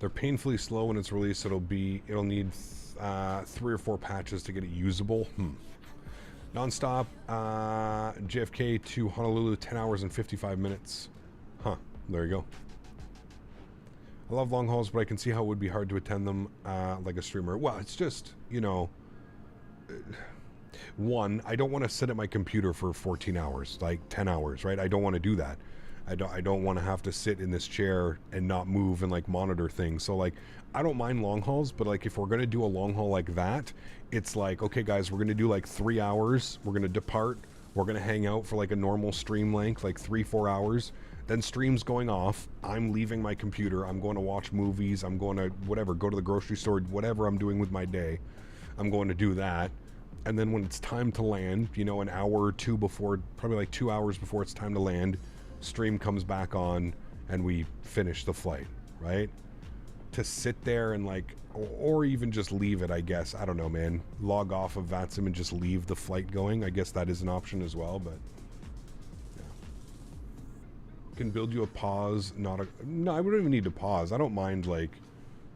They're painfully slow when it's released. It'll need 3 or 4 patches to get it usable. Non-stop, JFK to Honolulu, 10 hours and 55 minutes. Huh, there you go. I love long hauls, but I can see how it would be hard to attend them like a streamer. Well, it's just, you know, one, I don't want to sit at my computer for 14 hours, like 10 hours, right? I don't want to do that. I don't want to have to sit in this chair and not move and like monitor things. So like, I don't mind long hauls, but like if we're going to do a long haul like that, it's like, okay guys, we're going to do like 3 hours. We're going to depart. We're going to hang out for like a normal stream length, like 3-4 hours. Then stream's going off. I'm leaving my computer. I'm going to watch movies. I'm going to whatever, go to the grocery store, whatever I'm doing with my day. I'm going to do that. And then when it's time to land, you know, an hour or two before, probably like 2 hours before it's time to land, stream comes back on and we finish the flight, right? To sit there and like, or even just leave it, I guess. I don't know, man. Log off of VATSIM and just leave the flight going. I guess that is an option as well, but yeah. Can build you a pause, no, I wouldn't even need to pause. I don't mind like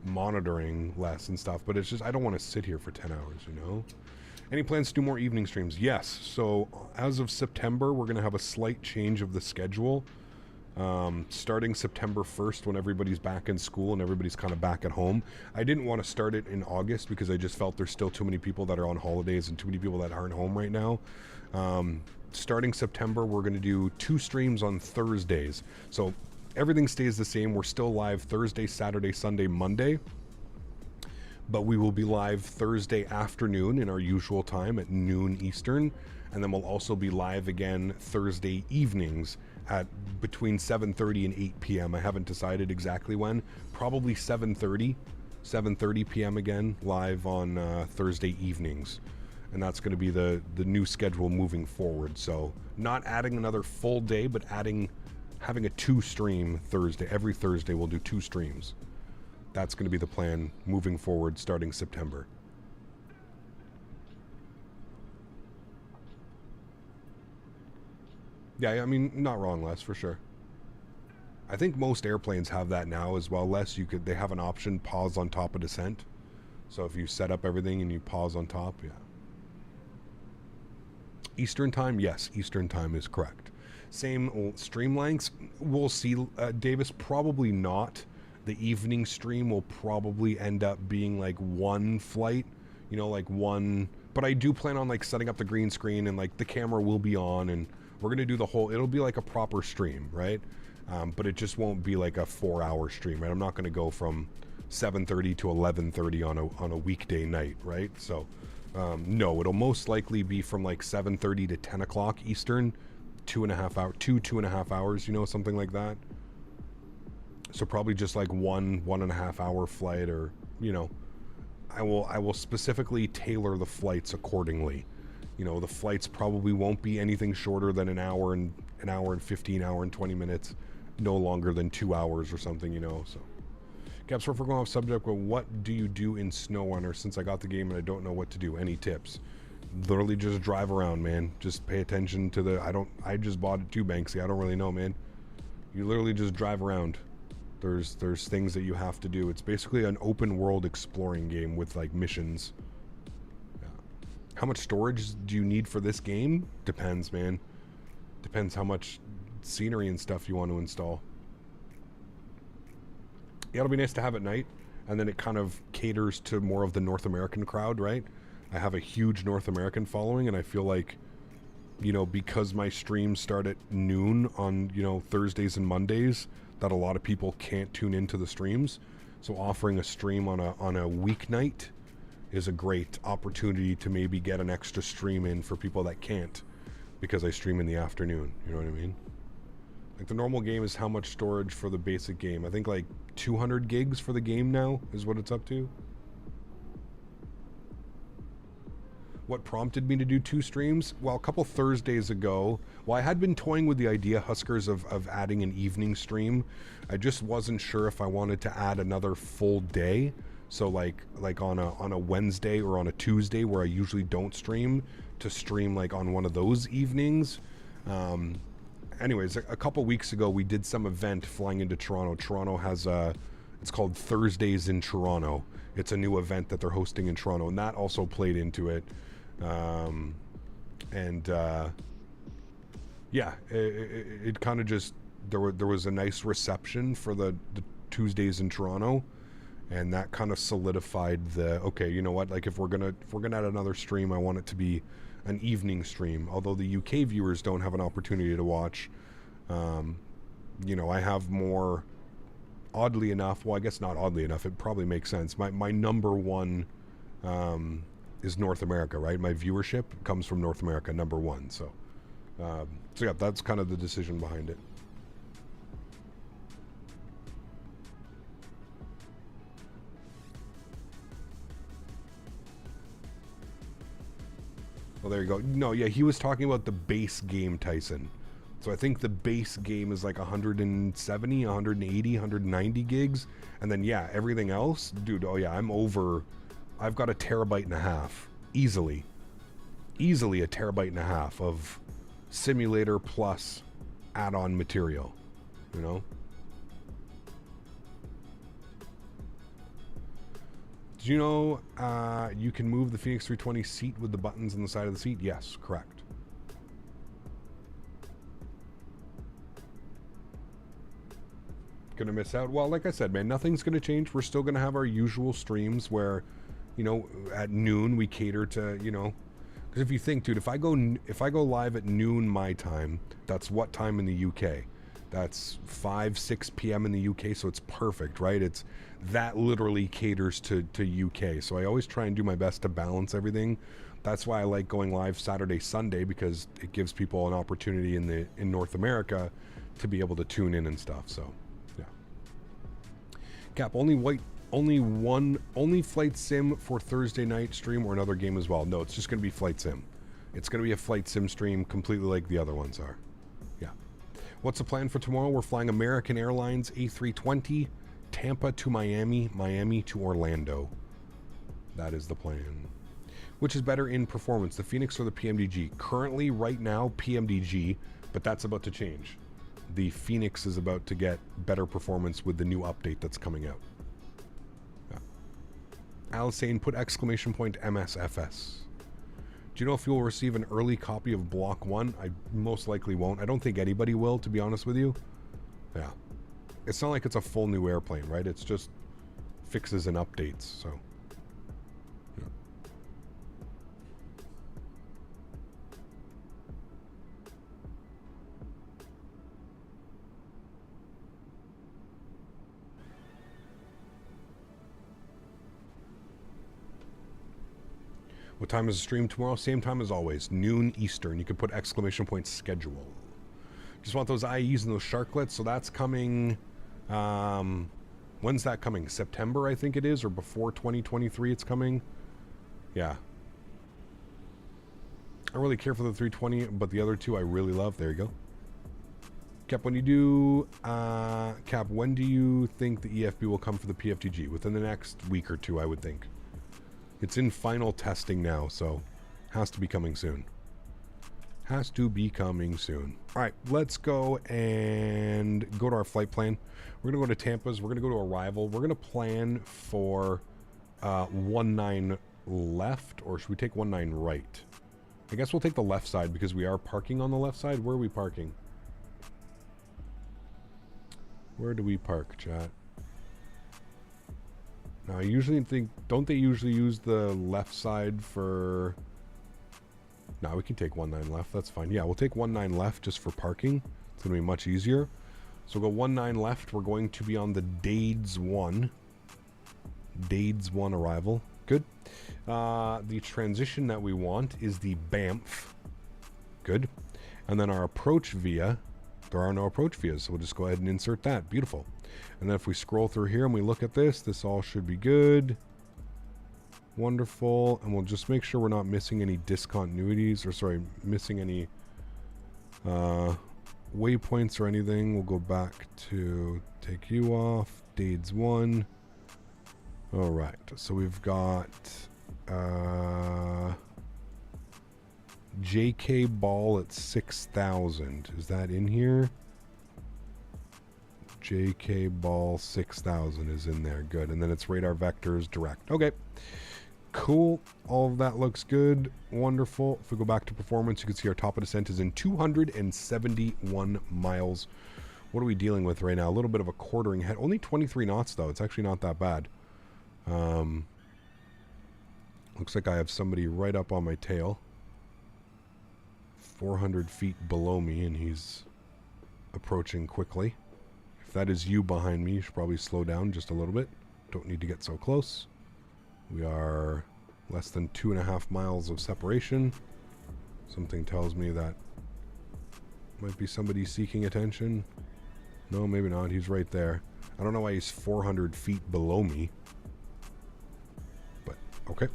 monitoring less and stuff, but it's just, I don't want to sit here for 10 hours, you know? Any plans to do more evening streams? Yes. So as of September, we're going to have a slight change of the schedule. Starting September 1st, when everybody's back in school and everybody's kind of back at home. I didn't want to start it in August because I just felt there's still too many people that are on holidays and too many people that aren't home right now. Starting September, we're going to do 2 streams on Thursdays. So everything stays the same. We're still live Thursday, Saturday, Sunday, Monday. But we will be live Thursday afternoon in our usual time at noon Eastern. And then we'll also be live again Thursday evenings at between 7:30 and 8 p.m. I haven't decided exactly when. Probably 7:30 p.m. again, live on Thursday evenings. And that's going to be the new schedule moving forward. So not adding another full day, but having a 2-stream Thursday. Every Thursday we'll do 2 streams. That's going to be the plan moving forward starting September. Yeah, I mean, not wrong, Les, for sure. I think most airplanes have that now as well, Les. They have an option, pause on top of descent. So if you set up everything and you pause on top, yeah. Eastern time, yes, Eastern time is correct. Same stream lengths, we'll see, Davis, probably not. The evening stream will probably end up being like 1 flight, you know, like 1, but I do plan on like setting up the green screen and like the camera will be on and we're going to do the whole, it'll be like a proper stream, right? But it just won't be like a 4-hour stream, right? I'm not going to go from 7:30 to 11:30 on a weekday night, right? So, no, it'll most likely be from like 7:30 to 10 o'clock Eastern, 2.5 hours, you know, something like that. So probably just like 1.5 hour flight, or, you know, I will specifically tailor the flights accordingly. You know, the flights probably won't be anything shorter than an hour and 15, hour and 20 minutes, no longer than 2 hours or something, you know. So Caps, if we're going off subject, but what do you do in SnowRunner? Since I got the game and I don't know what to do, any tips? Literally just drive around, man. Just pay attention to the, I just bought it too, Banksy. I don't really know, man. You literally just drive around. There's things that you have to do. It's basically an open world exploring game with like missions. Yeah. How much storage do you need for this game? Depends, man. Depends how much scenery and stuff you want to install. Yeah, it'll be nice to have at night, and then it kind of caters to more of the North American crowd, right? I have a huge North American following, and I feel like, you know, because my streams start at noon on, you know, Thursdays and Mondays, that a lot of people can't tune into the streams. So offering a stream on a weeknight is a great opportunity to maybe get an extra stream in for people that can't, because I stream in the afternoon. You know what I mean? Like the normal game is how much storage for the basic game? I think like 200 gigs for the game now is what it's up to. what prompted me to do 2 streams? Well, a couple Thursdays ago, well, I had been toying with the idea, Huskers, of adding an evening stream. I just wasn't sure if I wanted to add another full day. So like on a Wednesday or on a Tuesday where I usually don't stream, to stream like on one of those evenings. Anyways, a couple weeks ago we did some event flying into Toronto. Toronto has it's called Thursdays in Toronto. It's a new event that they're hosting in Toronto, and that also played into it. Yeah, it kind of just, there was a nice reception for the Tuesdays in Toronto, and that kind of solidified the, okay, you know what, like if we're gonna add another stream, I want it to be an evening stream. Although the UK viewers don't have an opportunity to watch, you know, I have more, oddly enough, well, I guess not oddly enough, it probably makes sense. My number one is North America, right? My viewership comes from North America, number one. So yeah, that's kind of the decision behind it. Well, there you go. No, yeah, he was talking about the base game, Tyson. So I think the base game is like 170, 180, 190 gigs. And then, yeah, everything else, dude, oh yeah, I've got 1.5 terabytes. Easily a 1.5 terabytes of simulator plus add-on material, you know? Do you know you can move the Fenix 320 seat with the buttons on the side of the seat? Yes, correct. Gonna miss out? Well, like I said, man, nothing's gonna change. We're still gonna have our usual streams where, you know, at noon we cater to, you know, because if you think, dude, if I go live at noon my time, that's what time in the UK? That's 6 p.m. in the UK, so it's perfect, right? It's that literally caters to UK. So I always try and do my best to balance everything. That's why I like going live Saturday, Sunday, because it gives people an opportunity in North America to be able to tune in and stuff. So yeah. Cap, only flight sim for Thursday night stream or another game as well? No, it's just going to be flight sim. It's going to be a flight sim stream completely like the other ones are. Yeah. What's the plan for tomorrow? We're flying American Airlines A320, Tampa to Miami, Miami to Orlando. That is the plan. Which is better in performance, the Fenix or the Pmdg? Currently, right now, Pmdg, but that's about to change. The Fenix is about to get better performance with the new update that's coming out. Yeah. Al saying, put exclamation point MSFS. Do you know if you'll receive an early copy of Block 1? I most likely won't. I don't think anybody will, to be honest with you. Yeah. It's not like it's a full new airplane, right? It's just fixes and updates, so. Yeah. What time is the stream tomorrow? Same time as always, noon Eastern. You can put exclamation point schedule. Just want those IEs and those sharklets. So that's coming. When's that coming? September, I think it is, or before 2023 it's coming. Yeah. I really care for the 320, but the other two I really love. There you go. Cap, when you do, Cap, when do you think the EFB will come for the PFTG? Within the next week or two, I would think. It's in final testing now, so has to be coming soon. Has to be coming soon. All right, let's go and go to our flight plan. We're going to go to Tampa's. We're going to go to Arrival. We're going to plan for 19 left, or should we take 19 right? I guess we'll take the left side because we are parking on the left side. Where are we parking? Where do we park, chat? Now, I usually think, don't they usually use the left side for... No, we can take 19 left. That's fine. Yeah, we'll take 19 left just for parking. It's going to be much easier. So we'll go 19 left. We're going to be on the Dades 1. Dades 1 arrival. Good. The transition that we want is the Banff. Good. And then our approach via, there are no approach vias, so we'll just go ahead and insert that. Beautiful. And then if we scroll through here and we look at this, this all should be good. Wonderful. And we'll just make sure we're not missing any discontinuities, or sorry, missing any waypoints or anything. We'll go back to take you off. Dades 1. All right. So we've got JK ball at 6,000. Is that in here? JK ball 6,000 is in there. Good. And then it's radar vectors direct. Okay. Cool. All of that looks good. Wonderful. If we go back to performance, you can see our top of descent is in 271 miles. What are we dealing with right now? A little bit of a quartering head. Only 23 knots, though. It's actually not that bad. Looks like I have somebody right up on my tail. 400 feet below me, and he's approaching quickly. If that is you behind me, you should probably slow down just a little bit. Don't need to get so close. We are less than 2.5 miles of separation. Something tells me that might be somebody seeking attention. No, maybe not. He's right there. I don't know why he's 400 feet below me. But, okay.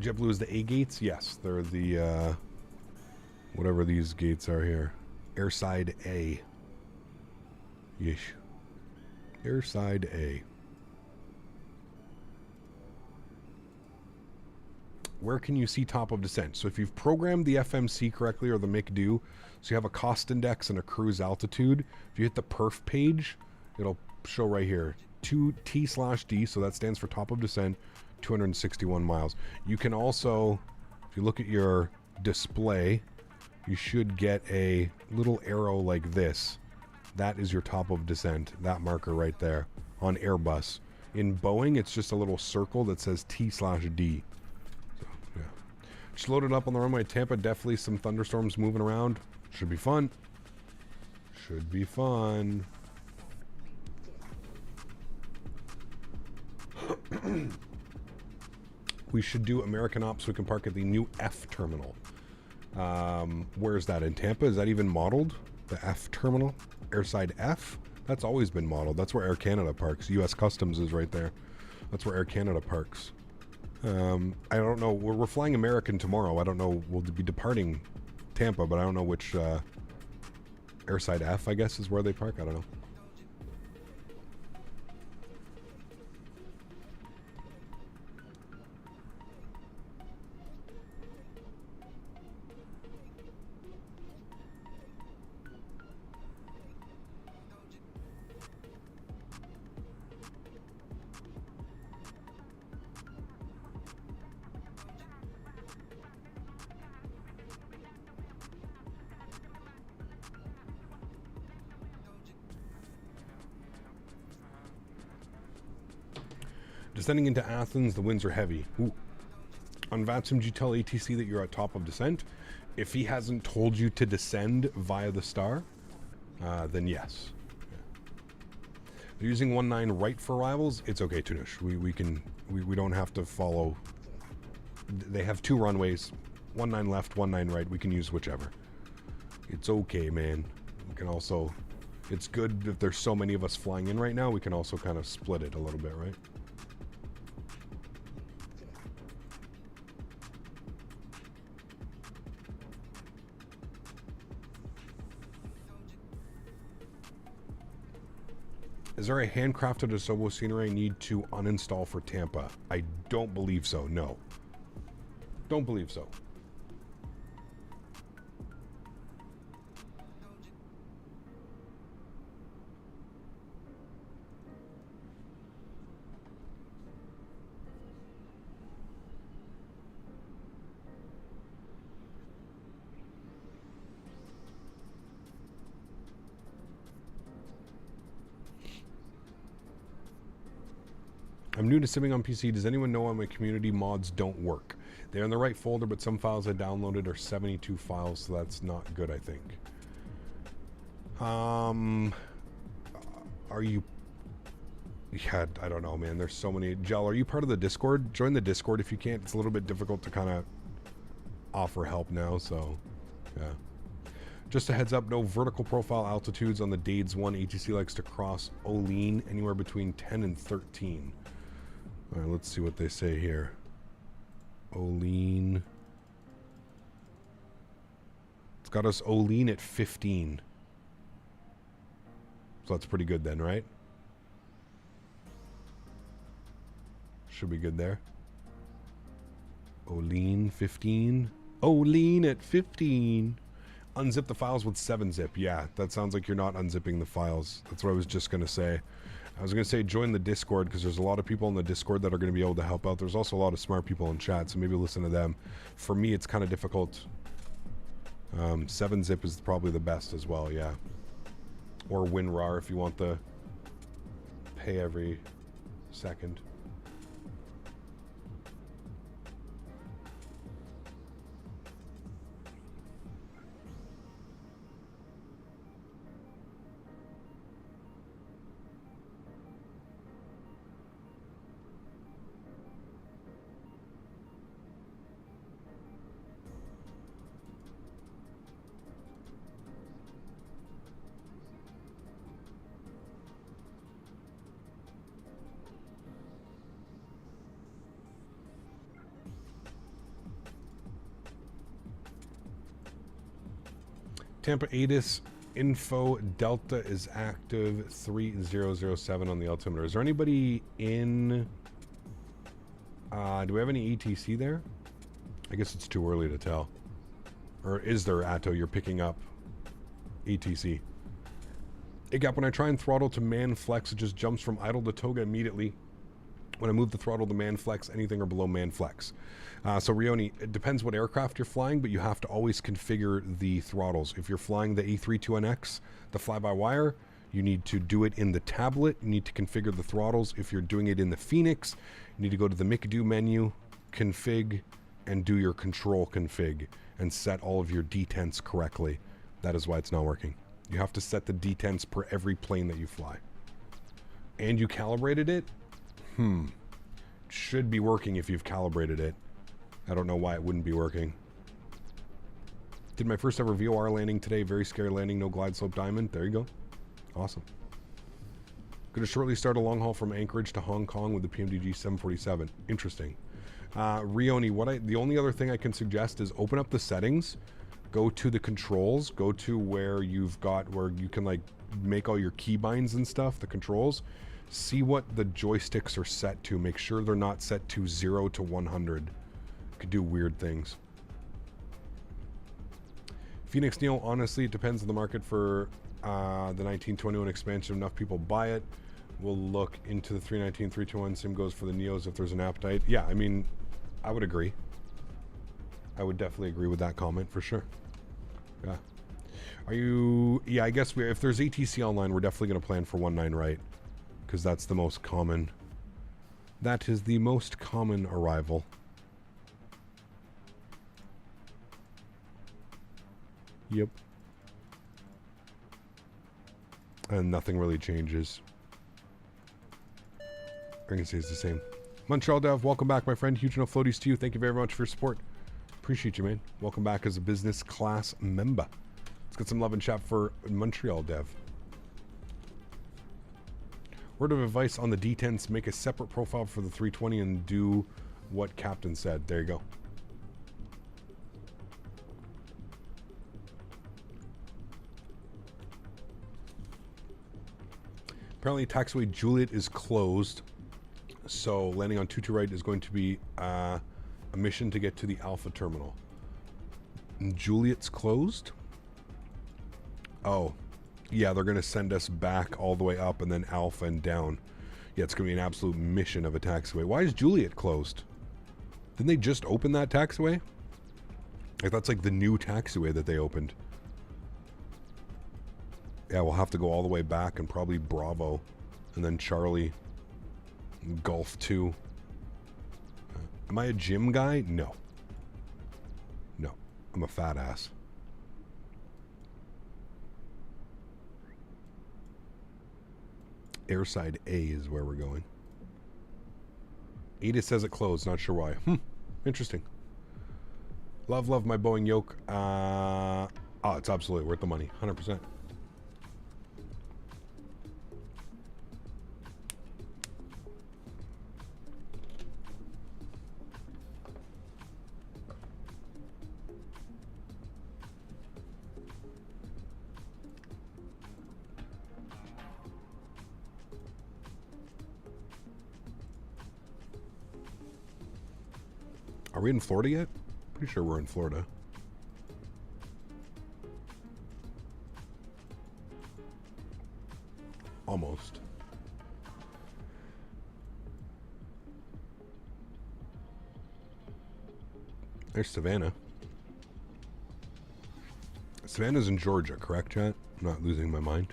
JetBlue is the A gates? Yes, they're the, whatever these gates are here. Airside A. Yeesh. Airside A. Where can you see top of descent? So if you've programmed the FMC correctly, or the MCDO, so you have a cost index and a cruise altitude, if you hit the perf page, it'll show right here. 2T/D, so that stands for top of descent, 261 miles. You can also, if you look at your display, you should get a little arrow like this. That is your top of descent, that marker right there on Airbus. In Boeing, it's just a little circle that says T/D. So, yeah. Just loaded up on the runway at Tampa. Definitely some thunderstorms moving around. Should be fun. Should be fun. We should do American Ops so we can park at the new F terminal. Where is that? In Tampa? Is that even modeled? The F terminal? Airside F? That's always been modeled. That's where Air Canada parks. US Customs is right there. That's where Air Canada parks. I don't know. We're flying American tomorrow. I don't know. We'll be departing Tampa, but I don't know which Airside F, I guess, is where they park. I don't know. Descending into Athens, the winds are heavy. Ooh. On VATSIM, do you tell ATC that you're at top of descent? If he hasn't told you to descend via the star, then yes. Yeah. They're using 19 right for arrivals. It's okay, Tunush. We don't have to follow. They have 2 runways, 19 left, 19 right. We can use whichever. It's okay, man. We can also, it's good if there's so many of us flying in right now, we can also kind of split it a little bit, right? Is there a handcrafted Asobo scenery I need to uninstall for Tampa? I don't believe so, no. Don't believe so. I'm new to simming on PC. Does anyone know why my community mods don't work? They're in the right folder, but some files I downloaded are 72 files, so that's not good, I think. Are you... Yeah, I don't know, man. There's so many... Gel, are you part of the Discord? Join the Discord if you can't. It's a little bit difficult to kind of offer help now, so... Yeah. Just a heads up, no vertical profile altitudes on the Dades 1. ATC likes to cross Olean anywhere between 10 and 13. All right, let's see what they say here. Olean. It's got us Olean at 15. So that's pretty good then, right? Should be good there. Olean 15. Olean at 15. Unzip the files with 7-zip. Yeah, that sounds like you're not unzipping the files. That's what I was just going to say. I was going to say join the Discord because there's a lot of people in the Discord that are going to be able to help out. There's also a lot of smart people in chat, so maybe listen to them. For me, it's kind of difficult. 7-zip is probably the best as well, yeah. Or WinRAR if you want the pay every second. Tampa ATIS info Delta is active 3007 on the altimeter. Is there anybody in... do we have any ATC there? I guess it's too early to tell. Or is there, Atto? You're picking up ATC. AGAP, when I try and throttle to man flex, it just jumps from idle to toga immediately. When I move the throttle to man flex, anything or below man flex. So Rioni, it depends what aircraft you're flying, but you have to always configure the throttles. If you're flying the A321X, the fly-by-wire, you need to do it in the tablet. You need to configure the throttles. If you're doing it in the Fenix, you need to go to the McDo menu, config, and do your control config, and set all of your detents correctly. That is why it's not working. You have to set the detents per every plane that you fly. And you calibrated it? Should be working if you've calibrated it. I don't know why it wouldn't be working. Did my first ever VOR landing today. Very scary landing, no glide slope diamond. There you go. Awesome. Going to shortly start a long haul from Anchorage to Hong Kong with the Pmdg 747. Interesting. Rioni, the only other thing I can suggest is open up the settings, go to the controls, go to where you've got, where you can like make all your keybinds and stuff, the controls. See what the joysticks are set to. Make sure they're not set to 0 to 100. Could do weird things. Phoenix Neo, honestly, it depends on the market for the 1921 expansion. Enough people buy it. We'll look into the 319, 321. Same goes for the Neos if there's an appetite. Yeah, I mean, I would agree. I would definitely agree with that comment for sure. Yeah. Are you... Yeah, I guess if there's ATC online, we're definitely going to plan for 19, right? Because that's the most common. That is the most common arrival. Yep. And nothing really changes. I can say it's the same. Montreal Dev, welcome back, my friend. Huge enough floaties to you. Thank you very much for your support. Appreciate you, man. Welcome back as a business class member. Let's get some love and chat for Montreal Dev. Word of advice on the detents, make a separate profile for the 320 and do what Captain said. There you go. Apparently taxiway Juliet is closed, so landing on 22 right is going to be a mission to get to the Alpha terminal. And Juliet's closed? Oh. Yeah, they're going to send us back all the way up and then Alpha and down. Yeah, it's going to be an absolute mission of a taxiway. Why is Juliet closed? Didn't they just open that taxiway? Like, that's like the new taxiway that they opened. Yeah, we'll have to go all the way back and probably Bravo. And then Charlie. Golf 2. Am I a gym guy? No. No. I'm a fat ass. Airside A is where we're going. Ada says it closed, not sure why. Interesting. Love my Boeing yoke. Oh, it's absolutely worth the money. 100%. Are we in Florida yet? Pretty sure we're in Florida. Almost. There's Savannah. Savannah's in Georgia, correct, chat? I'm not losing my mind.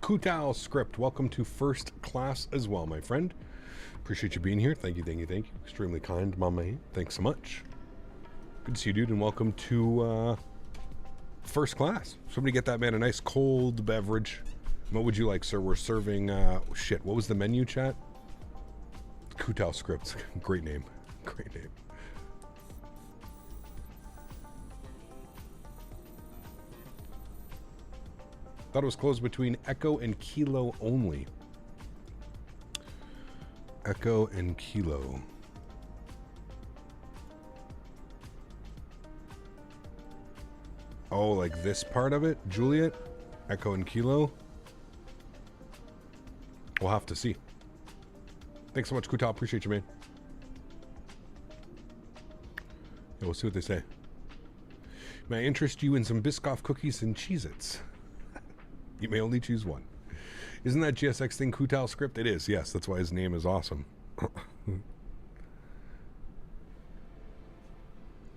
Kutal Script, welcome to first class as well, my friend. Appreciate you being here. Thank you, thank you, thank you. Extremely kind, Mama. Thanks so much. Good to see you, dude, and welcome to first class. Somebody get that man a nice cold beverage. What would you like, sir? We're serving, shit, what was the menu, chat? Kutal Scripts. Great name. Great name. Thought it was closed between Echo and Kilo only. Echo and Kilo. Oh, like this part of it, Juliet? Echo and Kilo? We'll have to see. Thanks so much, Kutal. Appreciate you, man. Yeah, we'll see what they say. May I interest you in some Biscoff cookies and Cheez-Its? You may only choose one. Isn't that GSX thing Kutal Script? It is, yes. That's why his name is awesome.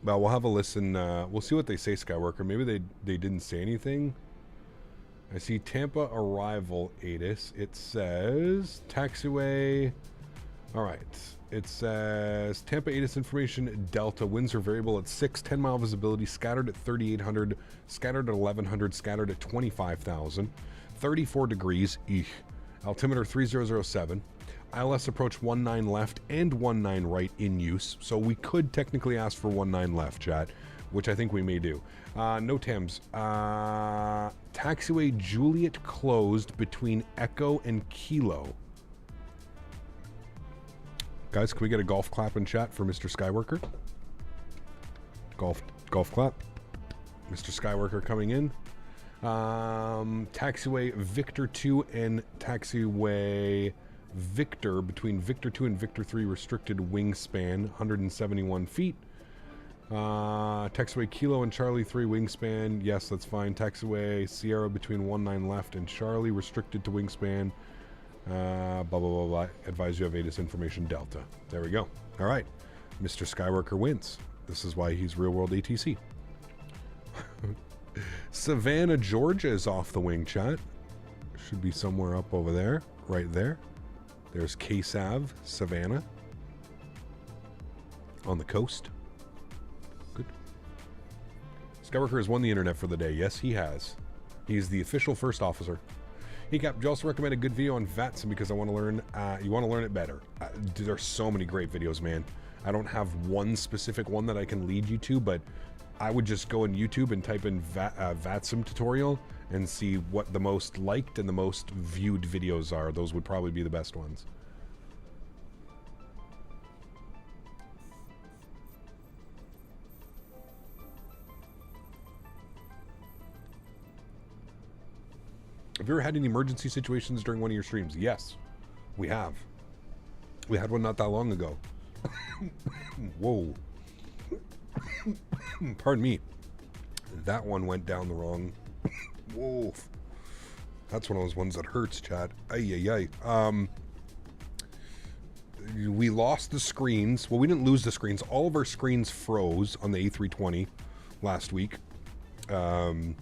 Well, we'll have a listen. We'll see what they say, Skyworker. Maybe they didn't say anything. I see Tampa arrival, ATIS. It says taxiway. All right. It says Tampa ATIS information Delta. Winds are variable at 6, 10 mile visibility, scattered at 3,800, scattered at 1,100, scattered at 25,000, 34 degrees. Altimeter 3007. ILS approach 19 left and 19 right in use. So we could technically ask for 19 left, chat, which I think we may do. No TAMs. Taxiway Juliet closed between Echo and Kilo. Guys, can we get a golf clap in chat for Mr. Skyworker? Golf clap. Mr. Skyworker coming in. Taxiway Victor 2 and Taxiway Victor, between Victor 2 and Victor 3, restricted wingspan, 171 feet. Taxiway Kilo and Charlie 3, wingspan, yes, that's fine. Taxiway Sierra between 19 left and Charlie, restricted to wingspan. Blah, blah, blah, blah. Advise you have ATIS information Delta. There we go. All right. Mr. Skyworker wins. This is why he's real world ATC. Savannah, Georgia is off the wing, chat. Should be somewhere up over there. Right there. There's KSAV, Savannah. On the coast. Good. Skyworker has won the internet for the day. Yes, he has. He's the official first officer. Hey Cap, you also recommend a good video on VATSIM because I want to learn, you want to learn it better. There's so many great videos, man. I don't have one specific one that I can lead you to, but I would just go on YouTube and type in VATSIM tutorial and see what the most liked and the most viewed videos are. Those would probably be the best ones. Have you ever had any emergency situations during one of your streams? Yes, we have. We had one not that long ago. Whoa. Pardon me. That one went down the wrong. Whoa. That's one of those ones that hurts, chat. Ay, ay, ay. we lost the screens. Well, we didn't lose the screens. All of our screens froze on the A320 last week. And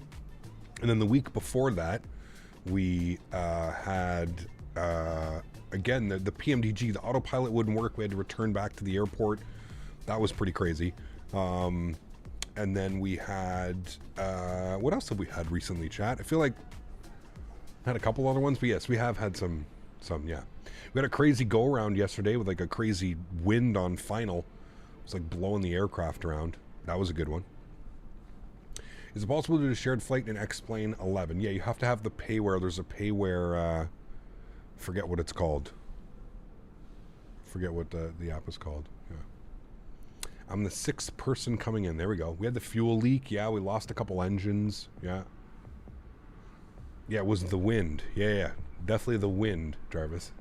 then the week before that, we had, again, the Pmdg, the autopilot wouldn't work. We had to return back to the airport. That was pretty crazy. And then we had, what else have we had recently, chat? I feel like I had a couple other ones, but yes, we have had some, yeah. We had a crazy go-around yesterday with like a crazy wind on final. It was like blowing the aircraft around. That was a good one. Is it possible to do a shared flight in X-Plane 11? Yeah, you have to have the payware. There's a payware, forget what it's called. Forget what the app is called. Yeah. I'm the 6th person coming in. There we go. We had the fuel leak. Yeah, we lost a couple engines. Yeah. Yeah, it was the wind. Yeah. Definitely the wind, Jarvis.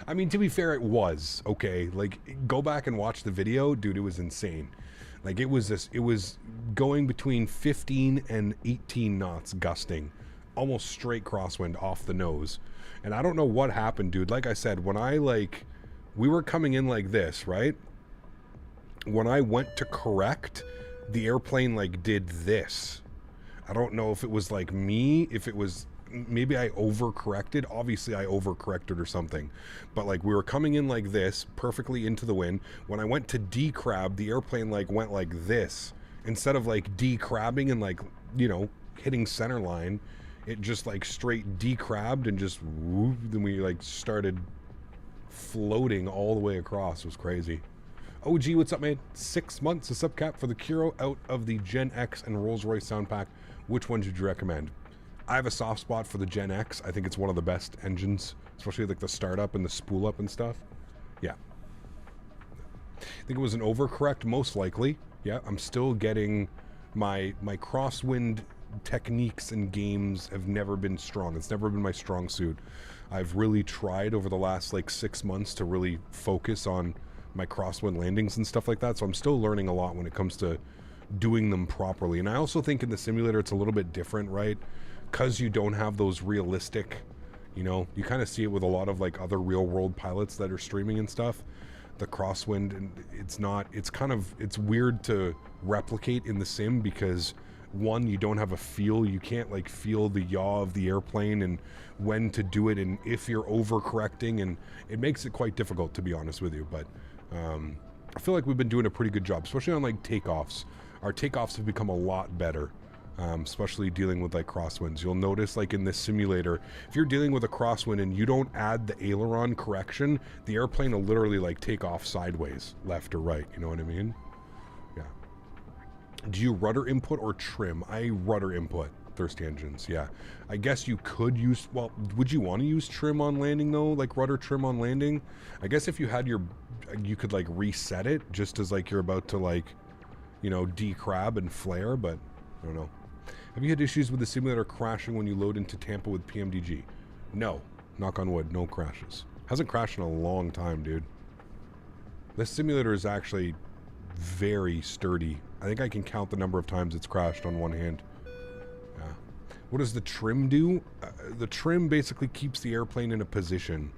I mean, to be fair, it was, okay? Like, go back and watch the video. Dude, it was insane. Like, it was going between 15 and 18 knots gusting. Almost straight crosswind off the nose. And I don't know what happened, dude. Like I said, when we were coming in like this, right? When I went to correct, the airplane, like, did this. I don't know if it was, like, me, if it was... Maybe I overcorrected. Obviously I overcorrected or something, but like we were coming in like this perfectly into the wind. When I went to decrab, the airplane like went like this instead of like decrabbing and like, you know, hitting center line. It just like straight decrabbed and just whoop, then we like started floating all the way across. It was crazy. OG, what's up, man? 6 months of subcap for the Kiro out of the Gen X and Rolls-Royce sound pack. Which one would you recommend? I have a soft spot for the Gen X. I think it's one of the best engines, especially like the startup and the spool up and stuff. Yeah. I think it was an overcorrect, most likely. Yeah, I'm still getting my crosswind techniques and games have never been strong. It's never been my strong suit. I've really tried over the last like 6 months to really focus on my crosswind landings and stuff like that. So I'm still learning a lot when it comes to doing them properly. And I also think in the simulator it's a little bit different, right? Because you don't have those realistic, you know, you kind of see it with a lot of like other real world pilots that are streaming and stuff. The crosswind, and it's weird to replicate in the sim because one, you don't have a feel. You can't like feel the yaw of the airplane and when to do it and if you're overcorrecting, and it makes it quite difficult, to be honest with you. But I feel like we've been doing a pretty good job, especially on like takeoffs. Our takeoffs have become a lot better. Especially dealing with like crosswinds. You'll notice like in this simulator, if you're dealing with a crosswind and you don't add the aileron correction, the airplane will literally like take off sideways, left or right. You know what I mean? Yeah. Do you rudder input or trim? I rudder input, Thirsty Engines. Yeah. I guess you could use, well, would you want to use trim on landing though? Like rudder trim on landing? I guess if you had you could like reset it just as like you're about to like, you know, decrab and flare, but I don't know. Have you had issues with the simulator crashing when you load into Tampa with Pmdg? No. Knock on wood, no crashes. Hasn't crashed in a long time, dude. This simulator is actually very sturdy. I think I can count the number of times it's crashed on one hand. Yeah. What does the trim do? The trim basically keeps the airplane in a position.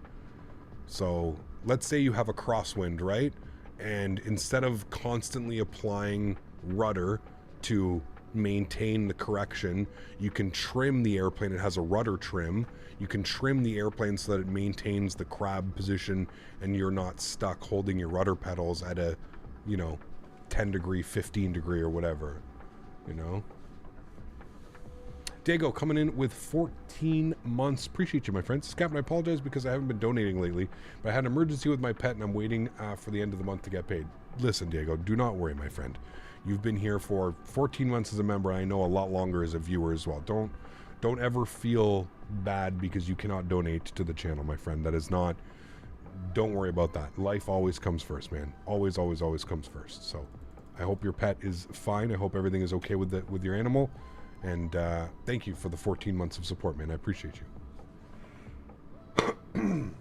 So, let's say you have a crosswind, right? And instead of constantly applying rudder to maintain the correction, you can trim the airplane. It has a rudder trim. You can trim the airplane so that it maintains the crab position and you're not stuck holding your rudder pedals at a, you know, 10 degree, 15 degree or whatever, you know. Diego coming in with 14 months. Appreciate you, my friends. Captain, I apologize because I haven't been donating lately, but I had an emergency with my pet and I'm waiting for the end of the month to get paid. Listen, Diego, do not worry, my friend. You've been here for 14 months as a member. I know a lot longer as a viewer as well. Don't ever feel bad because you cannot donate to the channel, my friend. That is not... Don't worry about that. Life always comes first, man. Always, always, always comes first. So I hope your pet is fine. I hope everything is okay with your animal. And thank you for the 14 months of support, man. I appreciate you.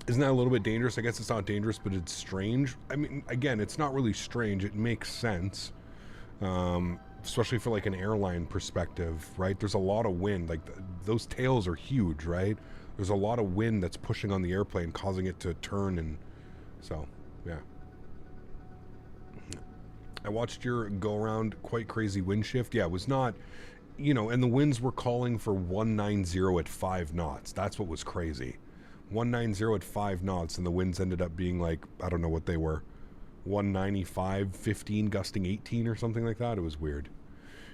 Isn't that a little bit dangerous? I guess it's not dangerous, but it's strange. I mean, again, it's not really strange. It makes sense, especially for like an airline perspective, right? There's a lot of wind. Like those tails are huge, right? there's a lot of wind that's pushing on the airplane, causing it to turn, and so, yeah. I watched your go-around, quite crazy wind shift. Yeah, it was not, you know, and the winds were calling for 190 at 5 knots. That's what was crazy. 190 at 5 knots, and the winds ended up being like, I don't know what they were, 195, 15, gusting 18 or something like that. It was weird.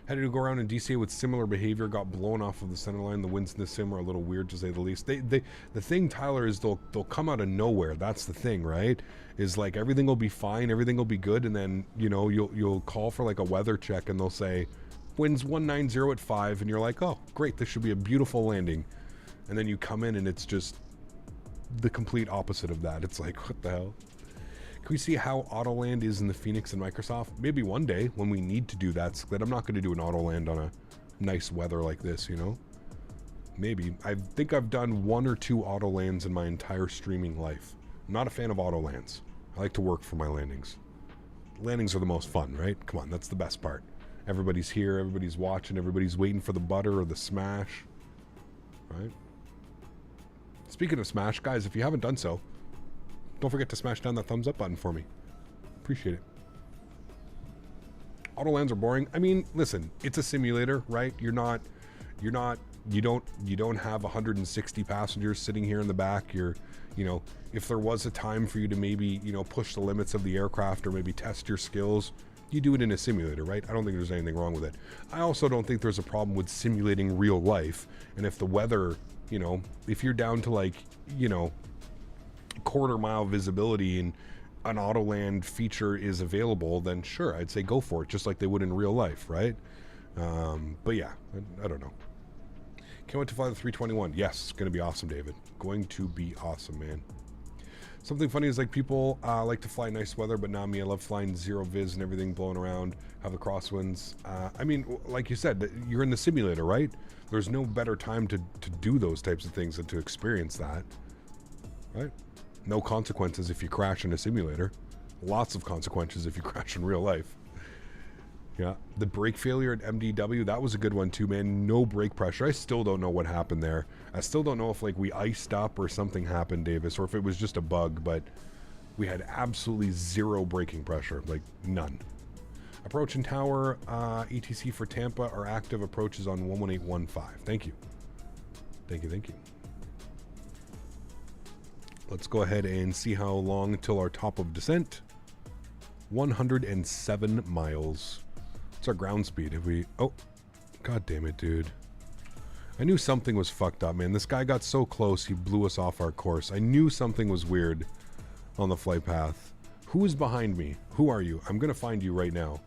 Had to go around in DCA with similar behavior, got blown off of the center line. The winds in the sim are a little weird, to say the least. The thing, Tyler, is they'll come out of nowhere. That's the thing, right? Is like everything will be fine, everything will be good, and then, you know, you'll call for like a weather check, and they'll say winds 190 at 5, and you're like, oh, great, this should be a beautiful landing. And then you come in, and it's just the complete opposite of that. It's like, what the hell? Can we see how AutoLand is in the Fenix and Microsoft? Maybe one day when we need to do that. But I'm not going to do an AutoLand on a nice weather like this, you know? Maybe. I think I've done 1 or 2 AutoLands in my entire streaming life. I'm not a fan of AutoLands. I like to work for my landings. Landings are the most fun, right? Come on, that's the best part. Everybody's here, everybody's watching, everybody's waiting for the butter or the smash, right? Speaking of smash, guys, if you haven't done so, don't forget to smash down that thumbs up button for me. Appreciate it. Autolands are boring. I mean, listen, it's a simulator, right? You don't have 160 passengers sitting here in the back. You're, you know, if there was a time for you to maybe, you know, push the limits of the aircraft or maybe test your skills, you do it in a simulator, right? I don't think there's anything wrong with it. I also don't think there's a problem with simulating real life. And if the weather, you know, if you're down to like, you know, quarter-mile visibility and an AutoLand feature is available, then sure, I'd say go for it, just like they would in real life, right? But yeah, I don't know. Can't wait to fly the 321. Yes, it's going to be awesome, David. Going to be awesome, man. Something funny is like people like to fly nice weather, but not me. I love flying zero viz and everything blowing around, have the crosswinds. I mean, like you said, you're in the simulator, right? There's no better time to do those types of things than to experience that, right? No consequences if you crash in a simulator. Lots of consequences if you crash in real life. Yeah, the brake failure at MDW, that was a good one too, man. No brake pressure. I still don't know what happened there. I still don't know if like we iced up or something happened, Davis, or if it was just a bug, but we had absolutely zero braking pressure, like none. Approach and tower, ETC for Tampa are active approaches on 11815. Thank you. Thank you, thank you. Let's go ahead and see how long till our top of descent. 107 miles. What's our ground speed? Have we... Oh, god damn it, dude. I knew something was fucked up, man. This guy got so close, he blew us off our course. I knew something was weird on the flight path. Who is behind me? Who are you? I'm gonna find you right now.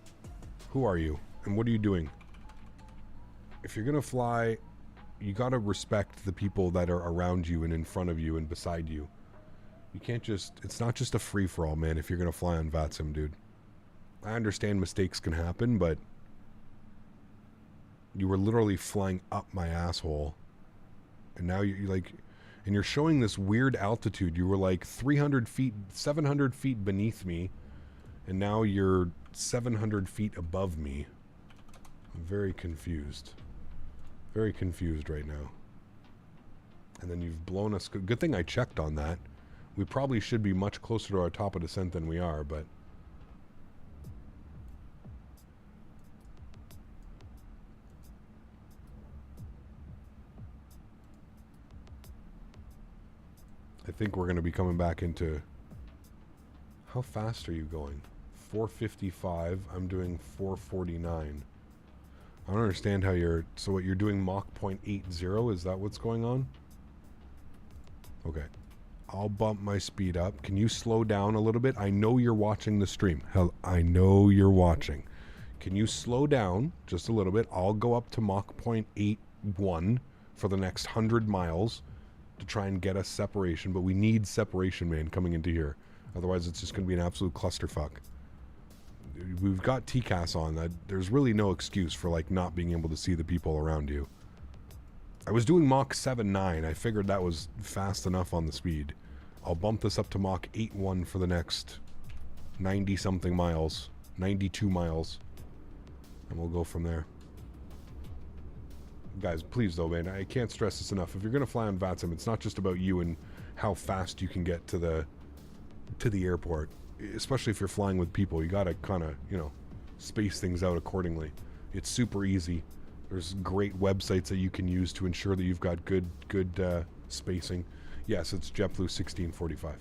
Who are you? And what are you doing? If you're gonna fly, you gotta respect the people that are around you and in front of you and beside you. You can't just... It's not just a free-for-all, man, if you're gonna fly on VATSIM, dude. I understand mistakes can happen, but you were literally flying up my asshole. And now you're like... And you're showing this weird altitude. You were like 300 feet, 700 feet beneath me. And now you're 700 feet above me. I'm very confused. Very confused right now. And then you've blown us... Good thing I checked on that. We probably should be much closer to our top of descent than we are, but... I think we're going to be coming back into... How fast are you going? 455. I'm doing 449. I don't understand how you're... So what, you're doing Mach 0.80? Is that what's going on? Okay. I'll bump my speed up. Can you slow down a little bit? I know you're watching the stream. Hell, I know you're watching. Can you slow down just a little bit? I'll go up to Mach 0.81 for the next 100 miles to try and get us separation, but we need separation, man, coming into here. Otherwise, it's just going to be an absolute clusterfuck. We've got TCAS on. There's really no excuse for, like, not being able to see the people around you. I was doing Mach 7.9. I figured that was fast enough on the speed. I'll bump this up to Mach 8.1 for the next 90-something miles. 92 miles. And we'll go from there. guys, please though, man, I can't stress this enough. If you're going to fly on VATSIM, it's not just about you and how fast you can get to the airport. Especially if you're flying with people, you got to kind of, you know, space things out accordingly. It's super easy. There's great websites that you can use to ensure that you've got good spacing. Yes, it's JetBlue 1645.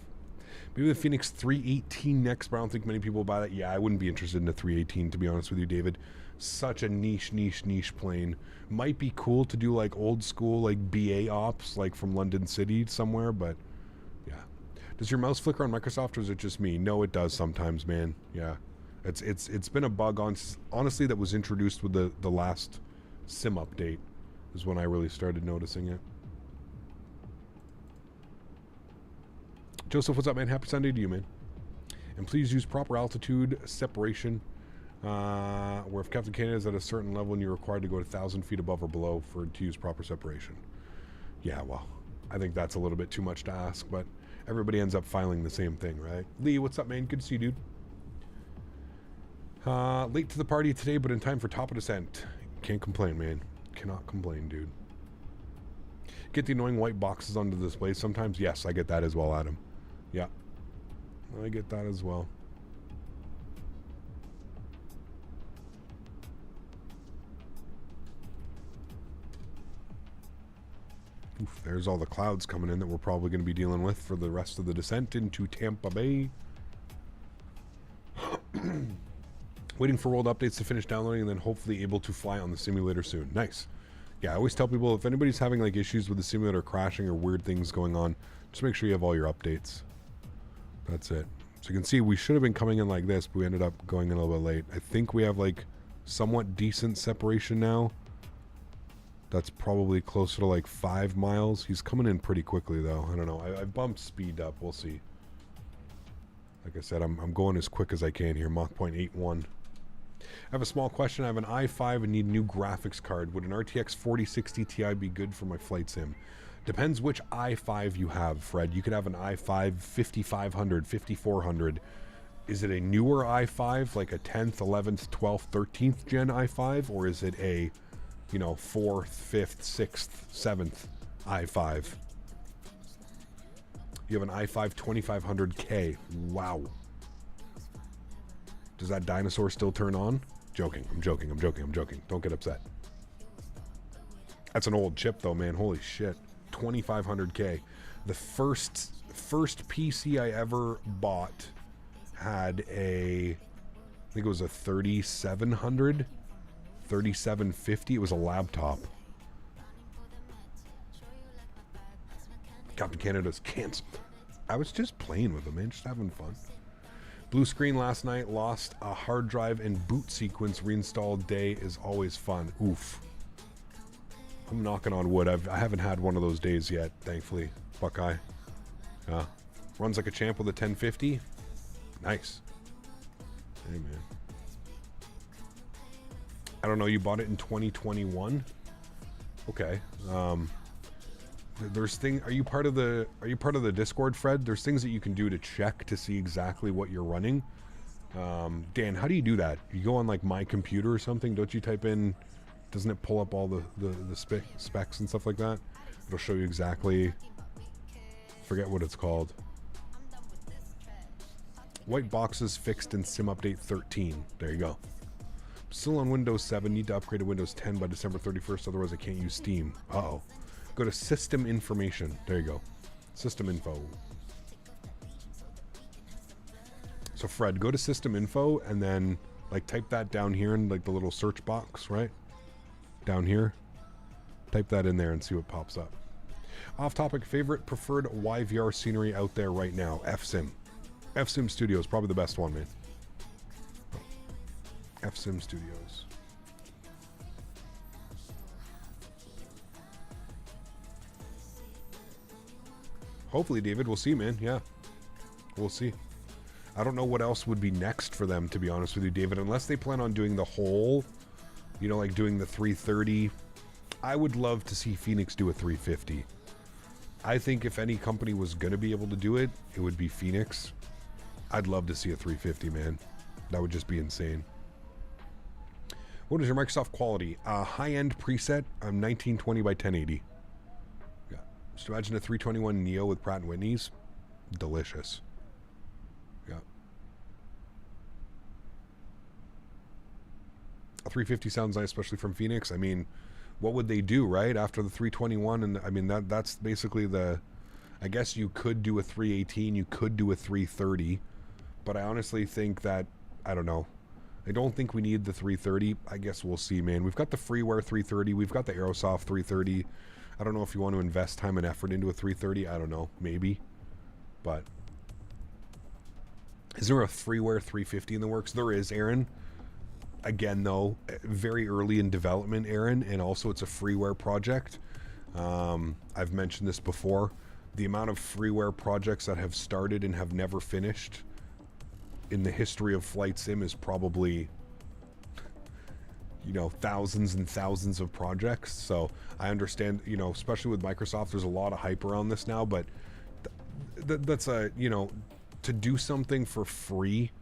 Maybe the Fenix 318 next, but I don't think many people buy that. Yeah, I wouldn't be interested in the 318, to be honest with you, David. Such a niche plane. Might be cool to do like old school, like BA ops, like from London City somewhere, but yeah. Does your mouse flicker on Microsoft, or is it just me? No, it does sometimes, man. Yeah. It's been a bug, honestly, that was introduced with the last SIM update is when I really started noticing it. Joseph, what's up, man? Happy Sunday to you, man. And please use proper altitude separation, where if Captain Canada is at a certain level and you're required to go to 1,000 feet above or below to use proper separation. Yeah, well, I think that's a little bit too much to ask, but everybody ends up filing the same thing, right? Lee, what's up, man? Good to see you, dude. Late to the party today, but in time for top of descent. Can't complain, man. Cannot complain, dude. Get the annoying white boxes on the display sometimes? Yes, I get that as well, Adam. Yeah, I get that as well. Oof, there's all the clouds coming in that we're probably going to be dealing with for the rest of the descent into Tampa Bay. Waiting for world updates to finish downloading and then hopefully able to fly on the simulator soon. Nice. Yeah, I always tell people if anybody's having like issues with the simulator crashing or weird things going on, just make sure you have all your updates. That's it. So you can see we should have been coming in like this, but we ended up going in a little bit late. I think we have like somewhat decent separation now. That's probably closer to like 5 miles. He's coming in pretty quickly though. I don't know. I bumped speed up. We'll see. Like I said, I'm going as quick as I can here. Mach 0.81. I have a small question. I have an i5 and need a new graphics card. Would an RTX 4060 Ti be good for my flight sim? Depends which i5 you have, Fred. You could have an i5 5500, 5400. Is it a newer i5, like a 10th, 11th, 12th, 13th gen i5? Or is it a, you know, 4th, 5th, 6th, 7th i5? You have an i5 2500K. Wow. Does that dinosaur still turn on? Joking. I'm joking. Don't get upset. That's an old chip though, man. Holy shit. 2500K. The first PC I ever bought had a, I think it was a 3700, 3750. It was a laptop. Captain Canada's canceled. I was just playing with them, man. Just having fun. Blue screen last night, lost a hard drive and boot sequence. Reinstalled day is always fun. Oof. I'm knocking on wood. I haven't had one of those days yet, thankfully. Buckeye. Runs like a champ with a 1050. Nice. Hey, man. I don't know, you bought it in 2021? Okay. There's are you part of the Discord, Fred? There's things that you can do to check to see exactly what you're running. Dan, how do you do that? You go on like my computer or something, don't you type in, doesn't it pull up all the specs and stuff like that? It'll show you exactly, forget what it's called. White boxes fixed in Sim Update 13. There you go. Still on Windows 7, need to upgrade to Windows 10 by December 31st, otherwise I can't use Steam. Uh-oh. Go to System Information. There you go. System Info. So Fred, go to System Info and then like type that down here in like the little search box, right? Down here. Type that in there and see what pops up. Off topic, favorite preferred YVR scenery out there right now? FSim. FSim Studios, probably the best one, man. FSim Studios. Hopefully, David. We'll see, man. Yeah. We'll see. I don't know what else would be next for them, to be honest with you, David, unless they plan on doing the whole, you know, like doing the 330. I would love to see Fenix do a 350. I think if any company was going to be able to do it, it would be Fenix. I'd love to see a 350, man. That would just be insane. What is your Microsoft quality? High-end preset, 1920 by 1080. Yeah. Just imagine a 321 Neo with Pratt & Whitney's. Delicious. Yeah. A 350 sounds nice, especially from Phoenix. I mean, what would they do, right? After the 321, and I mean, that's basically the... I guess you could do a 318, you could do a 330, but I honestly think that, I don't know. I don't think we need the 330. I guess we'll see, man. We've got the freeware 330. We've got the Aerosoft 330. I don't know if you want to invest time and effort into a 330. I don't know. Maybe. But is there a freeware 350 in the works? There is, Erin. Again, though, very early in development, Erin, and also it's a freeware project. I've mentioned this before. The amount of freeware projects that have started and have never finished in the history of flight sim is probably, you know, thousands and thousands of projects. So I understand, you know, especially with Microsoft, there's a lot of hype around this now, but that's a, you know, to do something for free,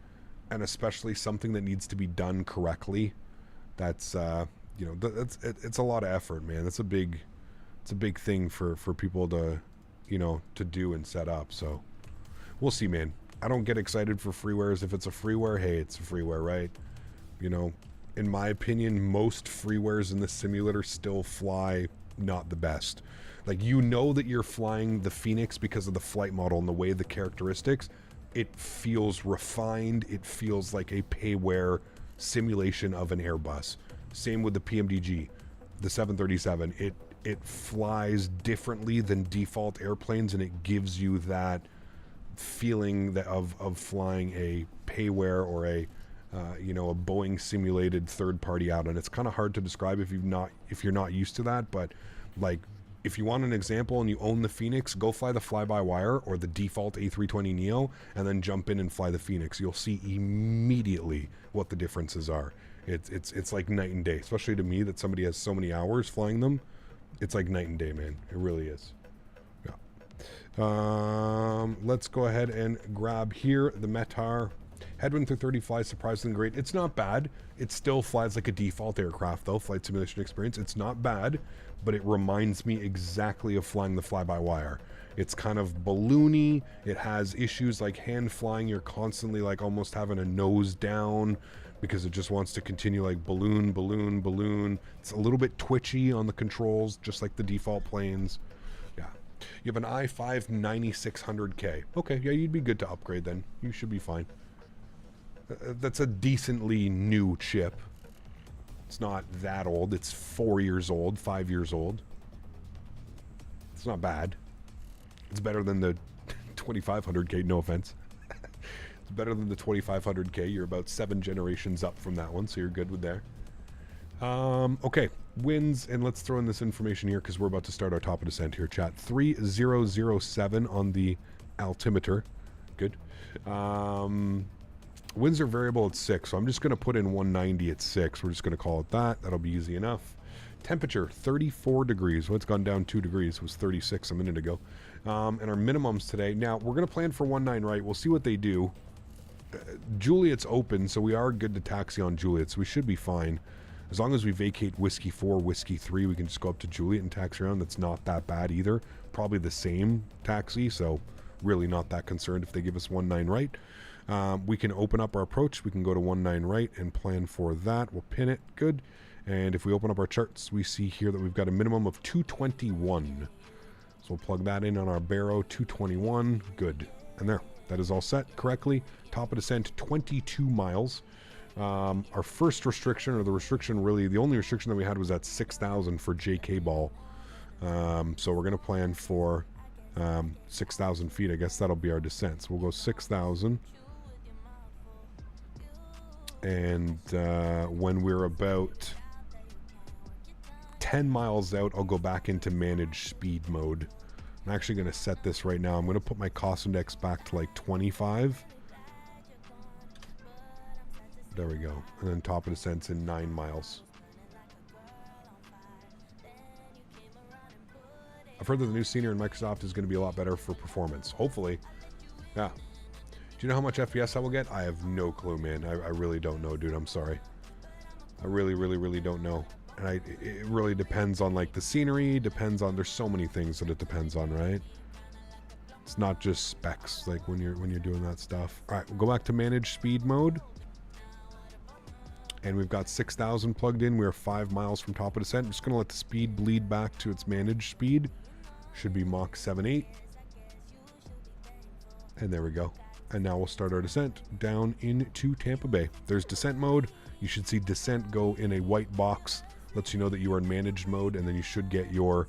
and especially something that needs to be done correctly, that's, you know, it's a lot of effort, man. It's a big thing for people to, you know, to do and set up. So we'll see, man. I don't get excited for freewares. If it's a freeware, hey, it's a freeware, right? You know, in my opinion, most freewares in the simulator still fly not the best. Like, you know that you're flying the Phoenix because of the flight model and the way the characteristics, it feels refined. It feels like a payware simulation of an Airbus. Same with the Pmdg, the 737. It flies differently than default airplanes, and it gives you that feeling that of flying a payware or a you know, a Boeing simulated third party out. And it's kind of hard to describe if you're not used to that. But like, if you want an example and you own the Phoenix, go fly the fly-by-wire or the default A320 Neo, and then jump in and fly the Phoenix. You'll see immediately what the differences are. It's like night and day, especially to me that somebody has so many hours flying them. It's like night and day, man. It really is. Yeah. Let's go ahead and grab here the Metar. Headwind through 30 flies surprisingly great. It's not bad. It still flies like a default aircraft, though. Flight simulation experience. It's not bad, but it reminds me exactly of flying the fly-by-wire. It's kind of balloony. It has issues like hand flying. You're constantly like almost having a nose down, because it just wants to continue like balloon, balloon, balloon. It's a little bit twitchy on the controls, just like the default planes. Yeah. You have an i5 9600K. Okay, yeah, you'd be good to upgrade then. You should be fine. That's a decently new chip. It's not that old. It's 4 years old, 5 years old. It's not bad. It's better than the 2500K, no offense. It's better than the 2500K. You're about 7 generations up from that one, so you're good with there. Okay, winds, and let's throw in this information here because we're about to start our top of descent here, chat. 3007 on the altimeter. Good. Winds are variable at 6, so I'm just going to put in 190 at 6. We're just going to call it that. That'll be easy enough. Temperature, 34 degrees. Well, it's gone down 2 degrees. It was 36 a minute ago. And our minimums today. Now, we're going to plan for 19, right? We'll see what they do. Juliet's open, so we are good to taxi on Juliet, so we should be fine. As long as we vacate Whiskey 4, Whiskey 3, we can just go up to Juliet and taxi around. That's not that bad either. Probably the same taxi, so really not that concerned if they give us 19 right. We can open up our approach. We can go to 19 right and plan for that. We'll pin it. Good. And if we open up our charts, we see here that we've got a minimum of 221. So we'll plug that in on our Barrow, 221. Good. And there. That is all set correctly. Top of descent, 22 miles. Our first restriction, or the restriction really, the only restriction that we had was at 6,000 for JK ball. So we're going to plan for 6,000 feet. I guess that'll be our descent. So we'll go 6,000. And when we're about 10 miles out, I'll go back into manage speed mode. I'm actually going to set this right now. I'm going to put my cost index back to like 25. There we go. And then top of descent's in 9 miles. I've heard that the new senior in Microsoft is going to be a lot better for performance. Hopefully. Yeah. Do you know how much FPS I will get? I have no clue, man. I really don't know, dude. I'm sorry. I really don't know. And it really depends on like the scenery, depends on, there's so many things that it depends on, right? It's not just specs like when you're doing that stuff. All right, we'll go back to manage speed mode. And we've got 6,000 plugged in. We're 5 miles from top of descent. I'm just going to let the speed bleed back to its managed speed. Should be Mach 7.8. And there we go. And now we'll start our descent down into Tampa Bay. There's descent mode. You should see descent go in a white box. Lets you know that you are in managed mode, and then you should get your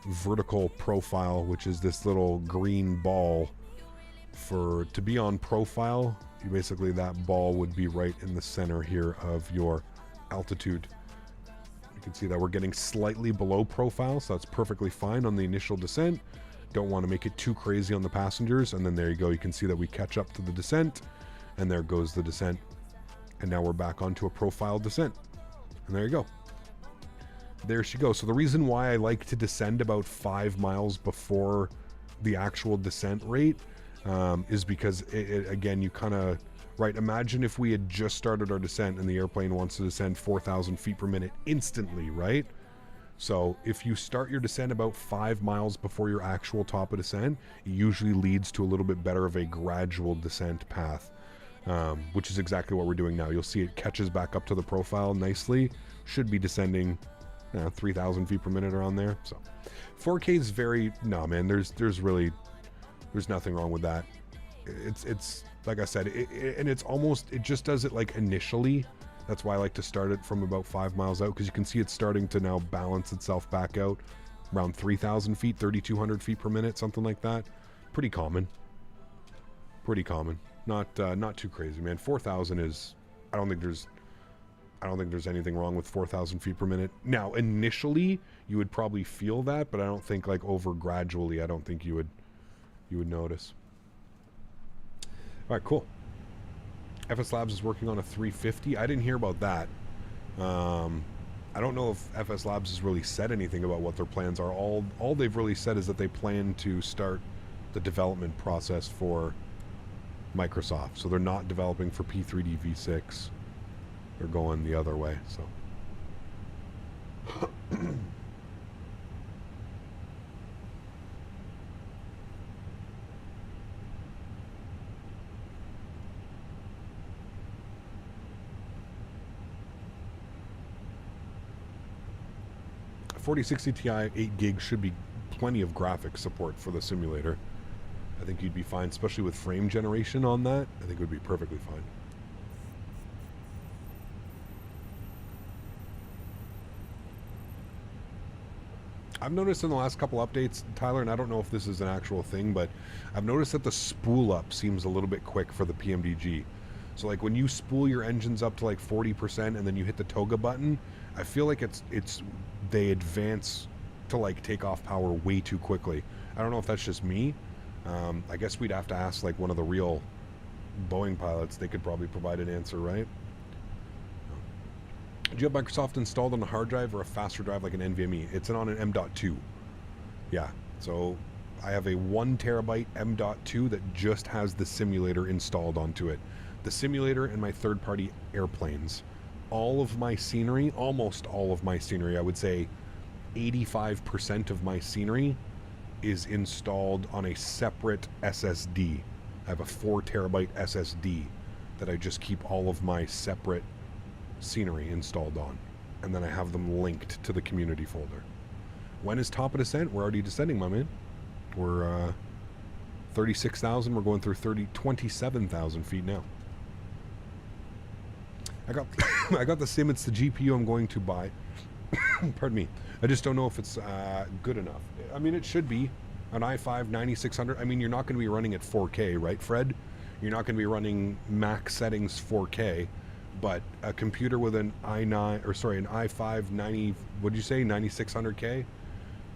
vertical profile, which is this little green ball. To be on profile, basically that ball would be right in the center here of your altitude. You can see that we're getting slightly below profile, so that's perfectly fine on the initial descent. Don't want to make it too crazy on the passengers, and then there you go. You can see that we catch up to the descent, and there goes the descent. And now we're back onto a profile descent. And there you go. There she goes. So the reason why I like to descend about 5 miles before the actual descent rate is because, again, you kind of, right, imagine if we had just started our descent and the airplane wants to descend 4,000 feet per minute instantly, right? So if you start your descent about 5 miles before your actual top of descent, it usually leads to a little bit better of a gradual descent path, which is exactly what we're doing now. You'll see it catches back up to the profile nicely. Should be descending 3,000 feet per minute around there. So 4K is very, no man, there's nothing wrong with that. It's like I said, and it's almost, it just does it like initially. That's why I like to start it from about 5 miles out, because you can see it's starting to now balance itself back out around 3,000 feet, 3,200 feet per minute, something like that. Pretty common. Not too crazy, man. 4,000 is, I don't think there's anything wrong with 4,000 feet per minute. Now, initially, you would probably feel that, but I don't think like over gradually, I don't think you would notice. All right, cool. FS Labs is working on a 350. I didn't hear about that. I don't know if FS Labs has really said anything about what their plans are. All they've really said is that they plan to start the development process for Microsoft. So they're not developing for P3D V6. They're going the other way, so. A 4060 Ti 8 gig should be plenty of graphics support for the simulator. I think you'd be fine, especially with frame generation on that. I think it would be perfectly fine. I've noticed in the last couple updates, Tyler, and I don't know if this is an actual thing, but I've noticed that the spool up seems a little bit quick for the Pmdg. So like when you spool your engines up to like 40% and then you hit the toga button, I feel like they advance to like takeoff power way too quickly. I don't know if that's just me. I guess we'd have to ask like one of the real Boeing pilots. They could probably provide an answer, right? Do you have Microsoft installed on a hard drive or a faster drive like an NVMe? It's on an M.2. Yeah, so I have a 1 terabyte M.2 that just has the simulator installed onto it. The simulator and my third-party airplanes. All of my scenery, almost all of my scenery, I would say 85% of my scenery is installed on a separate SSD. I have a 4 terabyte SSD that I just keep all of my separate scenery installed on, and then I have them linked to the community folder. When is top of descent? We're already descending, my man. We're 36,000. We're going through 27,000 feet now. I got the sim. It's the GPU I'm going to buy. Pardon me. I just don't know if it's good enough. I mean, it should be an i5 9600. I mean, you're not going to be running at 4K, right, Fred? You're not going to be running max settings 4K. But a computer with an i5 90, what'd you say, 9600K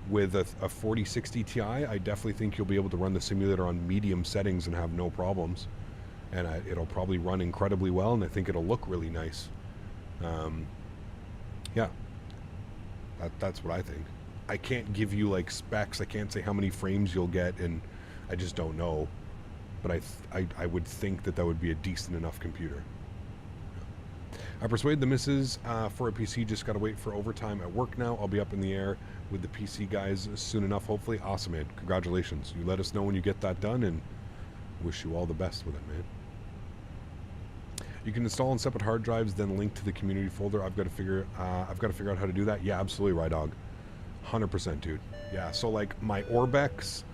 with a 4060 Ti, I definitely think you'll be able to run the simulator on medium settings and have no problems. And it'll probably run incredibly well, and I think it'll look really nice. Yeah, that's what I think. I can't give you like specs. I can't say how many frames you'll get, and I just don't know. But I would think that would be a decent enough computer. I persuaded the missus for a PC, just got to wait for overtime at work now. I'll be up in the air with the PC guys soon enough, hopefully. Awesome, man. Congratulations. You let us know when you get that done, and wish you all the best with it, man. You can install on separate hard drives, then link to the community folder. I've got to figure out how to do that. Yeah, absolutely, Rydog. 100%, dude. Yeah, so like my Orbex,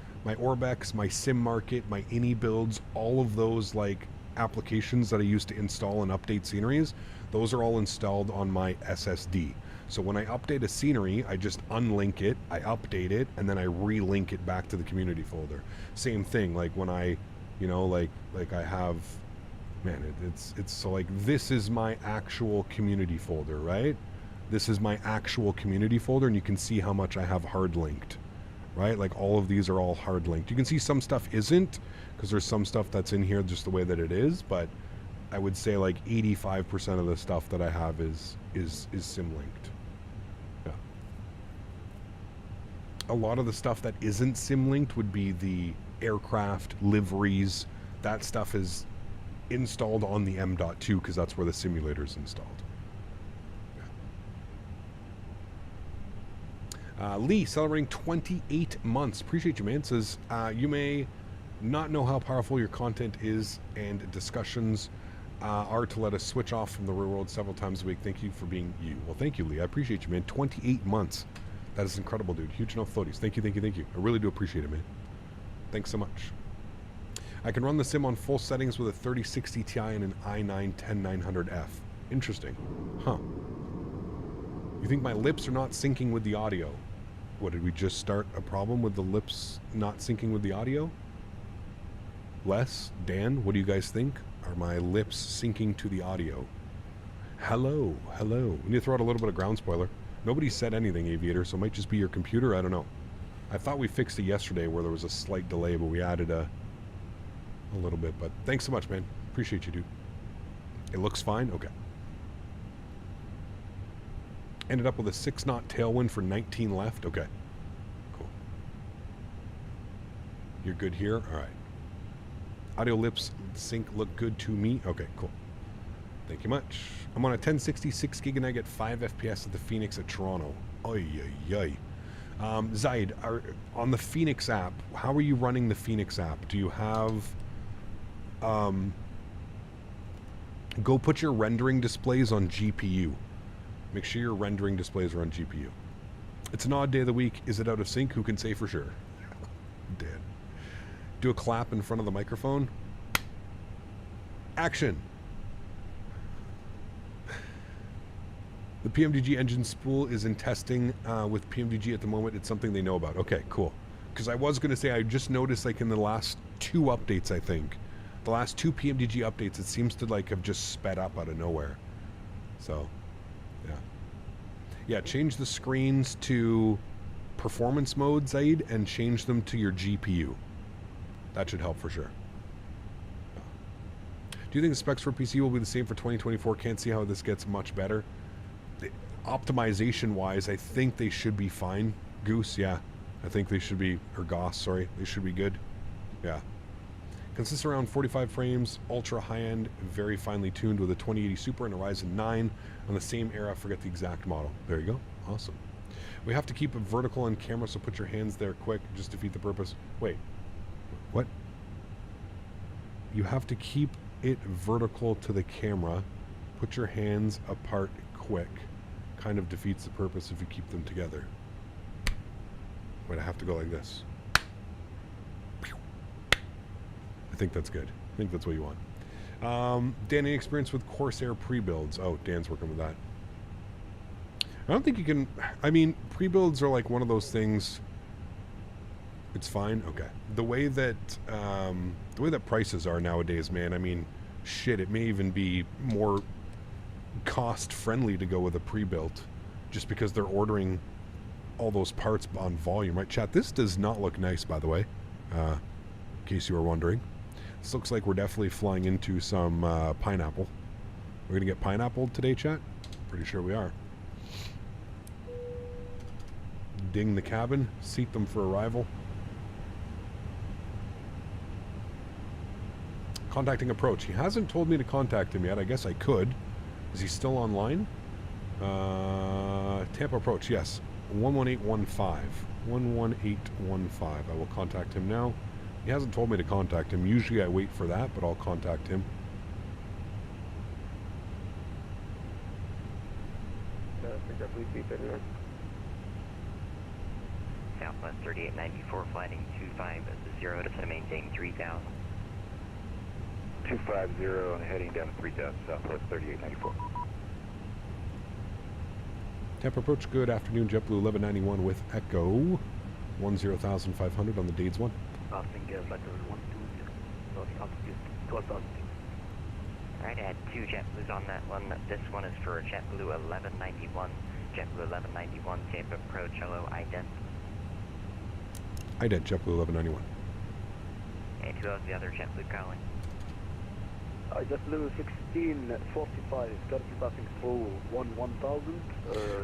my Sim Market, my Ini builds, all of those like applications that I use to install and update sceneries, those are all installed on my SSD. So when I update a scenery, I just unlink it, I update it, and then I relink it back to the community folder. Same thing, like when I, you know, like I have, man, it's so like this is my actual community folder, right? This is my actual community folder, and you can see how much I have hard linked, right? Like all of these are all hard linked. You can see some stuff isn't, because there's some stuff that's in here just the way that it is, but I would say like 85% of the stuff that I have is sim linked. Yeah. A lot of the stuff that isn't sim linked would be the aircraft liveries. That stuff is installed on the M.2 because that's where the simulator is installed. Lee, celebrating 28 months. Appreciate you, man. It says, you may not know how powerful your content is and discussions are to let us switch off from the real world several times a week. Thank you for being you. Well, thank you, Lee. I appreciate you, man. 28 months. That is incredible, dude. Huge enough floaties. Thank you, thank you, thank you. I really do appreciate it, man. Thanks so much. I can run the sim on full settings with a 3060 Ti and an i9-10900F. Interesting. Huh. You think my lips are not syncing with the audio? What, did we just start a problem with the lips not syncing with the audio? Les, Dan, what do you guys think? Are my lips syncing to the audio? Hello, hello. We need to throw out a little bit of ground spoiler. Nobody said anything, Aviator, so it might just be your computer. I don't know. I thought we fixed it yesterday where there was a slight delay, but we added a little bit. But thanks so much, man. Appreciate you, dude. It looks fine? Okay. Ended up with a 6-knot tailwind for 19 left. Okay. Cool. You're good here? All right. Audio lips sync look good to me. Okay, cool. Thank you much. I'm on a 1060 6 gig and I get 5 FPS at the Fenix at Toronto. Oy, oy, oy. Zaid, on the Fenix app, how are you running the Fenix app? Do you have... go put your rendering displays on GPU. Make sure your rendering displays are on GPU. It's an odd day of the week. Is it out of sync? Who can say for sure? Dead. Do a clap in front of the microphone. Action. The Pmdg engine spool is in testing with Pmdg at the moment. It's something they know about. Okay, cool. Because I was going to say, I just noticed like in the last 2 updates, I think. The last 2 Pmdg updates, it seems to like have just sped up out of nowhere. So, yeah. Yeah, change the screens to performance mode, Zaid, and change them to your GPU. That should help for sure. Do you think the specs for PC will be the same for 2024? Can't see how this gets much better. Optimization-wise, I think they should be fine. Goose, yeah. I think they should be, or Goss, sorry. They should be good. Yeah. Consists around 45 frames, ultra high-end, very finely tuned with a 2080 Super and a Ryzen 9 on the same era. I forget the exact model. There you go. Awesome. We have to keep it vertical on camera, so put your hands there quick. Just defeat the purpose. Wait. What? You have to keep it vertical to the camera. Put your hands apart quick. Kind of defeats the purpose if you keep them together. Wait, I have to go like this. I think that's good. I think that's what you want. Dan, any experience with Corsair pre-builds? Oh, Dan's working with that. I don't think you can... I mean, pre-builds are like one of those things... It's fine? Okay. The way that prices are nowadays, man, I mean, shit, it may even be more cost-friendly to go with a pre-built just because they're ordering all those parts on volume, right? Chat, this does not look nice, by the way, in case you were wondering. This looks like we're definitely flying into some pineapple. We're going to get pineapple today, chat? Pretty sure we are. Ding the cabin. Seat them for arrival. Contacting approach. He hasn't told me to contact him yet. I guess I could. Is he still online? Tampa approach, yes. 11815. 11815. I will contact him now. He hasn't told me to contact him. Usually I wait for that, but I'll contact him. Southwest 3894, flighting 250 to maintain 3000. 250 and heading down to 3000, Southwest 3894. Tampa approach, good afternoon. JetBlue 1191 with Echo. 10,500 on the Dades one. Passing flight level 120, altitude 12,000. Alright, I had 2 JetBlues on that one. This one is for JetBlue 1191. JetBlue 1191, Tampa approach, hello, ident. Ident, JetBlue 1191. And who else the other JetBlue calling? JetBlue 1645, currently passing through 1,000.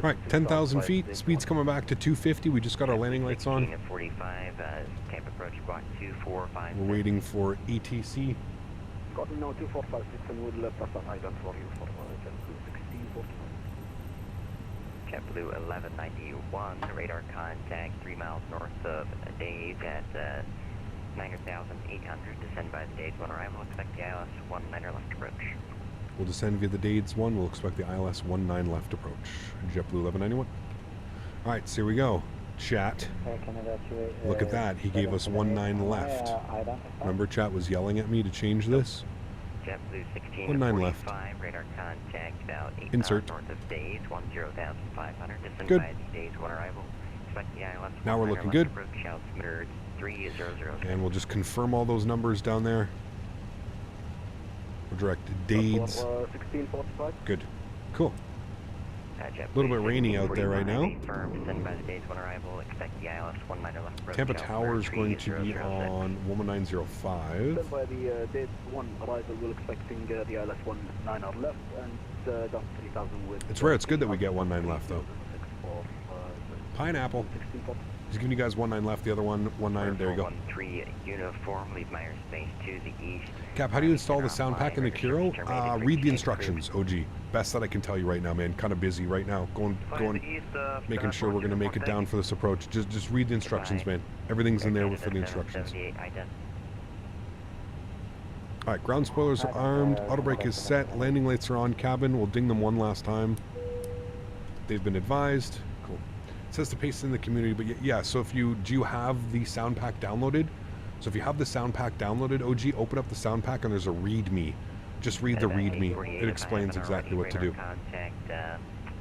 Right, 10,000 feet. Speed's coming back to 250. We just got our landing lights on. 45, Tampa approach, squawk 2456. We're waiting for ATC. Got now 2456 and we'll pass an ident for you for JetBlue 1645. JetBlue 1191, radar contact 3 miles north of Dades at 9,800. Descend by the Dades 1 arrival. Expect the ILS 19 left approach. We'll descend via the Dades 1. We'll expect the ILS 19 left approach. JetBlue 1191. All right, so here we go. Chat. Look at that. He gave us 19 left. Remember, chat was yelling at me to change this? JetBlue 19 left. 1645, radar contact about 8 Insert. miles north of Dades, 10,500. Descend Good. by the Dades 1 arrival. Expect the ILS Now we're 19 looking left good. approach, altimeter 3006. And we'll just confirm all those numbers down there. We'll direct to Dades. 1645. Good. Cool. A little bit rainy out there right now. Firm, descend by the Dades 1 arrival. Expect the ILS 19 left approach. Tampa altimeter Tower is going to be 3006. on 11905. Then by the Dades 1 arrival, we're expecting the ILS 19 left and down 3,000 with. It's rare. It's good that we get 19 left, though. Pineapple. He's giving you guys 19 left. The other one, 19. There you go. 13 uniform, leave Myers space to the east. Cap, how do you install the sound pack in the Kiro? Read the instructions, OG. Best that I can tell you right now, man. Kind of busy right now. Going, making sure we're going to make it down for this approach. Just read the instructions, man. Everything's in there for the instructions. All right, ground spoilers are armed. Auto brake is set. Landing lights are on. Cabin, we'll ding them one last time. They've been advised. Cool. It says to paste in the community, but yeah, so if you, do you have the sound pack downloaded? So if you have the sound pack downloaded, OG, open up the sound pack and there's a readme. Just read the readme. It explains exactly what to do.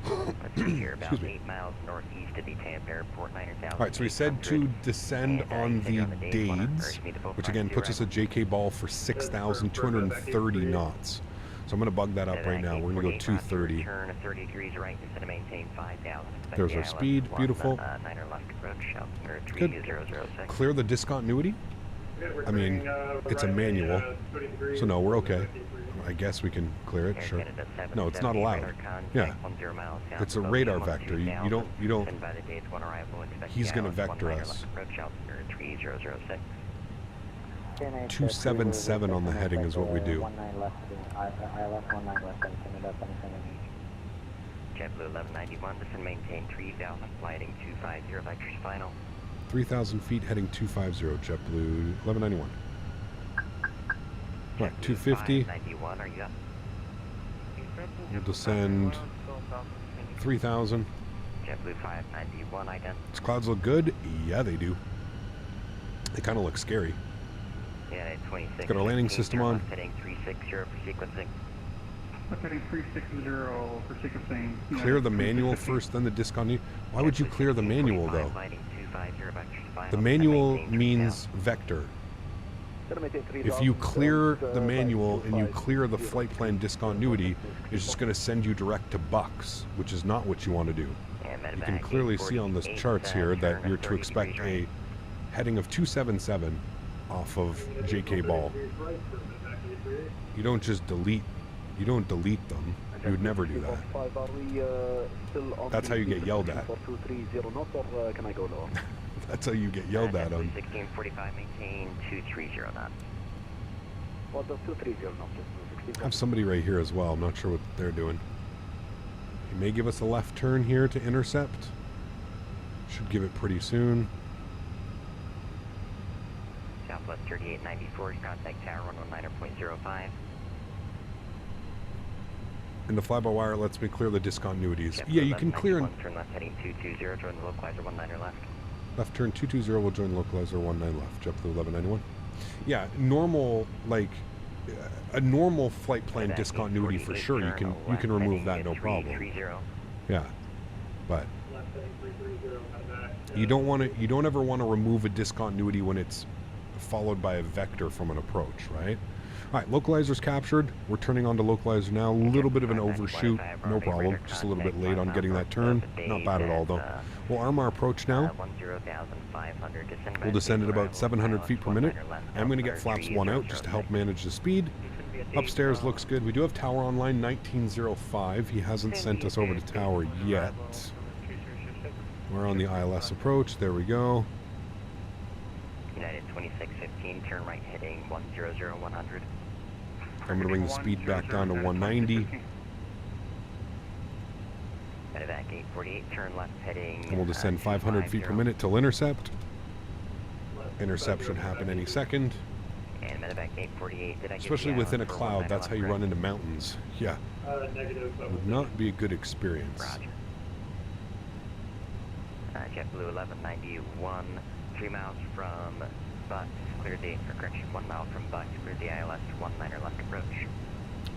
Let's see here, about 8 miles northeast of the Tampa Airport, 9,000. All right, so we said to descend on the Dades, which again puts us at JK ball for 6,230 knots. So I'm going to bug that up right now. We're going to go 230. Turn 30 degrees right, descend to maintain 5,000. There's our speed. Beautiful. Good. Clear the discontinuity. I mean, it's a manual, so no, we're okay. I guess we can clear it, sure. No, it's not allowed. Yeah, it's a radar vector. You don't. He's gonna vector us. 277 on the heading is what we do. JetBlue 1191, descend maintain 3,000, flighting 250, vectors final. 3,000 feet, heading 250, JetBlue 1191. Right, 250. 91, are you up? We'll descend 3,000. JetBlue 591, ident. These clouds look good? Yeah, they do. They kind of look scary. Yeah, 26. Got our landing system on. Heading 360 for sequencing. Heading 360 for sequencing. Clear the manual first, then the discontinuity. Why would you clear the manual, though? The manual means vector. If you clear the manual and you clear the flight plan discontinuity, it's just going to send you direct to Bucks, which is not what you want to do. You can clearly see on the charts here that you're to expect a heading of 277 off of JK ball. You don't just delete. You don't delete them. You would never do that. That's how you get yelled at. That's how you get yelled at on. 1645, maintain 230 knots. I have somebody right here as well. I'm not sure what they're doing. May give us a left turn here to intercept. Should give it pretty soon. Southwest 3894, contact tower 119.05. And the fly-by-wire lets me clear the discontinuities. JetBlue Yeah, you can clear... 1191, turn left heading 220, join the localizer 19 left. Left turn 220 will join localizer 19 left. JetBlue 1191. Yeah, normal, like, a normal flight plan discontinuity for sure. You can remove that, no problem. Yeah, but you don't ever want to remove a discontinuity when it's followed by a vector from an approach, right? All right, localizer's captured. We're turning on to localizer now. A little bit of an overshoot, no problem. Just a little bit late on getting that turn. Not bad at all, though. We'll arm our approach now. We'll descend at about 700 feet per minute. I'm going to get flaps 1 out just to help manage the speed. Upstairs looks good. We do have tower online, 1905. He hasn't sent us over to tower yet. We're on the ILS approach. There we go. United 2615, turn right heading 100. I'm going to bring the speed back down to 190. Medevac 848, turn left heading... And we'll descend 500 feet per minute till intercept. Intercept should happen any second. And Medevac 848, did I Especially within a cloud, that's how you run into mountains. Yeah. Would not be a good experience. Roger. JetBlue 1191, 3 miles from Bucks, clear the, or correction, 1 mile from Bucks, clear the ILS 19 left approach.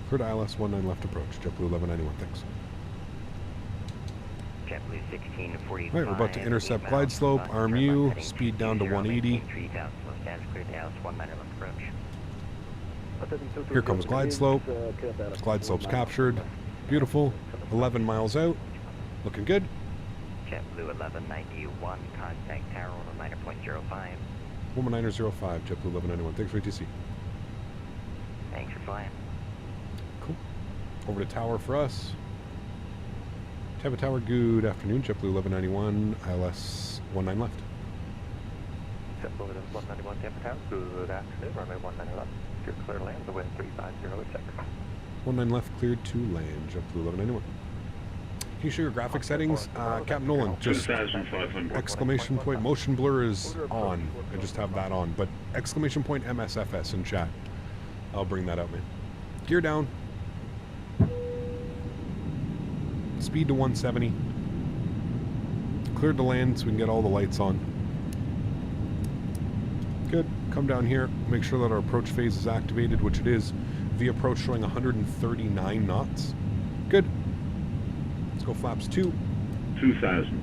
Cleared ILS 19 left approach, JetBlue 1191, thanks. JetBlue 1645. Alright, we're about to intercept glide slope, arm U, speed down to 180. Here comes glide slope. Glide slope's captured. Beautiful. 11 miles out. Looking good. JetBlue 1191, contact tower 119.05. 119.05, JetBlue 1191. Thanks for ATC. Thanks for flying. Cool. Over to tower for us. Tampa Tower, good afternoon. JetBlue 1191, ILS 19 left. JetBlue 191, Tampa Tower, good afternoon. Runway 19 left. You're clear to land, the wind 350 6. 19 left, cleared to land. JetBlue 1191. Can you show your graphic settings? Captain Nolan, just exclamation point, motion blur is on. I just have that on, but exclamation point MSFS in chat. I'll bring that up, man. Gear down. Speed to 170. Cleared to land so we can get all the lights on. Good. Come down here. Make sure that our approach phase is activated, which it is. V approach showing 139 knots. Good. Let's go flaps 2. 2000.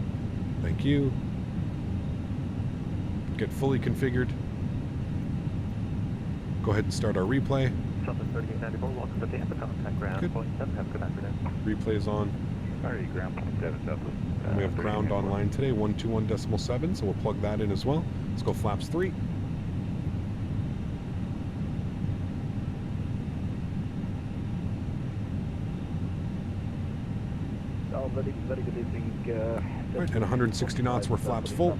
Thank you. Get fully configured. Go ahead and start our replay. Southwest 3894, welcome to Tampa, contact ground, Good. 0.7, have a good afternoon. Replay's on. Alrighty, ground 0.7, Southwest. And we have ground online today, 121.7, so we'll plug that in as well. Let's go flaps 3. Very good evening. Right, and 160 knots, we're flaps full.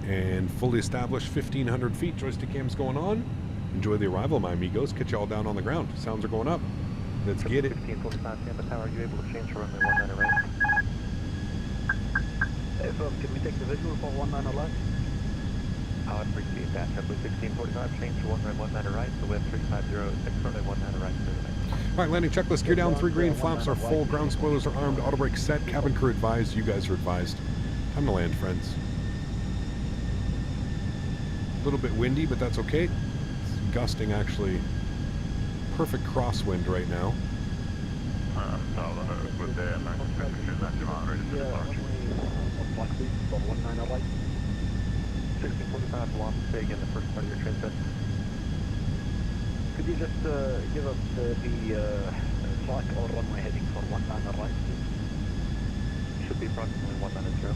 And fully established, 1,500 feet. Joystick cam's going on. Enjoy the arrival, my amigos. Catch you all down on the ground. Sounds are going up. Let's get it. 1545 Tampa Tower, are you able to change for runway 19 right? Can we take the visual for 19 left? I'd appreciate that. JetBlue 1645, change to runway 19 right, the wind 3506, runway 19 right, clear to land. All right, landing checklist. Gear down, 3 green. Flaps are full. Ground spoilers are armed. Auto brake set. Cabin crew advised. You guys are advised. Time to land, friends. A little bit windy, but that's okay. It's gusting, actually. Perfect crosswind right now. With the American temperature, that's moderate. 1645, velocity, say again the first part of your transmit. Could you just give us the track or runway heading for 19 right, please? Should be approximately 190.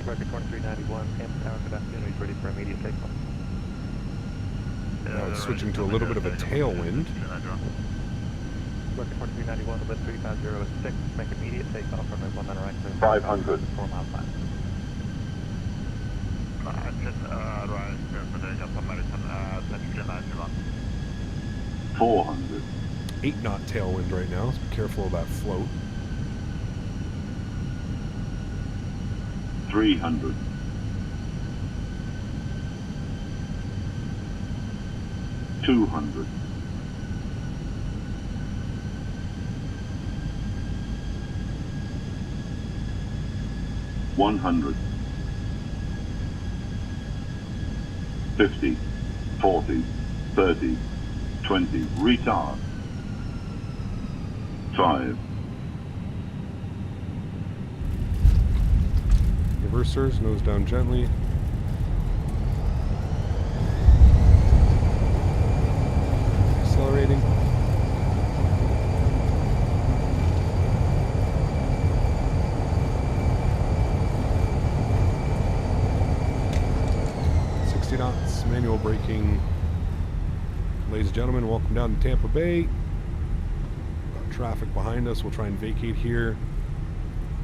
American 2391, Tampa Tower, good afternoon. He's ready for immediate takeoff. Now it's switching to a little bit of a tailwind. American 2391, the wind 3506, make immediate takeoff from the 19 right. 500. 4 mile flat. 400. 8 knot tailwind right now, so be careful of that float. 300. 200. 100. 50. 40. 30. 20. Retard. 5. Reversers, nose down gently. Accelerating. Knots, manual braking. Ladies and gentlemen, welcome down to Tampa Bay. Got traffic behind us. We'll try and vacate here.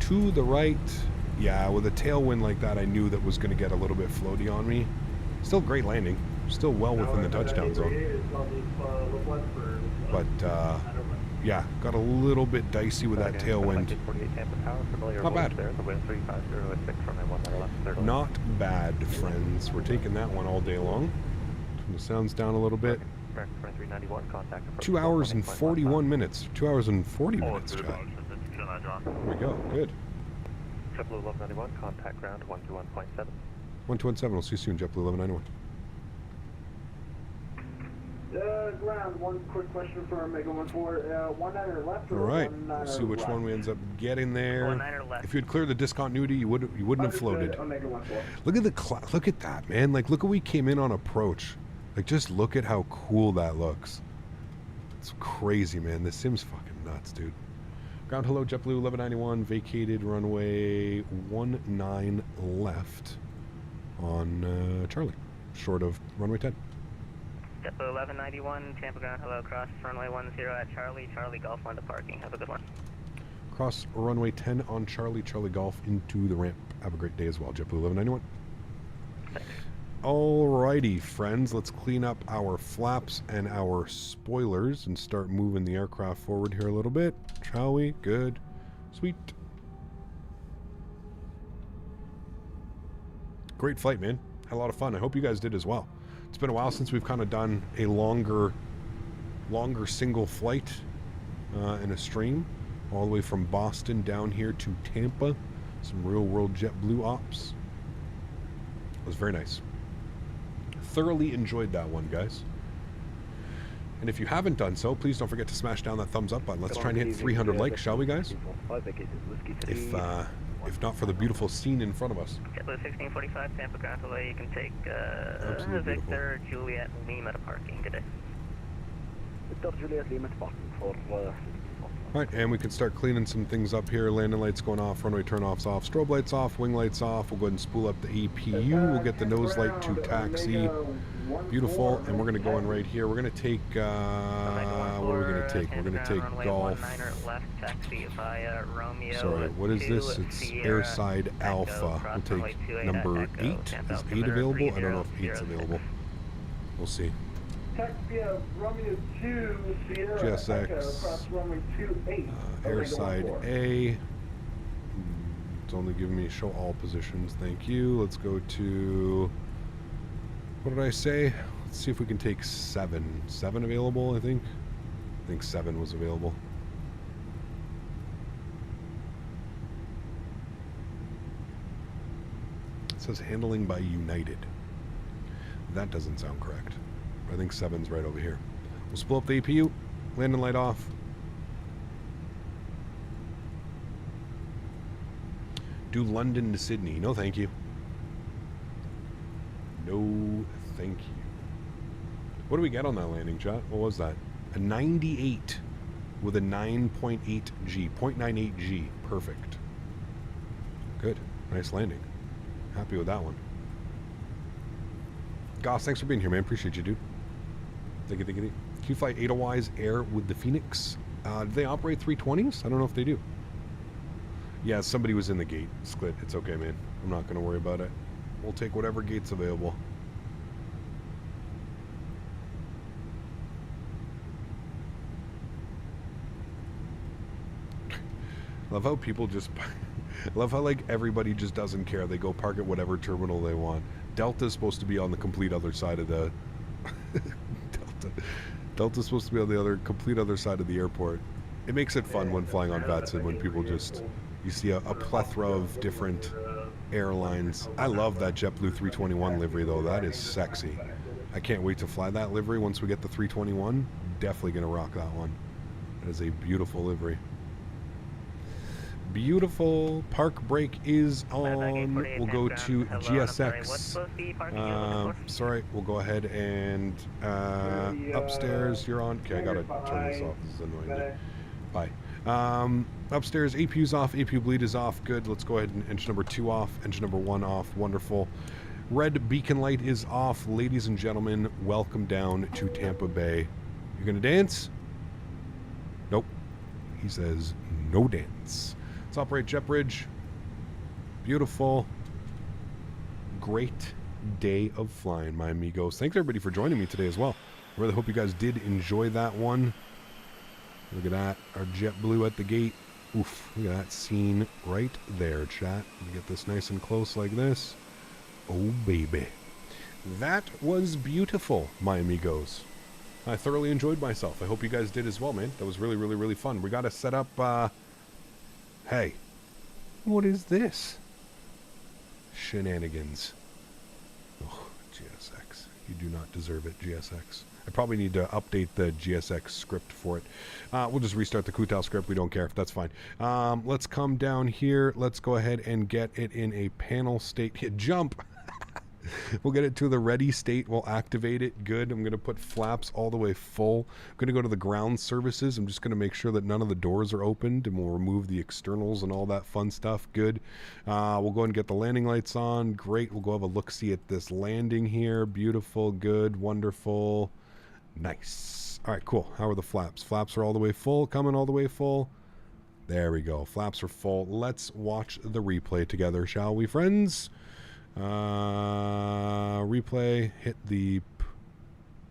To the right. Yeah, with a tailwind like that, I knew that was going to get a little bit floaty on me. Still great landing. Still well within the touchdown zone. But, yeah, got a little bit dicey with that tailwind. Not bad. Not bad, friends. We're taking that one all day long. Turn the sounds down a little bit. 2 hours and 41 minutes. 2 hours and 40 minutes, chat. There we go. Good. JetBlue 1191, contact ground 121.7. 127, we'll see you soon, JetBlue 1191. Ground, one quick question for Omega 14. 19er left. All right, let's see which one we ends up getting there. If you'd cleared the discontinuity, you wouldn't have floated. Look at the look at that, man. Like, look at we came in on approach. Like, just look at how cool that looks. It's crazy, man. This sim's fucking nuts, dude. Ground, hello, JetBlue 1191, vacated runway 19 left on Charlie, short of runway 10. JetBlue 1191, Tampa ground, hello, cross runway 10 at Charlie, Charlie Golf on to parking. Have a good one. Cross runway 10 on Charlie, Charlie Golf into the ramp. Have a great day as well, JetBlue 1191. Thanks. Alrighty, friends, let's clean up our flaps and our spoilers and start moving the aircraft forward here a little bit, shall we? Good. Sweet. Great flight, man. Had a lot of fun. I hope you guys did as well. It's been a while since we've kind of done a longer single flight in a stream, all the way from Boston down here to Tampa. Some real world JetBlue ops. It was very nice. Thoroughly enjoyed that one, guys. And if you haven't done so, please don't forget to smash down that thumbs up button. Let's try and hit 300 likes, shall we, guys? If not for the beautiful scene in front of us. JetBlue 1645, Tampa ground away. You can take Victor, Juliet, Lima to parking today. Victor, Juliet, Lima to parking for... Alright, and we can start cleaning some things up here. Landing lights going off, runway turn-offs off, strobe lights off, wing lights off. We'll go ahead and spool up the APU. We'll get the nose light to taxi. Beautiful. And we're going to go in right here. We're going to take, what are we going to take? We're going to take Golf. Sorry, what is this? It's Airside Alpha. We'll take number 8. Is 8 available? I don't know if 8's available. We'll see. Romeo 2, Sierra GSX, across runway 28. Airside A. It's only giving me show all positions. Thank you. Let's go to, what did I say? Let's see if we can take 7. 7 available, I think. I think 7 was available. It says handling by United. That doesn't sound correct. I think 7's right over here. We'll spool up the APU, landing light off. Do London to Sydney. No, thank you. No, thank you. What do we get on that landing, chat? What was that? A 98 with a 9.8 G, 0.98 G. Perfect. Good. Nice landing. Happy with that one. Goss, thanks for being here, man. Appreciate you, dude. Thank you. Q-Flight Edelweiss Air with the Phoenix. Do they operate 320s? I don't know if they do. Yeah, somebody was in the gate. Split. It's okay, man. I'm not going to worry about it. We'll take whatever gate's available. Love how people just... love how, like, everybody just doesn't care. They go park at whatever terminal they want. Delta's supposed to be on the complete other side of the... Delta's supposed to be on the complete other side of the airport. It makes it fun when flying on Faten when people just... You see a plethora of different airlines. I love that JetBlue 321 livery, though. That is sexy. I can't wait to fly that livery once we get the 321. Definitely going to rock that one. That is a beautiful livery. Beautiful. Park brake is on. We'll go to GSX. Sorry, we'll go ahead and upstairs. You're on. Okay, I gotta turn this off. This is annoying. Bye. Upstairs, APU's off. APU bleed is off. Good. Let's go ahead and engine number 2 off. Engine number 1 off. Wonderful. Red beacon light is off. Ladies and gentlemen, welcome down to Tampa Bay. You're gonna dance? Nope. He says no dance. Let's operate jet bridge. Beautiful. Great day of flying, my amigos. Thanks everybody for joining me today as well. I really hope you guys did enjoy that one. Look at that. Our JetBlue at the gate. Oof. Look at that scene right there, chat. Let me get this nice and close like this. Oh, baby. That was beautiful, my amigos. I thoroughly enjoyed myself. I hope you guys did as well, man. That was really, really, really fun. We got to set up... Hey, what is this? Shenanigans. Oh, GSX. You do not deserve it, GSX. I probably need to update the GSX script for it. We'll just restart the Kutal script. We don't care. That's fine. Let's come down here. Let's go ahead and get it in a panel state. Hit jump. We'll get it to the ready state. We'll activate it. Good. I'm going to put flaps all the way full. I'm going to go to the ground services. I'm just going to make sure that none of the doors are opened, and we'll remove the externals and all that fun stuff. Good. We'll go ahead and get the landing lights on. Great. We'll go have a look-see at this landing here. Beautiful. Good. Wonderful. Nice. All right, cool. How are the flaps? Flaps are all the way full. Coming all the way full. There we go. Flaps are full. Let's watch the replay together, shall we, friends? Replay, hit the...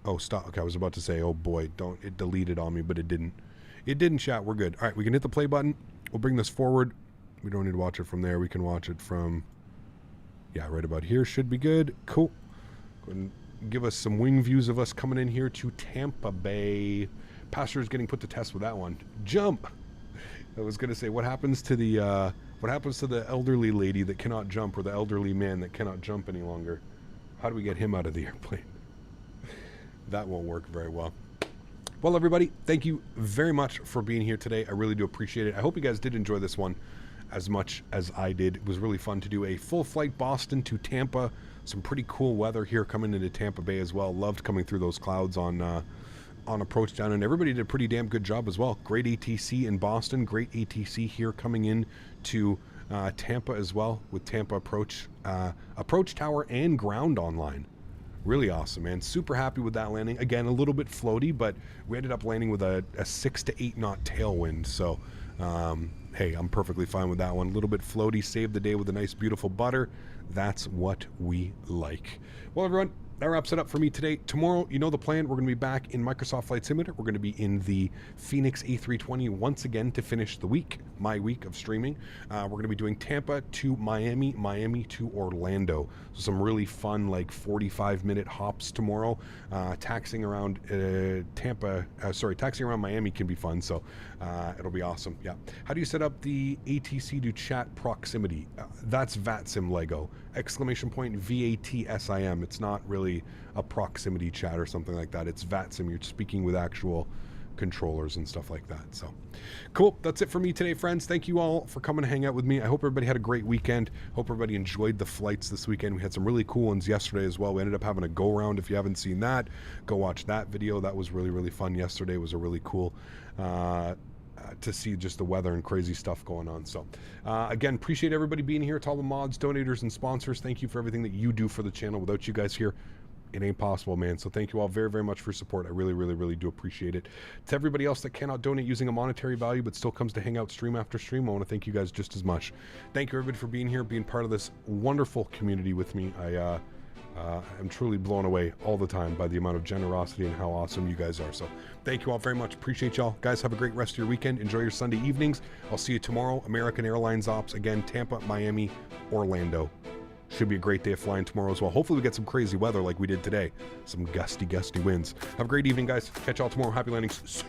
Oh, stop. Okay, I was about to say, oh boy, don't... It deleted on me, but it didn't. It didn't, chat. We're good. All right, we can hit the play button. We'll bring this forward. We don't need to watch it from there. We can watch it from... Yeah, right about here should be good. Cool. Go ahead and give us some wing views of us coming in here to Tampa Bay. Passengers getting put to test with that one. Jump! I was going to say, what happens to the... What happens to the elderly lady that cannot jump, or the elderly man that cannot jump any longer? How do we get him out of the airplane? That won't work very well. Well, everybody, thank you very much for being here today. I really do appreciate it. I hope you guys did enjoy this one as much as I did. It was really fun to do a full flight Boston to Tampa. Some pretty cool weather here coming into Tampa Bay as well. Loved coming through those clouds on approach down, and everybody did a pretty damn good job as well. Great ATC in Boston, great ATC here coming in to Tampa as well, with Tampa approach tower and ground online. Really awesome, man. Super happy with that landing. Again, a little bit floaty, but we ended up landing with a 6 to 8 knot tailwind, so hey, I'm perfectly fine with that one. A little bit floaty, saved the day with a nice beautiful butter. That's what we like. Well, everyone, that wraps it up for me today. Tomorrow, you know the plan. We're going to be back in Microsoft Flight Simulator. We're going to be in the Fenix A320 once again to finish the week, my week of streaming. We're going to be doing Tampa to Miami, Miami to Orlando. So some really fun, like 45-minute hops tomorrow. Taxiing around taxiing around Miami can be fun. So it'll be awesome. Yeah. How do you set up the ATC to chat proximity? That's VATSIM Lego. Exclamation point VATSIM. It's not really a proximity chat or something like that. It's VATSIM. You're speaking with actual controllers and stuff like that. So cool. That's it for me today, friends. Thank you all for coming to hang out with me. I hope everybody had a great weekend. Hope everybody enjoyed the flights this weekend. We had some really cool ones yesterday as well. We ended up having a go round. If you haven't seen that, go watch that video. That was really, really fun. Yesterday was a really cool to see just the weather and crazy stuff going on. So again, appreciate everybody being here. To all the mods, donators, and sponsors, thank you for everything that you do for the channel. Without you guys here, it ain't possible, man. So thank you all very, very much for support. I really, really, really do appreciate it. To everybody else that cannot donate using a monetary value but still comes to hang out stream after stream, I want to thank you guys just as much. Thank you everybody for being here, being part of this wonderful community with me. I I'm truly blown away all the time by the amount of generosity and how awesome you guys are. So thank you all very much. Appreciate y'all. Guys, have a great rest of your weekend. Enjoy your Sunday evenings. I'll see you tomorrow. American Airlines ops. Again, Tampa, Miami, Orlando. Should be a great day of flying tomorrow as well. Hopefully we get some crazy weather like we did today. Some gusty winds. Have a great evening, guys. Catch y'all tomorrow. Happy landings. See